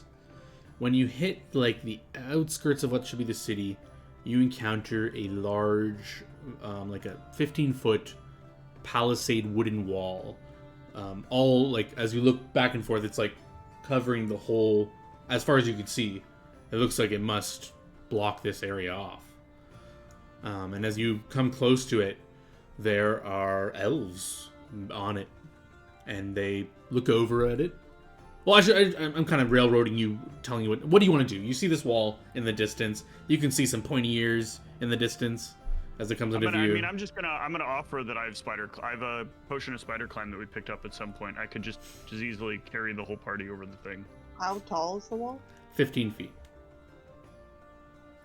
when you hit like the outskirts of what should be the city, you encounter a large, like a 15-foot palisade wooden wall. All like as you look back and forth, it's like covering the whole. As far as you can see, it looks like it must block this area off. And as you come close to it, there are elves on it, and they look over at it. Well, actually, I'm kind of railroading you, telling you what do you want to do? You see this wall in the distance. You can see some pointy ears in the distance as it comes into view. I'm gonna offer that I have a potion of spider climb that we picked up at some point. I could just easily carry the whole party over the thing. How tall is the wall? 15 feet.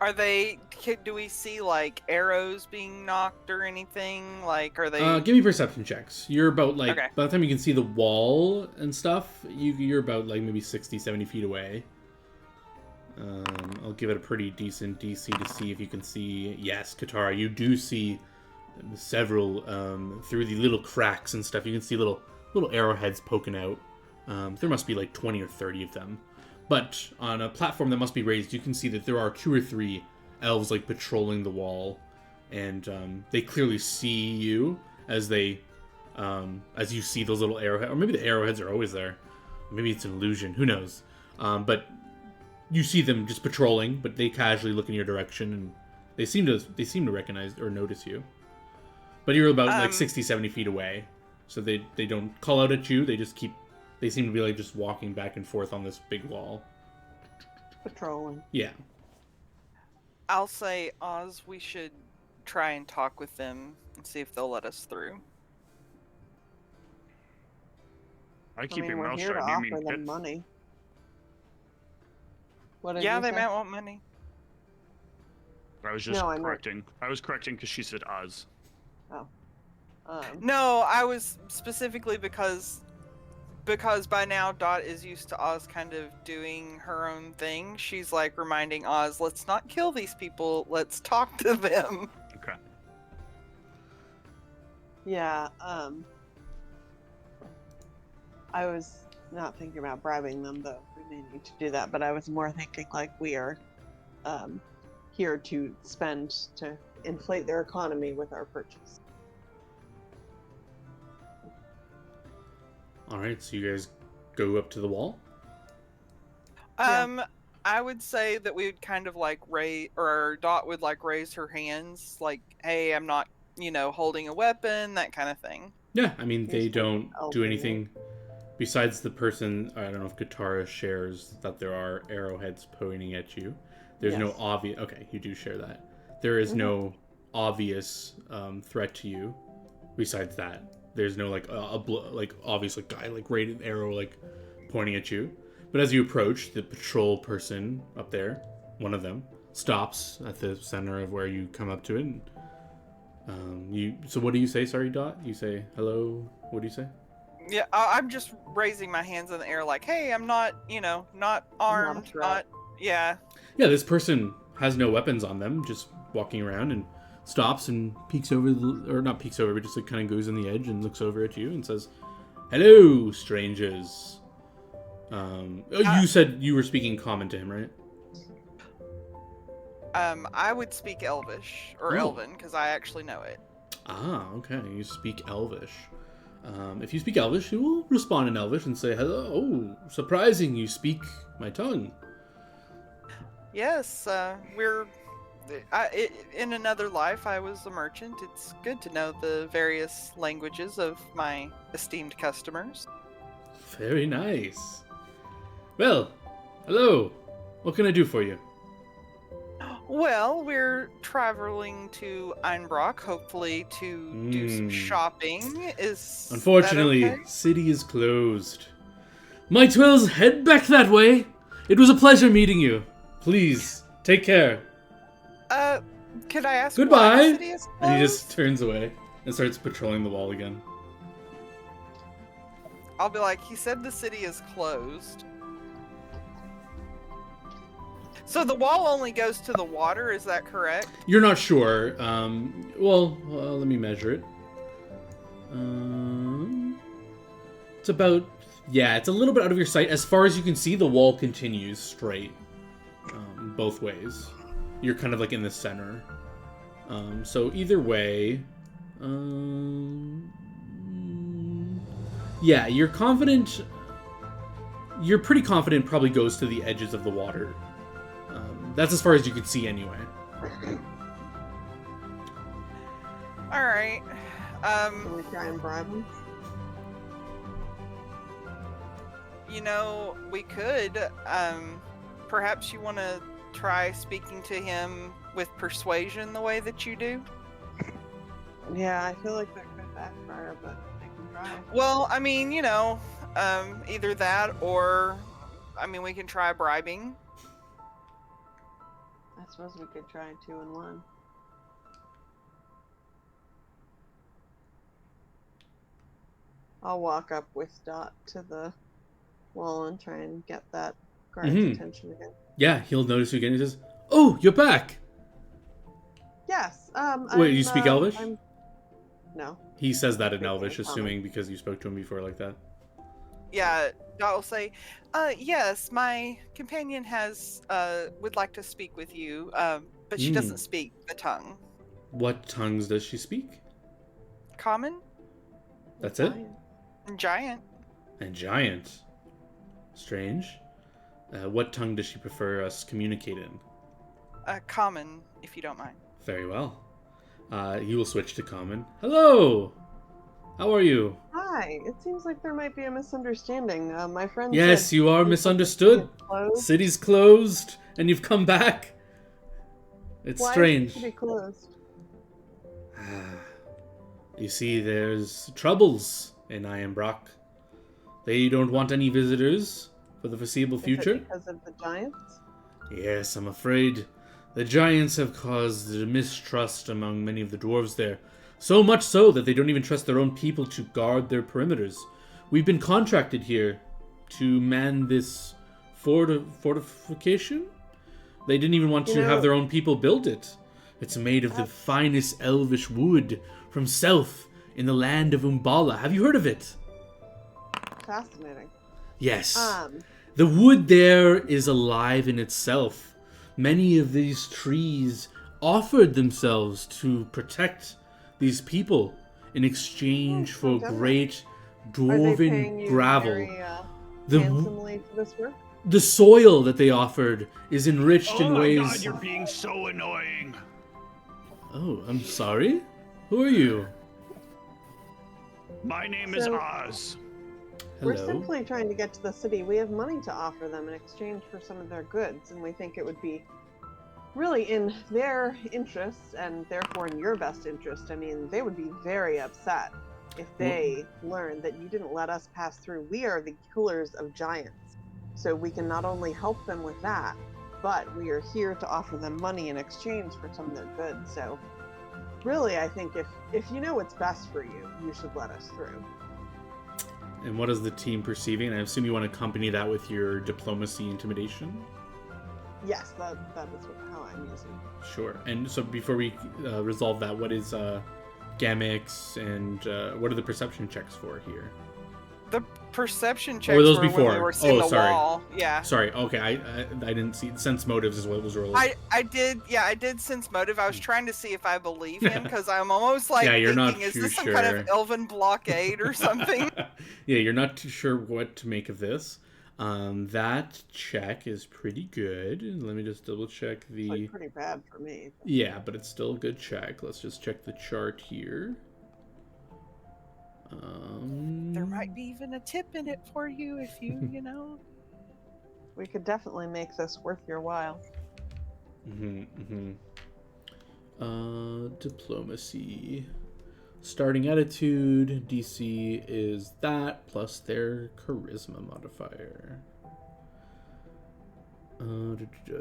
Are they? Do we see like arrows being knocked or anything? Like, are they? Give me perception checks. You're about like, Okay. by the time you can see the wall and stuff, you're about like maybe 60, 70 feet away. I'll give it a pretty decent DC to see if you can see. Yes, Katara, you do see several through the little cracks and stuff. You can see little arrowheads poking out. There must be like 20 or 30 of them. But on a platform that must be raised, you can see that there are 2 or 3 elves like patrolling the wall, and they clearly see you as they, as you see those little arrowheads, or maybe the arrowheads are always there. Maybe it's an illusion. Who knows? But you see them just patrolling, but they casually look in your direction, and they seem to recognize or notice you. But you're about like 60, 70 feet away, so they don't call out at you. They just keep. They seem to be like just walking back and forth on this big wall. Patrolling. Yeah. I'll say, Oz, we should try and talk with them and see if they'll let us through. I keep your we're mouth here to shut. You offer mean them pits? money. What did Yeah, you they say? might want money. I was just No, I meant- correcting. I was correcting because she said Oz. Oh. No, I was specifically because by now Dot is used to Oz kind of doing her own thing. She's like reminding Oz, let's not kill these people, let's talk to them. Okay. Yeah, I was not thinking about bribing them, though we may need to do that, but I was more thinking like we are here to spend to inflate their economy with our purchase. Alright, so you guys go up to the wall? I would say that we would kind of like or Dot would like raise her hands, like, hey, I'm not, holding a weapon, that kind of thing. Yeah, I mean, they Here's don't the do elbow. anything besides the person. I don't know if Katara shares that there are arrowheads pointing at you. There's no Yes. obvious. Okay, you do share that. There is no obvious threat to you. Besides that, there's no like obvious like guy like rated arrow like pointing at you. But as you approach, the patrol person up there, one of them, stops at the center of where you come up to it. And, So what do you say? Sorry, Dot. You say hello. What do you say? Yeah, I'm just raising my hands in the air, like, hey, I'm not, not armed, threat. yeah. Yeah, this person has no weapons on them, just walking around, and stops and peeks over or not peeks over, but just like kind of goes on the edge and looks over at you and says, "Hello, strangers." You said you were speaking common to him, right? I would speak Elvish or Oh. Elven because I actually know it. Ah, okay. You speak Elvish. If you speak Elvish, he will respond in Elvish and say, "Hello. Oh, surprising! You speak my tongue." Yes, in another life, I was a merchant. It's good to know the various languages of my esteemed customers. Very nice. Well, hello. What can I do for you? Well, we're traveling to Einbrock, hopefully to do some shopping. Is that Unfortunately, okay? city is closed. Might well head back that way. It was a pleasure meeting you. Please, take care. Could I ask Goodbye. why the city is And he closed? just turns away and starts patrolling the wall again. I'll be like, he said the city is closed. So the wall only goes to the water, is that correct? You're not sure. Well, let me measure it. It's about... Yeah, it's a little bit out of your sight. As far as you can see, the wall continues straight. Both ways. You're kind of like in the center. So either way... yeah, you're confident... You're pretty confident probably goes to the edges of the water. That's as far as you could see anyway. Alright. Can we try and bribe them? We could. Perhaps you want to try speaking to him with persuasion the way that you do? Yeah, I feel like that could backfire, but I can try. Well, I mean, either that or I mean, we can try bribing. I suppose we could try 2 and 1. I'll walk up with Dot to the wall and try and get that guard's attention again. Yeah, he'll notice you again. He says, "Oh, you're back." Yes. Wait, you speak Elvish? No. He says that in Speaking Elvish, common. assuming because you spoke to him before like that. Yeah, Dot will say, yes, my companion has, would like to speak with you, but she doesn't speak the tongue. What tongues does she speak? Common? That's it? And Giant. And Giant. Strange. What tongue does she prefer us communicate in? Common, if you don't mind. Very well. He will switch to Common. Hello! How are you? Hi. It seems like there might be a misunderstanding. My friend Yes, said you are the misunderstood. city is closed. City's closed, and you've come back. It's Why strange. is the city closed? You see, there's troubles in Ironbrock. They don't want any visitors for the foreseeable future. Is it because of the giants? Yes, I'm afraid. The giants have caused mistrust among many of the dwarves there. So much so that they don't even trust their own people to guard their perimeters. We've been contracted here to man this fortification. They didn't even want to have their own people build it. It's made of the finest elvish wood from south in the land of Umbala. Have you heard of it? Fascinating. Yes. The wood there is alive in itself. Many of these trees offered themselves to protect these people in exchange for great dwarven gravel. Handsomely for this work? The soil that they offered is enriched in ways... Oh my god, you're being so annoying! Oh, I'm sorry? Who are you? My name is Oz. We're Hello. simply trying to get to the city. We have money to offer them in exchange for some of their goods, and we think it would be really in their interests, and therefore in your best interest. I mean, they would be very upset if they learned that you didn't let us pass through. We are the killers of giants, so we can not only help them with that, but we are here to offer them money in exchange for some of their goods. So really, I think if you know what's best for you, you should let us through. And what is the team perceiving? I assume you want to accompany that with your diplomacy intimidation? Yes, that is how I'm using. Sure. And so before we resolve that, what is Gamix and what are the perception checks for here? The perception checks Or were those when before? we were seeing the sorry. wall. Yeah. Sorry. Okay, I didn't see. Sense motives is what was rolled. I did sense motive. I was trying to see if I believe him because I'm almost like Yeah, you're thinking, not is too this some kind of sure. elven blockade or something? Yeah, you're not too sure what to make of this. That check is pretty good. Let me just double check the... It's like pretty bad for me. Yeah, but it's still a good check. Let's just check the chart here. There might be even a tip in it for you if you, We could definitely make this worth your while. Diplomacy. Starting attitude, DC is that, plus their charisma modifier.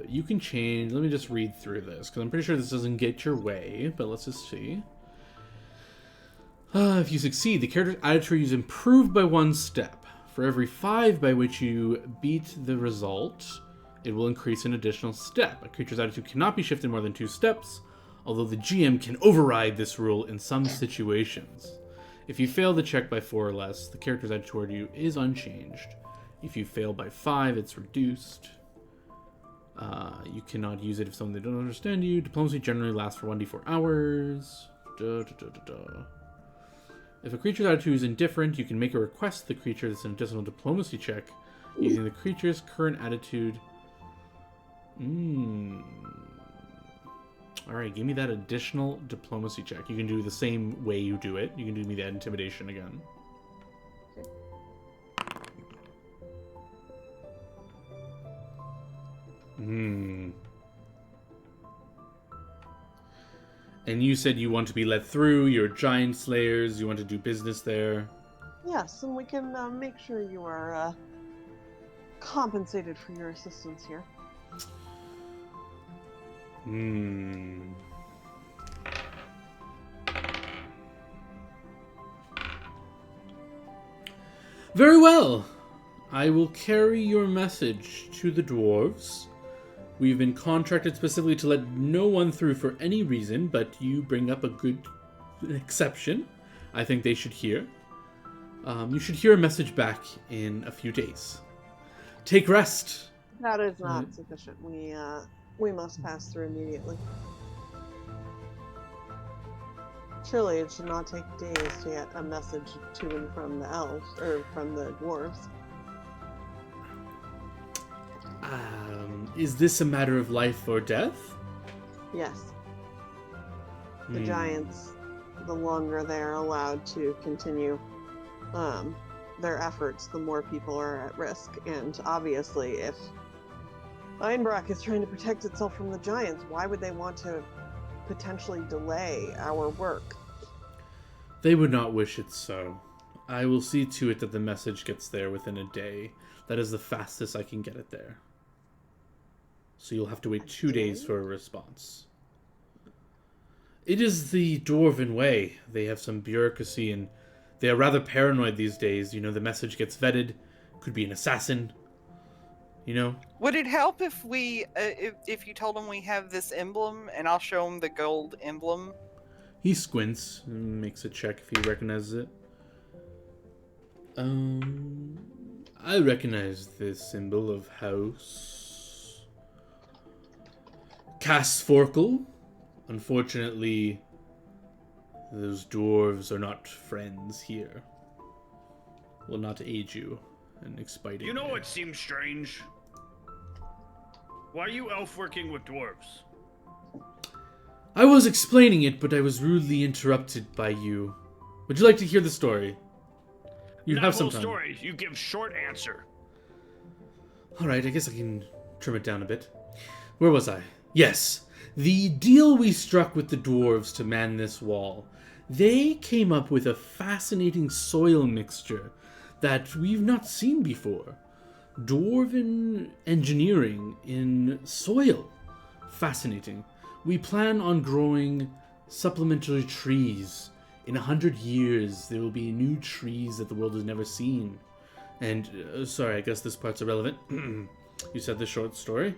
You can change, let me just read through this, because I'm pretty sure this doesn't get your way, but let's just see. If you succeed, the character's attitude is improved by 1 step. For every 5 by which you beat the result, it will increase an additional step. A creature's attitude cannot be shifted more than 2 steps, although the GM can override this rule in some situations. If you fail the check by 4 or less, the character's attitude toward you is unchanged. If you fail by 5, it's reduced. You cannot use it if someone they don't understand you. Diplomacy generally lasts for 1d4 hours. If a creature's attitude is indifferent, you can make a request to the creature that's an additional diplomacy check using the creature's current attitude. Alright, give me that additional diplomacy check. You can do the same way you do it. You can do me that intimidation again. And you said you want to be let through, you're giant slayers, you want to do business there. Yes, and we can make sure you are compensated for your assistance here. Very well. I will carry your message to the dwarves. We've been contracted specifically to let no one through for any reason, but you bring up a good exception. I think they should hear. You should hear a message back in a few days. Take rest. That is not sufficient. We must pass through immediately. Surely it should not take days to get a message to and from the elves, or from the dwarves. Is this a matter of life or death? Yes. The giants, the longer they're allowed to continue their efforts, the more people are at risk. And obviously, if Einbrock is trying to protect itself from the giants, why would they want to potentially delay our work? They would not wish it so. I will see to it that the message gets there within a day. That is the fastest I can get it there. So you'll have to wait 2 days for a response. It is the Dwarven way. They have some bureaucracy and they are rather paranoid these days. You know, the message gets vetted. Could be an assassin. You know? Would it help if we, if you told him we have this emblem, and I'll show him the gold emblem? He squints and makes a check if he recognizes it. I recognize this symbol of House Casforkel. Unfortunately, those dwarves are not friends here. Will not aid you in expiting. You know what seems strange? Why are you elf working with dwarves? I was explaining it, but I was rudely interrupted by you. Would you like to hear the story? You Not have some whole time. story. You give short answer. All right, I guess I can trim it down a bit. Where was I? Yes, the deal we struck with the dwarves to man this wall. They came up with a fascinating soil mixture that we've not seen before. Dwarven engineering in soil. Fascinating. We plan on growing supplementary trees. In 100 years, there will be new trees that the world has never seen. And, sorry, I guess this part's irrelevant. You said the short story?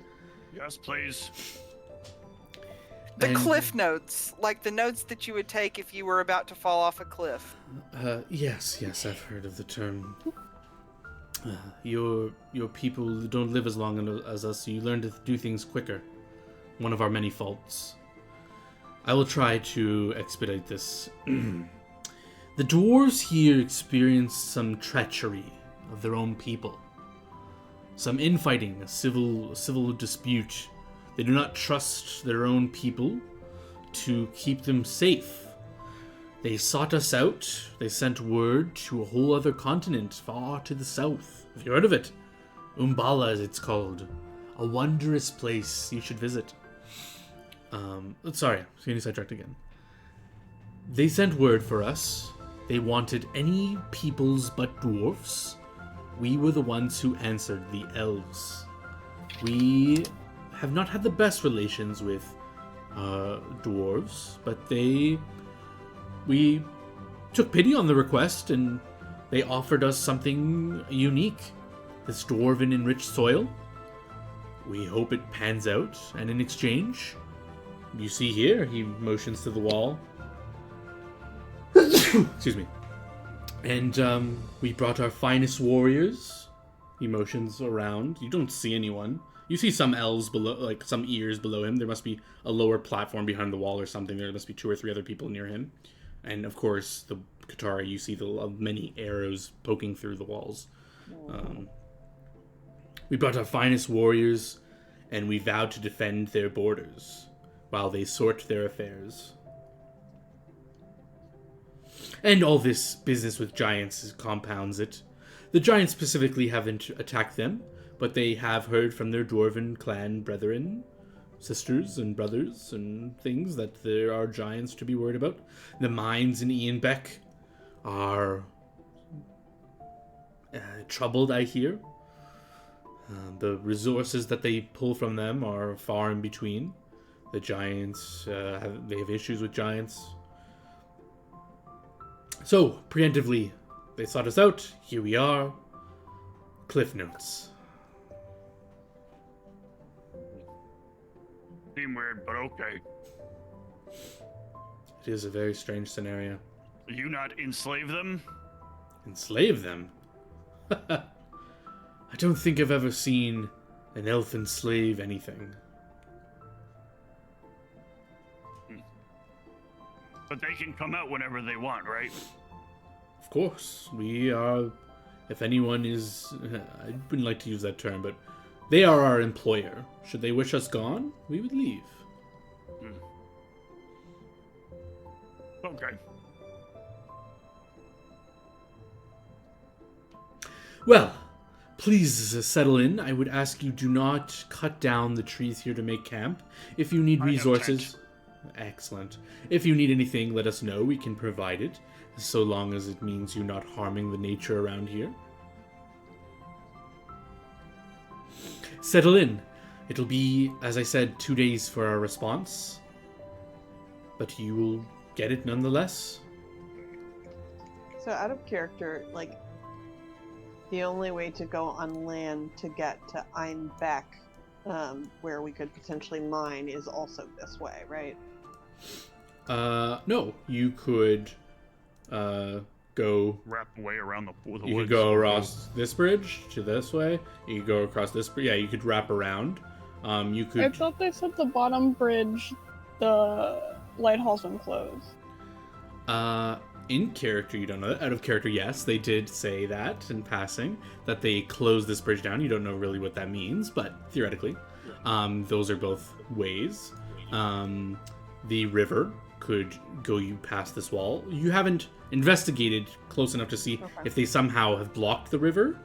Yes, please. The cliff notes, like the notes that you would take if you were about to fall off a cliff. Yes, I've heard of the term. Your people don't live as long as us, so you learn to do things quicker. One of our many faults. I will try to expedite this. The dwarves here experienced some treachery of their own people. Some infighting, a civil dispute. They do not trust their own people to keep them safe. They sought us out. They sent word to a whole other continent far to the south. Have you heard of it? Umbala, as it's called. A wondrous place you should visit. Sorry, getting sidetracked again. They sent word for us. They wanted any peoples but dwarfs. We were the ones who answered, the elves. We have not had the best relations with dwarves, but we took pity on the request and they offered us something unique. This dwarven enriched soil. We hope it pans out, and in exchange, you see here, he motions to the wall. Excuse me. And we brought our finest warriors. He motions around. You don't see anyone. You see some elves below, like some ears below him. There must be a lower platform behind the wall or something. There must be 2 or 3 other people near him. And of course, the Katara, you see the many arrows poking through the walls. We brought our finest warriors, and we vowed to defend their borders while they sort their affairs. And all this business with giants compounds it. The giants specifically haven't attacked them, but they have heard from their dwarven clan brethren, sisters and brothers and things, that there are giants to be worried about. The mines in Ianbeck are troubled, I hear. The resources that they pull from them are far in between. The giants, they have issues with giants. So, preemptively, they sought us out. Here we are. Cliff notes. Seem weird, but okay. It is a very strange scenario. Do you not enslave them? Enslave them? I don't think I've ever seen an elf enslave anything. But they can come out whenever they want, right? Of course, we are. If anyone is. I wouldn't like to use that term, but they are our employer. Should they wish us gone, we would leave. Okay. Well, please settle in. I would ask you do not cut down the trees here to make camp. If you need I have resources. Excellent. If you need anything, let us know. We can provide it, so long as it means you're not harming the nature around here. Settle in. It'll be, as I said, 2 days for our response. But you will get it nonetheless. So out of character, like, the only way to go on land to get to Einbeck, where we could potentially mine, is also this way, right? No. You could, go... Wrap away around the woods. You could go across this bridge to this way. You could go across this bridge. Yeah, you could wrap around. You could... I thought they said the bottom bridge, the lighthouse been closed. In character, you don't know that. Out of character, yes, they did say that in passing, that they closed this bridge down. You don't know really what that means, but theoretically, those are both ways. The river could go you past this wall. You haven't investigated close enough to see if they somehow have blocked the river.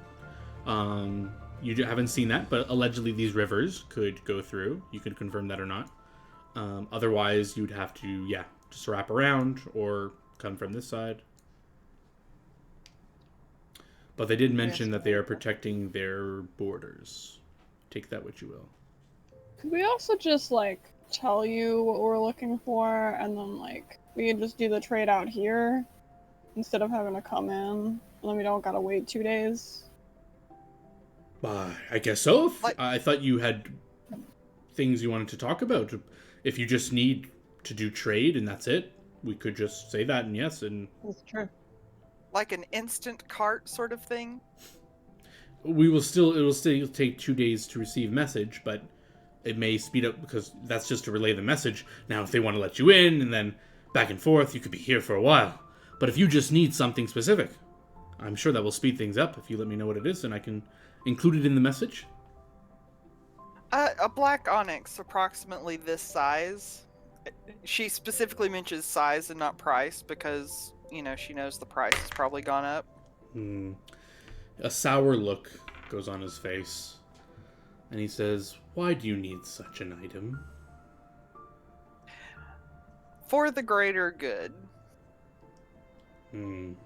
You haven't seen that, but allegedly these rivers could go through. You can confirm that or not. Otherwise, you'd have to, just wrap around or come from this side. But they did mention that they are protecting their borders. Take that what you will. Could we also just, like, tell you what we're looking for, and then, like, we can just do the trade out here instead of having to come in, and then we don't gotta wait 2 days? I guess so. I thought you had things you wanted to talk about. If you just need to do trade and that's it, we could just say that and yes. And That's true. Like an instant cart sort of thing? it will still take 2 days to receive message, but it may speed up because that's just to relay the message. Now, if they want to let you in and then back and forth, you could be here for a while. But if you just need something specific, I'm sure that will speed things up. If you let me know what it is, and I can include it in the message. A black onyx, approximately this size. She specifically mentions size and not price because, she knows the price has probably gone up. A sour look goes on his face. And he says, "Why do you need such an item?" For the greater good. The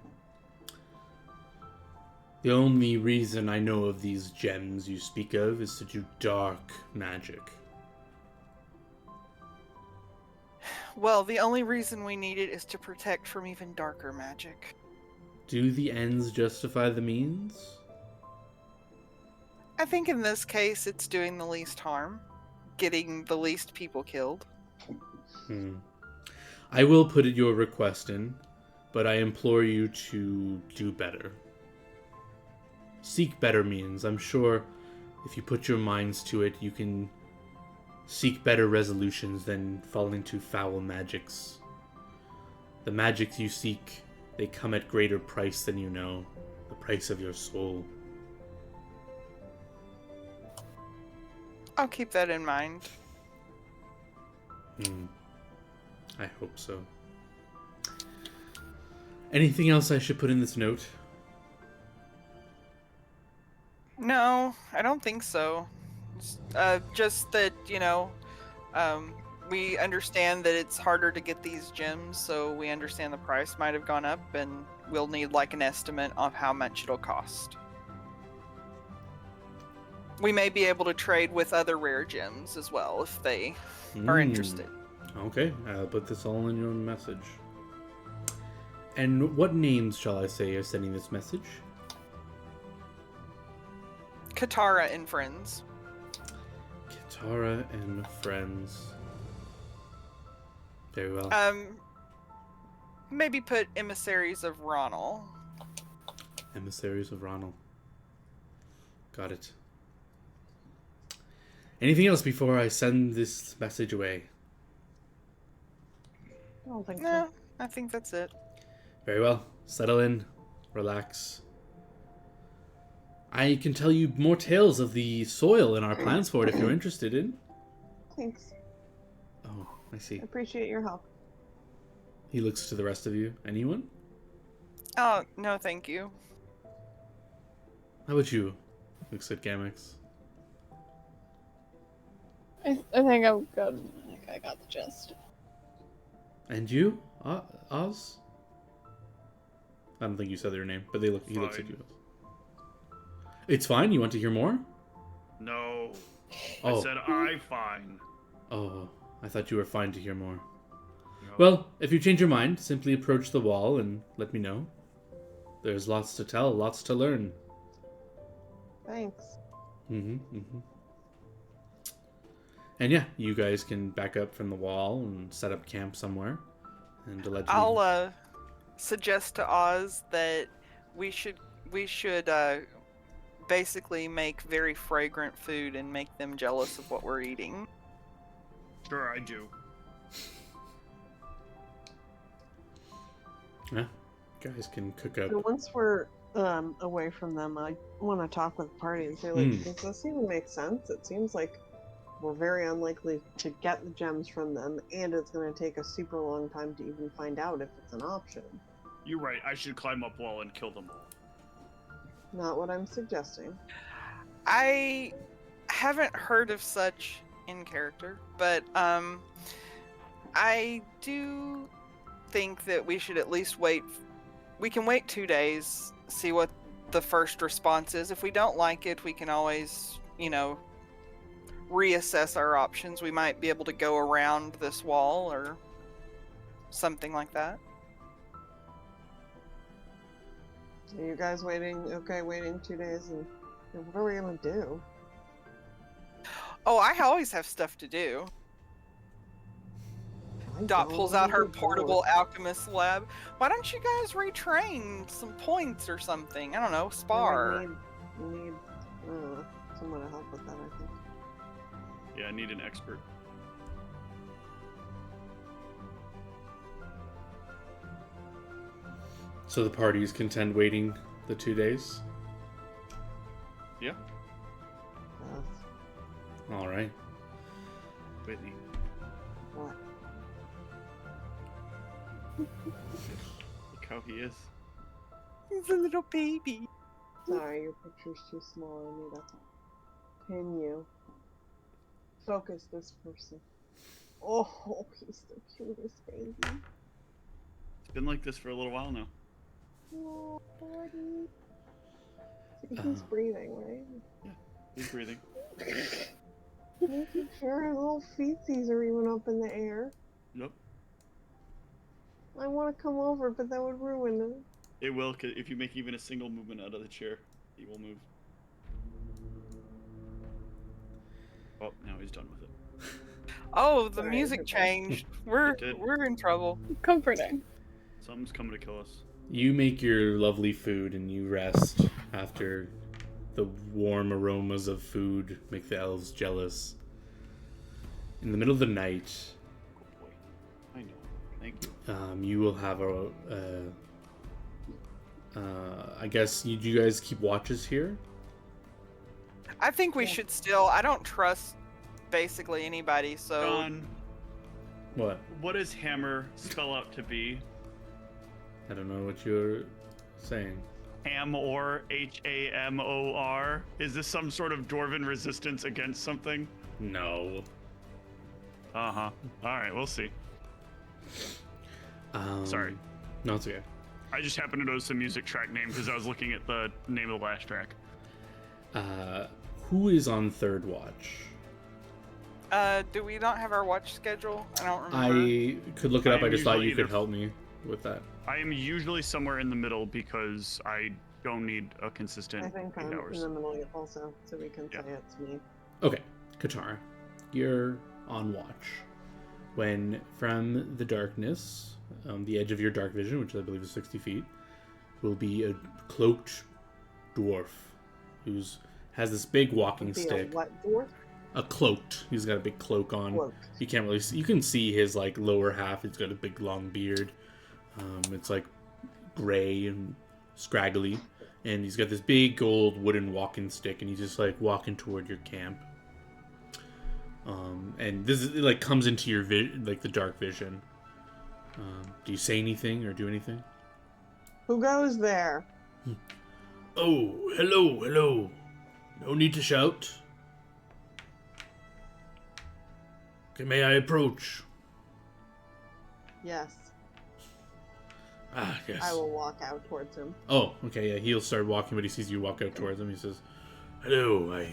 only reason I know of these gems you speak of is to do dark magic. Well, the only reason we need it is to protect from even darker magic. Do the ends justify the means? I think in this case, it's doing the least harm. Getting the least people killed. I will put your request in, but I implore you to do better. Seek better means. I'm sure if you put your minds to it, you can seek better resolutions than fall into foul magics. The magics you seek, they come at greater price than you know. The price of your soul. I'll keep that in mind. I hope so. Anything else I should put in this note? No, I don't think so. Just that, we understand that it's harder to get these gems, so we understand the price might have gone up, and we'll need, like, an estimate of how much it'll cost. we may be able to trade with other rare gems as well if they are interested. Okay, I'll put this all in your message. And what names shall I say are sending this message? Katara and friends. Katara and friends. Very well. Maybe put emissaries of Ronald. Emissaries of Ronald. Got it. Anything else before I send this message away? I don't think No, so. I think that's it. Very well. Settle in. Relax. I can tell you more tales of the soil and our plans for it if you're interested in. Thanks. Oh, I see. I appreciate your help. He looks to the rest of you. Anyone? Oh, no, thank you. How about you? Looks at Gamex. I think I'm good. I think I got the gist. And you? Oz? I don't think you said their name, but he looks at Fine. you. It's fine? You want to hear more? No. Oh. I said I fine. Oh, I thought you were fine to hear more. No. Well, if you change your mind, simply approach the wall and let me know. There's lots to tell, lots to learn. Thanks. And yeah, you guys can back up from the wall and set up camp somewhere. And allegedly... I'll suggest to Oz that we should basically make very fragrant food and make them jealous of what we're eating. Sure, I do. Yeah, guys can cook up. So once we're away from them, I want to talk with the party and say, like, does this even make sense? It seems like we're very unlikely to get the gems from them, and it's going to take a super long time to even find out if it's an option. You're right. I should climb up wall and kill them all. Not what I'm suggesting. I haven't heard of such in character, but I do think that we should at least wait. We can wait 2 days, see what the first response is. If we don't like it, we can always, reassess our options. We might be able to go around this wall or something like that. Are you guys waiting 2 days, and what are we going to do? Oh, I always have stuff to do. Dot pulls out her portable alchemist lab. Why don't you guys retrain some points or something? I don't know, spar. We need someone to help with that, I think. Yeah, I need an expert. So the parties contend waiting the 2 days? Yeah. All right. Whitney. What? Look how he is. He's a little baby. Sorry, your picture's too small. I need a pin you. Focus this person. Oh, he's the cutest baby. It's been like this for a little while now. Oh, buddy. He's breathing, right? Yeah, he's breathing. Making sure his little feetsies are even up in the air. Yep. I want to come over, but that would ruin it. It will, 'cause if you make even a single movement out of the chair, he will move. Oh, now he's done with it. Oh, the Sorry, music okay. changed. We're It did. we're in trouble. Comforting. Something's coming to kill us. You make your lovely food and you rest after the warm aromas of food make the elves jealous. In the middle of the night, Good boy. I know. Thank you. you will have I guess you guys keep watches here? I think we should still. I don't trust basically anybody, so John, What? what does hammer spell out to be? I don't know what you're saying. Hamor, Hamor. Is this some sort of dwarven resistance against something? No. Uh-huh. Alright, we'll see. Sorry. No, it's okay. I just happened to notice the music track name because I was looking at the name of the last track. who is on third watch? Do we not have our watch schedule? I don't remember. I could look it up. I I am just thought usually you could either- help me with that. I am usually somewhere in the middle because I don't need a consistent I think 8 I'm hours. in the middle also, so we can Yeah. say it's me. Okay, Katara, you're on watch. When from the darkness, the edge of your dark vision, which I believe is 60 feet, will be a cloaked dwarf who's has this big walking Be stick. a what dwarf? A cloaked. He's got a big cloak on. Cloaked. You can't really see. You can see his like lower half. He's got a big long beard. It's like gray and scraggly, and he's got this big gold wooden walking stick, and he's just like walking toward your camp. And this is it, like comes into your like the dark vision. Do you say anything or do anything? Who goes there? Oh, hello, hello. No need to shout. Okay, may I approach? Yes. Ah, yes. I will walk out towards him. Oh, okay, yeah, he'll start walking, but he sees you walk out towards him. He says, hello,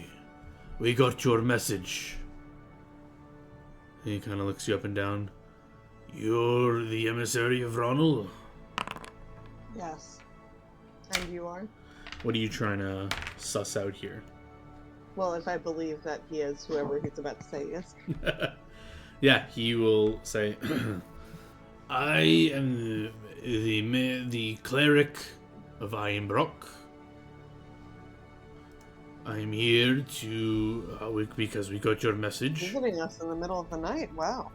we got your message. And he kind of looks you up and down. You're the emissary of Ronald? Yes. And you are? What are you trying to suss out here? Well, if I believe that he is whoever he's about to say is. Yeah, he will say, I am the cleric of Ironbrook. I'm here to, because we got your message. Visiting us in the middle of the night? Wow.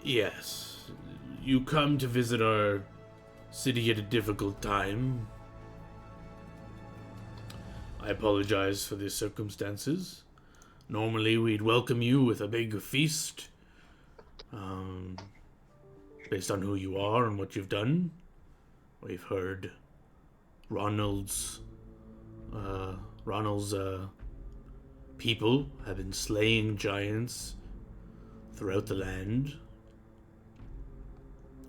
Yes, you come to visit our city at a difficult time. I apologize for the circumstances. Normally we'd welcome you with a big feast, based on who you are and what you've done. We've heard Ronald's people have been slaying giants throughout the land.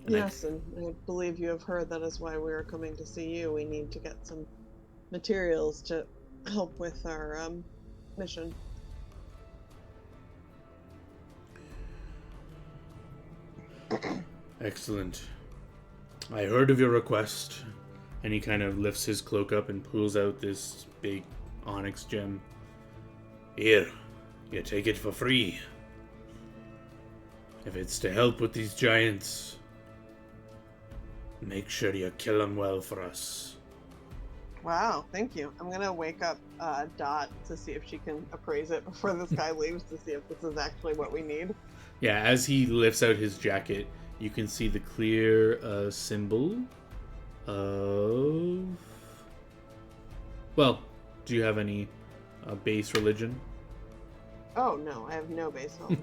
And Yes, and I believe you have heard that is why we are coming to see you. We need to get some materials to help with our mission. Excellent. I heard of your request. And he kind of lifts his cloak up and pulls out this big onyx gem. Here, you take it for free. If it's to help with these giants, make sure you kill them well for us. Wow, thank you. I'm gonna wake up Dot to see if she can appraise it before this guy leaves to see if this is actually what we need. Yeah, as he lifts out his jacket, you can see the clear symbol of... Well, do you have any base religion? Oh no, I have no base knowledge.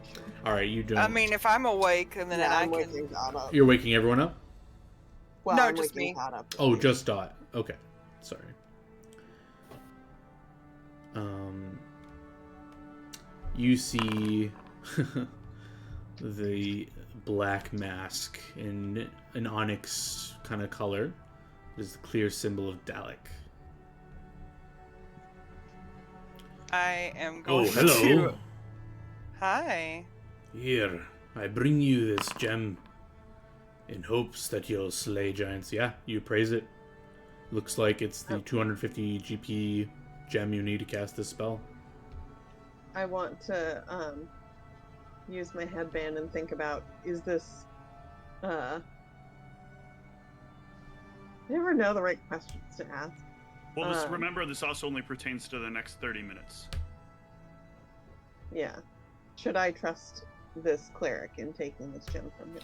Alright, you don't. I mean, if I'm awake and then Yeah, I I'm can. waking Dot up. You're waking everyone up? Well, No, I'm just waking me. Dot up. Oh, just Dot. Okay. Sorry. You see the black mask in an onyx kind of color. Is the clear symbol of Dalek. I am Oh, going hello. to. Hi. Here, I bring you this gem in hopes that you'll slay giants. Yeah, you praise it. Looks like it's the 250 GP gem you need to cast this spell. I want to use my headband and think about, is this I never know the right questions to ask. Well, remember, this also only pertains to the next 30 minutes. Yeah. Should I trust this cleric in taking this gem from him?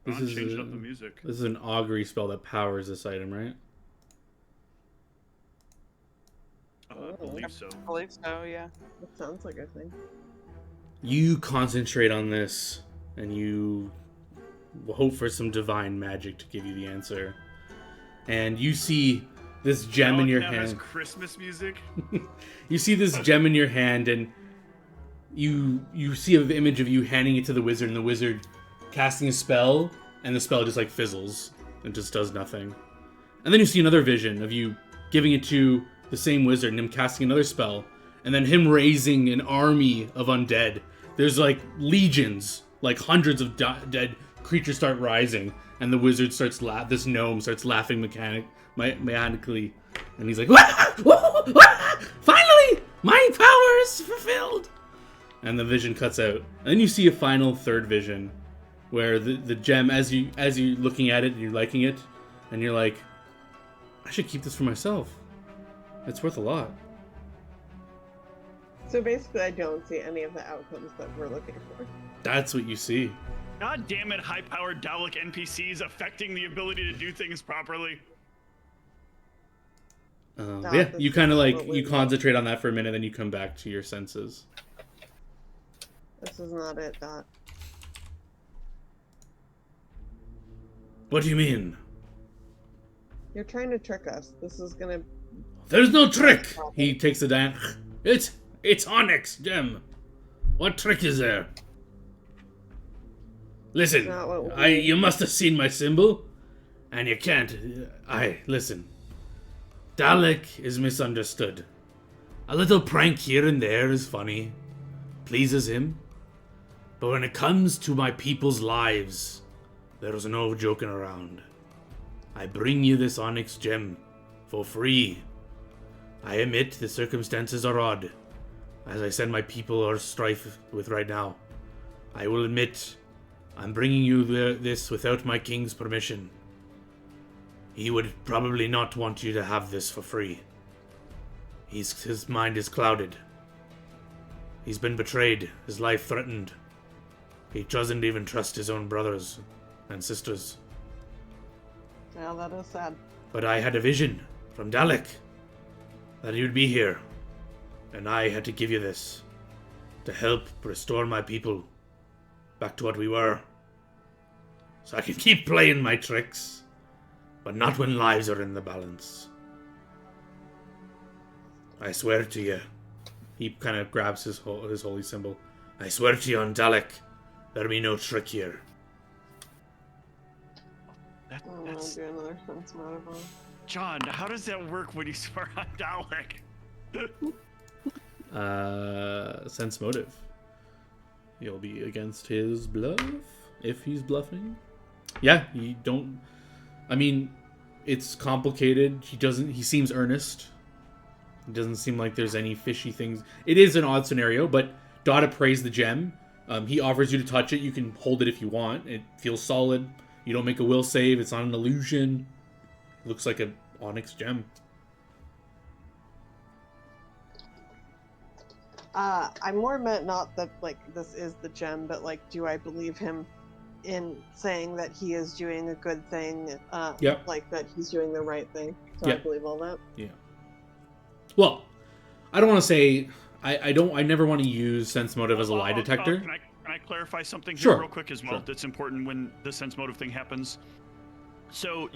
This Ron is changed up the music. This is an augury spell that powers this item, right? I believe so. I believe so, yeah. That sounds like a thing. You concentrate on this, and you hope for some divine magic to give you the answer. And you see this gem in your Dalek now has hand. Christmas music. You see this gem in your hand, and you see an image of you handing it to the wizard, and the wizard casting a spell, and the spell just like fizzles and just does nothing. And then you see another vision of you giving it to the same wizard and him casting another spell, and then him raising an army of undead. There's like legions, like hundreds of dead creatures start rising, and the wizard starts this gnome starts laughing mechanically, and he's like, "Wah! Wah! Wah! Finally, my power is fulfilled." And the vision cuts out, and then you see a final third vision, where the gem, as you looking at it and you're liking it, and you're like, I should keep this for myself. It's worth a lot. So basically, I don't see any of the outcomes that we're looking for. That's what you see. God damn it, high-powered Dalek NPCs affecting the ability to do things properly. Yeah, you kind of like, you concentrate on that for a minute, then you come back to your senses. This is not it, Dot. What do you mean? You're trying to trick us. This is gonna... There's no trick! He takes the dime. It's onyx gem. What trick is there? Listen, you must have seen my symbol, and you can't. Listen. Dalek is misunderstood. A little prank here and there is funny, pleases him, but when it comes to my people's lives, there's no joking around. I bring you this onyx gem for free. I admit the circumstances are odd, as I said my people are strife with right now. I will admit, I'm bringing you this without my king's permission. He would probably not want you to have this for free. His mind is clouded. He's been betrayed, his life threatened. He doesn't even trust his own brothers and sisters. Yeah, that is sad. But I had a vision from Dalek that he would be here, and I had to give you this to help restore my people back to what we were. So I can keep playing my tricks, but not when lives are in the balance. I swear to you. He kind of grabs his holy symbol. I swear to you on Dalek, there'll be no trick here. That's... do another sense motive on. John, how does that work when you swear on Dalek? Sense motive. You'll be against his bluff, if he's bluffing. Yeah, you don't... I mean, it's complicated. He seems earnest. It doesn't seem like there's any fishy things. It is an odd scenario, but Dot appraised the gem. He offers you to touch it. You can hold it if you want. It feels solid. You don't make a will save. It's not an illusion. It looks like an onyx gem. I more meant not that, like, this is the gem, but, like, do I believe him in saying that he is doing a good thing? Yep. Like, that he's doing the right thing? So Yep. I believe all that? Yeah. Well, I don't want to say... I never want to use sense motive as a lie detector. Can I clarify something here Sure. real quick as well? Sure. That's important when the sense motive thing happens. So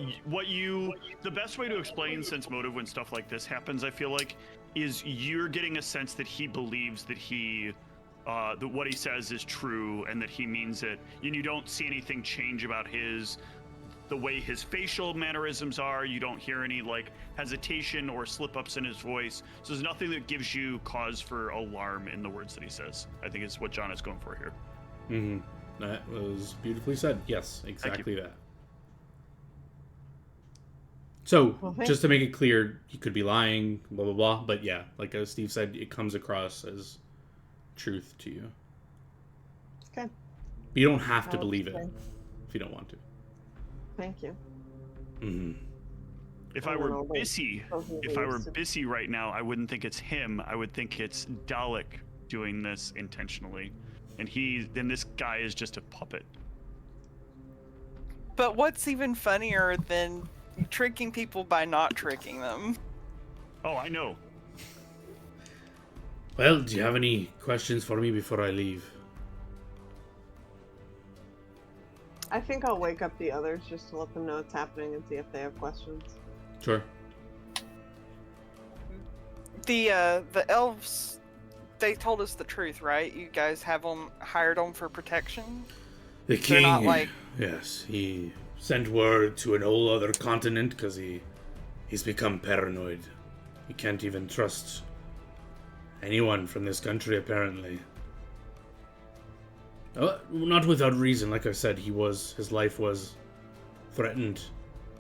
the best way to explain sense motive when stuff like this happens, I feel like, is you're getting a sense that he believes that that what he says is true and that he means it, and you don't see anything change about the way his facial mannerisms are. You don't hear any like hesitation or slip-ups in his voice. So there's nothing that gives you cause for alarm in the words that he says. I think is what John is going for here. Mm-hmm. That was beautifully said. Yes, exactly that. So, just to make it clear, he could be lying, blah, blah, blah. But yeah, like as Steve said, it comes across as truth to you. Okay. But you don't have to believe it if you don't want to. Thank you. Mm-hmm. If I were busy right now, I wouldn't think it's him. I would think it's Dalek doing this intentionally. And then this guy is just a puppet. But what's even funnier than tricking people by not tricking them? Oh, I know. Well, do you have any questions for me before I leave? I think I'll wake up the others just to let them know what's happening and see if they have questions. Sure. The elves, they told us the truth, right? You guys have them hired them for protection. The They're king, not like yes, he sent word to an whole other continent because he's become paranoid. He can't even trust anyone from this country, apparently. Not without reason. Like I said, his life was threatened,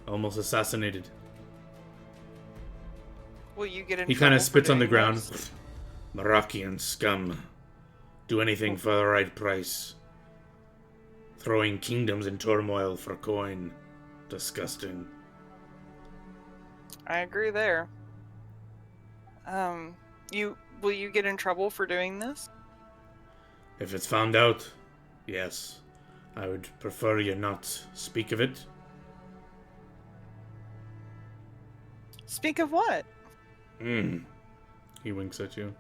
almost assassinated. Will you get in He kind of trouble for spits on the doing ground. this? Marakian scum. Do anything for the right price. Throwing kingdoms in turmoil for coin. Disgusting. I agree there. Will you get in trouble for doing this? If it's found out, yes. I would prefer you not speak of it. Speak of what? He winks at you.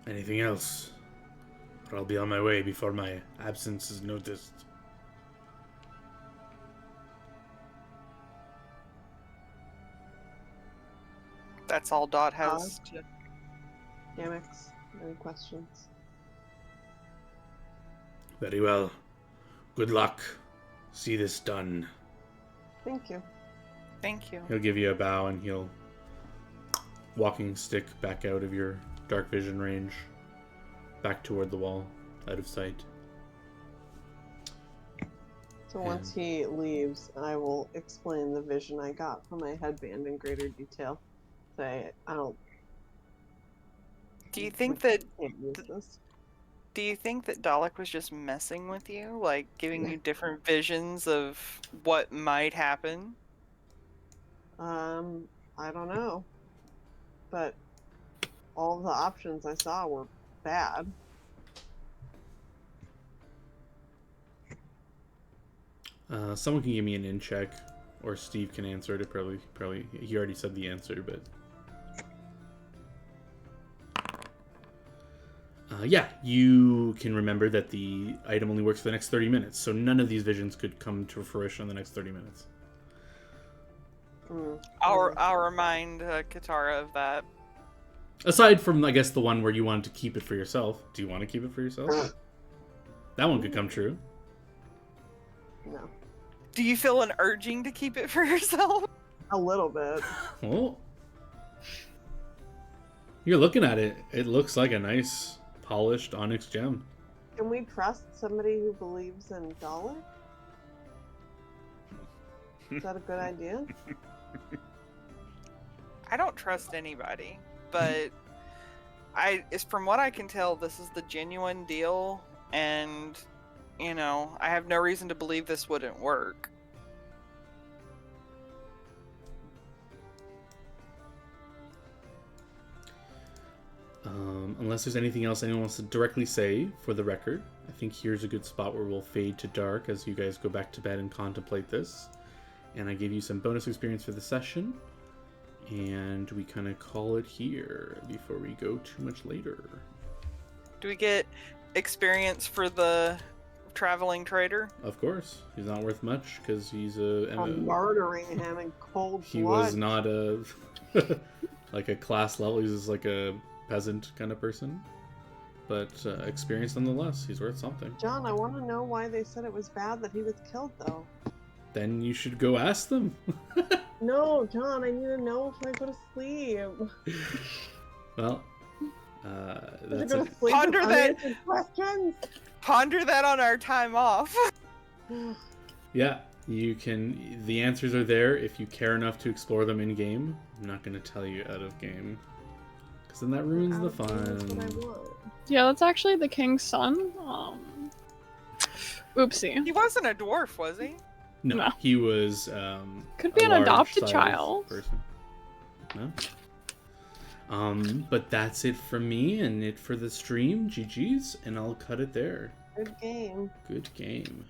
Anything else? Or I'll be on my way before my absence is noticed. That's all Dot has. Gamix, any questions? Very well. Good luck. See this done. Thank you. Thank you. He'll give you a bow and he'll walking stick back out of your dark vision range, back toward the wall, out of sight. So once he leaves, I will explain the vision I got from my headband in greater detail. Say, I don't. Do you think that Can't use this. Do you think that Dalek was just messing with you, like giving you different visions of what might happen? I don't know, but all the options I saw were bad. Someone can give me an in check, or Steve can answer it. Probably he already said the answer, but yeah, you can remember that the item only works for the next 30 minutes, so none of these visions could come to fruition in the next 30 minutes. I'll remind Katara of that. Aside from, I guess, the one where you wanted to keep it for yourself. Do you want to keep it for yourself? That one could come true. No. Do you feel an urging to keep it for yourself? A little bit. Well, you're looking at it. It looks like a nice, polished onyx gem. Can we trust somebody who believes in Dalek? Is that a good idea? I don't trust anybody, but from what I can tell, this is the genuine deal, and I have no reason to believe this wouldn't work. Unless there's anything else anyone wants to directly say for the record, I think here's a good spot where we'll fade to dark as you guys go back to bed and contemplate this. And I give you some bonus experience for the session. And we kind of call it here before we go too much later. Do we get experience for the traveling trader? Of course. He's not worth much because he's I'm murdering him in cold he blood. was not a like a class level. He's just like a peasant kind of person. But experience nonetheless. He's worth something. John, I want to know why they said it was bad that he was killed, though. Then you should go ask them. No, John, I need to know if I go to sleep. Well, that's Go it. to sleep Ponder with that. unanswered questions. Ponder that on our time off. Yeah, you can. The answers are there if you care enough to explore them in game. I'm not going to tell you out of game, because then that ruins the That's what I fun. want. Yeah, that's actually the king's son. Oopsie. He wasn't a dwarf, was he? No, No. he was. Could be a an adopted large-sized child. Person. No. But that's it from me and it for the stream. GG's, and I'll cut it there. Good game. Good game.